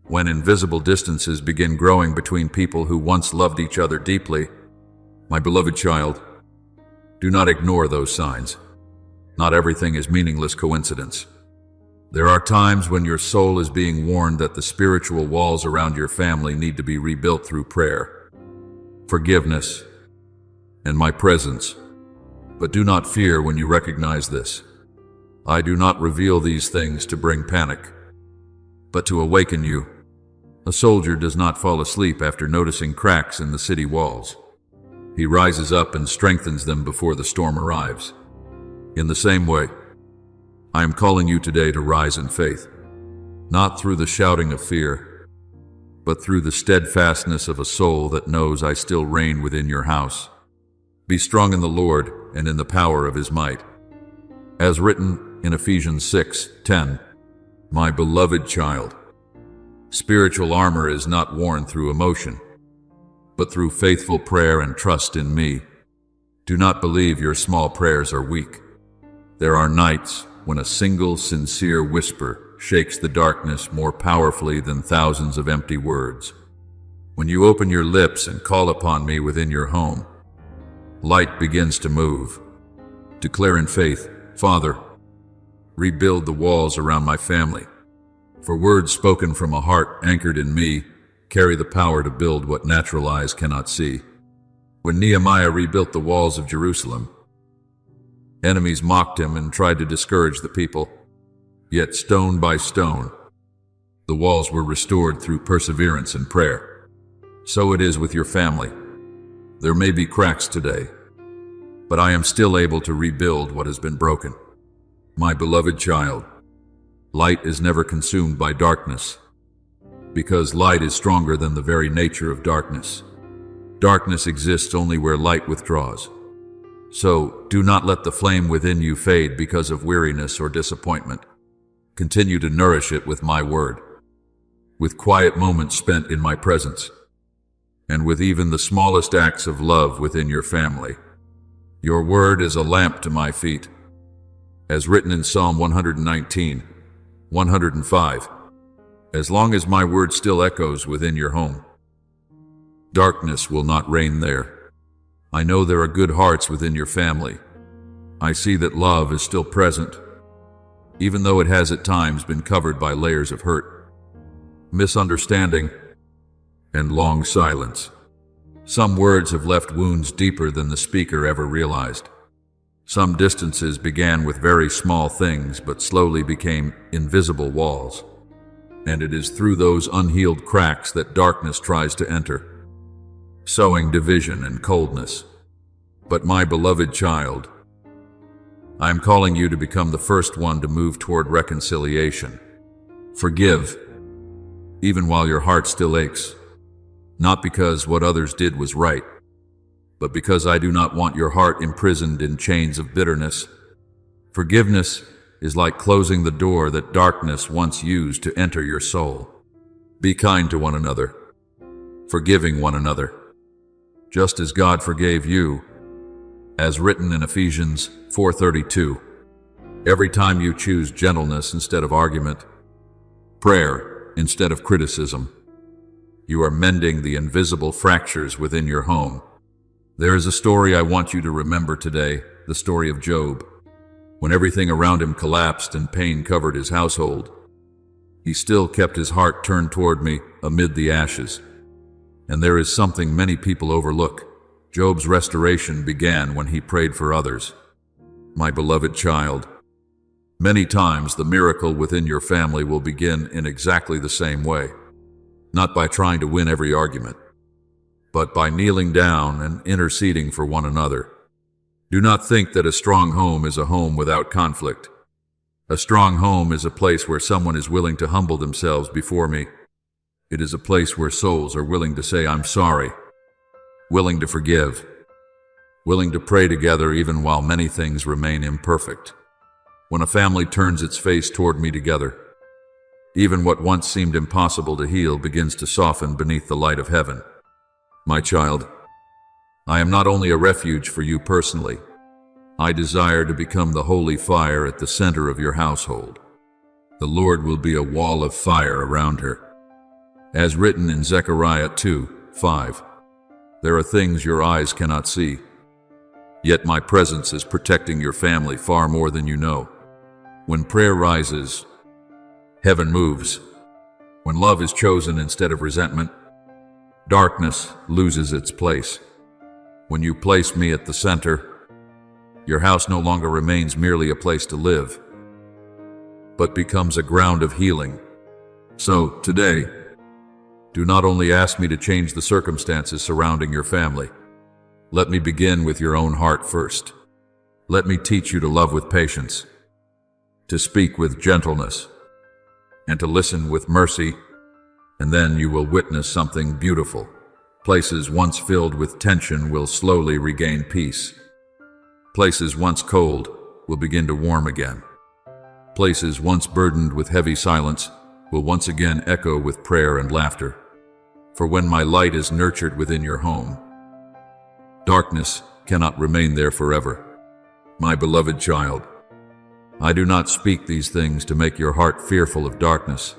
when invisible distances begin growing between people who once loved each other deeply. My beloved child, do not ignore those signs. Not everything is meaningless coincidence. There are times when your soul is being warned that the spiritual walls around your family need to be rebuilt through prayer, forgiveness, and my presence. But do not fear when you recognize this. I do not reveal these things to bring panic, but to awaken you. A soldier does not fall asleep after noticing cracks in the city walls. He rises up and strengthens them before the storm arrives. In the same way, I am calling you today to rise in faith, not through the shouting of fear, but through the steadfastness of a soul that knows I still reign within your house. Be strong in the Lord and in the power of his might. As written in Ephesians 6:10, my beloved child, spiritual armor is not worn through emotion, but through faithful prayer and trust in me. Do not believe your small prayers are weak. There are nights when a single sincere whisper shakes the darkness more powerfully than thousands of empty words. When you open your lips and call upon me within your home, light begins to move. Declare in faith, Father, rebuild the walls around my family. For words spoken from a heart anchored in me carry the power to build what natural eyes cannot see. When Nehemiah rebuilt the walls of Jerusalem, enemies mocked him and tried to discourage the people. Yet stone by stone, the walls were restored through perseverance and prayer. So it is with your family. There may be cracks today, but I am still able to rebuild what has been broken. My beloved child, light is never consumed by darkness, because light is stronger than the very nature of darkness. Darkness exists only where light withdraws. So do not let the flame within you fade because of weariness or disappointment. Continue to nourish it with my word, with quiet moments spent in my presence, and with even the smallest acts of love within your family. Your word is a lamp to my feet, as written in Psalm 119, 105. As long as my word still echoes within your home, darkness will not reign there. I know there are good hearts within your family. I see that love is still present, even though it has at times been covered by layers of hurt, misunderstanding, and long silence. Some words have left wounds deeper than the speaker ever realized. Some distances began with very small things but slowly became invisible walls. And it is through those unhealed cracks that darkness tries to enter, sowing division and coldness. But my beloved child, I am calling you to become the first one to move toward reconciliation. Forgive, even while your heart still aches, not because what others did was right, but because I do not want your heart imprisoned in chains of bitterness. Forgiveness is like closing the door that darkness once used to enter your soul. Be kind to one another, forgiving one another, just as God forgave you, as written in Ephesians 4:32. Every time you choose gentleness instead of argument, prayer instead of criticism, you are mending the invisible fractures within your home. There is a story I want you to remember today, the story of Job. When everything around him collapsed and pain covered his household, he still kept his heart turned toward me amid the ashes. And there is something many people overlook. Job's restoration began when he prayed for others. My beloved child, many times the miracle within your family will begin in exactly the same way, not by trying to win every argument, but by kneeling down and interceding for one another. Do not think that a strong home is a home without conflict. A strong home is a place where someone is willing to humble themselves before me. It is a place where souls are willing to say, "I'm sorry," willing to forgive, willing to pray together even while many things remain imperfect. When a family turns its face toward me together, even what once seemed impossible to heal begins to soften beneath the light of heaven. My child, I am not only a refuge for you personally, I desire to become the holy fire at the center of your household. The Lord will be a wall of fire around her. As written in Zechariah 2:5, there are things your eyes cannot see, yet my presence is protecting your family far more than you know. When prayer rises, heaven moves. When love is chosen instead of resentment, darkness loses its place. When you place me at the center, your house no longer remains merely a place to live, but becomes a ground of healing. So, today, do not only ask me to change the circumstances surrounding your family. Let me begin with your own heart first. Let me teach you to love with patience, to speak with gentleness, and to listen with mercy, and then you will witness something beautiful. Places once filled with tension will slowly regain peace. Places once cold will begin to warm again. Places once burdened with heavy silence will once again echo with prayer and laughter. For when my light is nurtured within your home, darkness cannot remain there forever. My beloved child, I do not speak these things to make your heart fearful of darkness,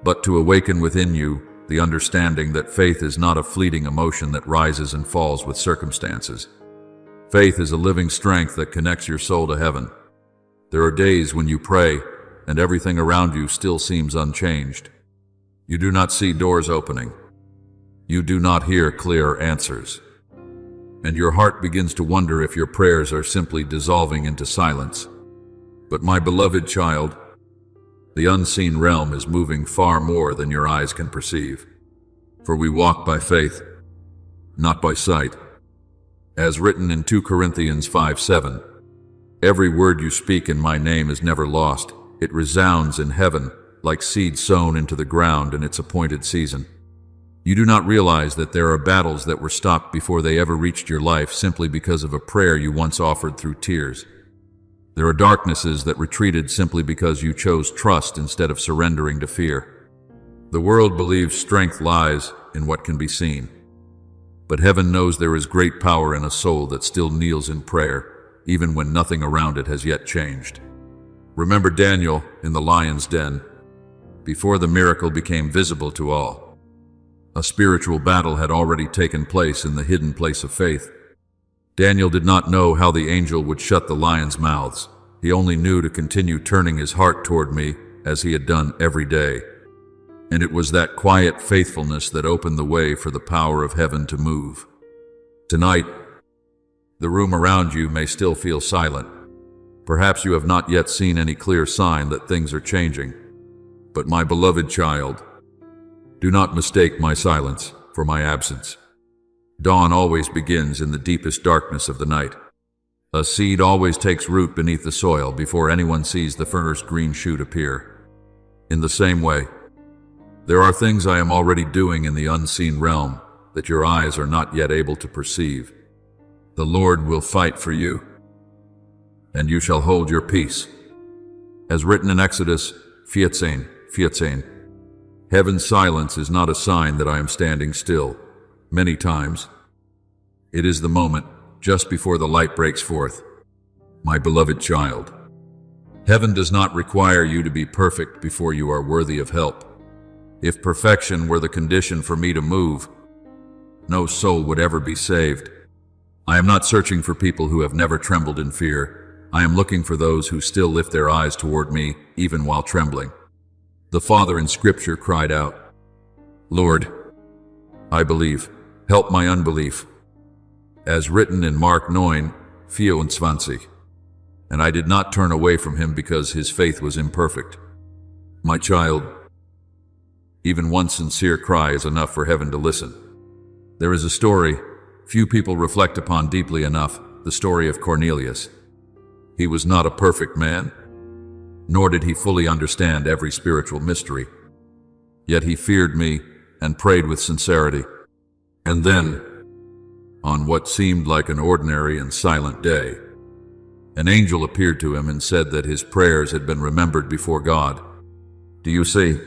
but to awaken within you the understanding that faith is not a fleeting emotion that rises and falls with circumstances. Faith is a living strength that connects your soul to heaven. There are days when you pray and everything around you still seems unchanged. You do not see doors opening. You do not hear clear answers. And your heart begins to wonder if your prayers are simply dissolving into silence. But my beloved child, the unseen realm is moving far more than your eyes can perceive. For we walk by faith, not by sight. As written in 2 Corinthians 5:7, every word you speak in my name is never lost. It resounds in heaven like seed sown into the ground in its appointed season. You do not realize that there are battles that were stopped before they ever reached your life simply because of a prayer you once offered through tears. There are darknesses that retreated simply because you chose trust instead of surrendering to fear. The world believes strength lies in what can be seen, but heaven knows there is great power in a soul that still kneels in prayer, even when nothing around it has yet changed. Remember Daniel in the lion's den. Before the miracle became visible to all, a spiritual battle had already taken place in the hidden place of faith. Daniel did not know how the angel would shut the lions' mouths. He only knew to continue turning his heart toward me as he had done every day. And it was that quiet faithfulness that opened the way for the power of heaven to move. Tonight, the room around you may still feel silent. Perhaps you have not yet seen any clear sign that things are changing. But my beloved child, do not mistake my silence for my absence. Dawn always begins in the deepest darkness of the night. A seed always takes root beneath the soil before anyone sees the first green shoot appear. In the same way, there are things I am already doing in the unseen realm that your eyes are not yet able to perceive. The Lord will fight for you, and you shall hold your peace. As written in Exodus 14:14, heaven's silence is not a sign that I am standing still. Many times, it is the moment just before the light breaks forth. My beloved child, Heaven does not require you to be perfect before you are worthy of help. If perfection were the condition for me to move, no soul would ever be saved. I am not searching for people who have never trembled in fear. I am looking for those who still lift their eyes toward me, even while trembling. The Father in Scripture cried out, "Lord, I believe, help my unbelief." As written in Mark 9:24. And I did not turn away from him because his faith was imperfect. My child, even one sincere cry is enough for heaven to listen. There is a story few people reflect upon deeply enough, the story of Cornelius. He was not a perfect man, nor did he fully understand every spiritual mystery. Yet he feared me and prayed with sincerity. And then, on what seemed like an ordinary and silent day, an angel appeared to him and said that his prayers had been remembered before God. Do you see?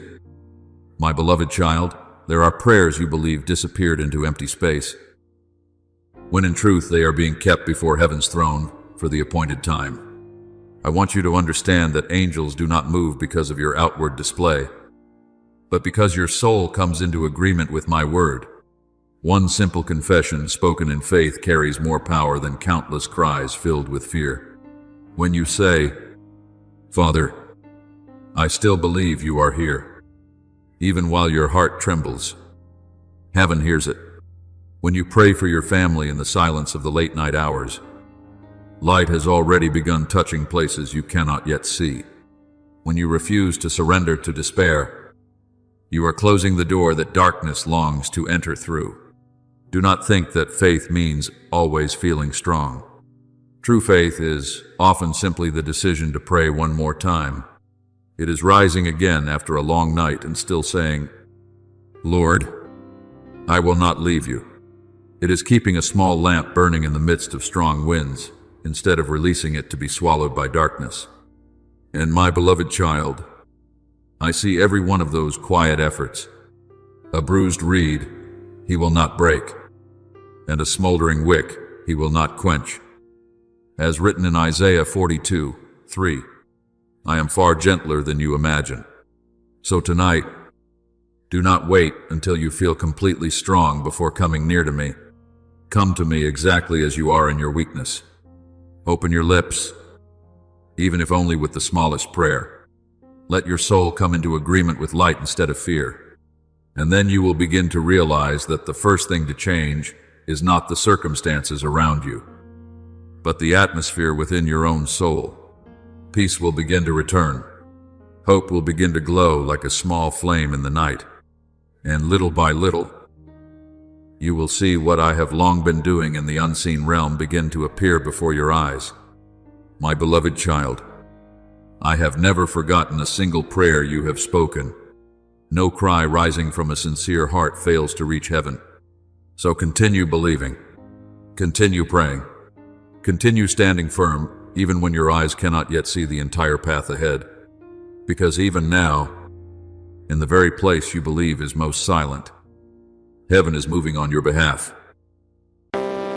My beloved child, there are prayers you believe disappeared into empty space, when in truth they are being kept before heaven's throne for the appointed time. I want you to understand that angels do not move because of your outward display, but because your soul comes into agreement with my word. One simple confession spoken in faith carries more power than countless cries filled with fear. When you say, "Father, I still believe you are here," even while your heart trembles, heaven hears it. When you pray for your family in the silence of the late night hours, light has already begun touching places you cannot yet see. When you refuse to surrender to despair, you are closing the door that darkness longs to enter through. Do not think that faith means always feeling strong. True faith is often simply the decision to pray one more time. It is rising again after a long night and still saying, "Lord, I will not leave you." It is keeping a small lamp burning in the midst of strong winds, instead of releasing it to be swallowed by darkness. And my beloved child, I see every one of those quiet efforts. A bruised reed he will not break, and a smoldering wick he will not quench. As written in Isaiah 42:3, I am far gentler than you imagine. So tonight, do not wait until you feel completely strong before coming near to me. Come to me exactly as you are in your weakness. Open your lips, even if only with the smallest prayer. Let your soul come into agreement with light instead of fear. And then you will begin to realize that the first thing to change is not the circumstances around you, but the atmosphere within your own soul. Peace will begin to return. Hope will begin to glow like a small flame in the night. And little by little, you will see what I have long been doing in the unseen realm begin to appear before your eyes. My beloved child, I have never forgotten a single prayer you have spoken. No cry rising from a sincere heart fails to reach heaven. So continue believing. Continue praying. Continue standing firm, even when your eyes cannot yet see the entire path ahead. Because even now, in the very place you believe is most silent, heaven is moving on your behalf.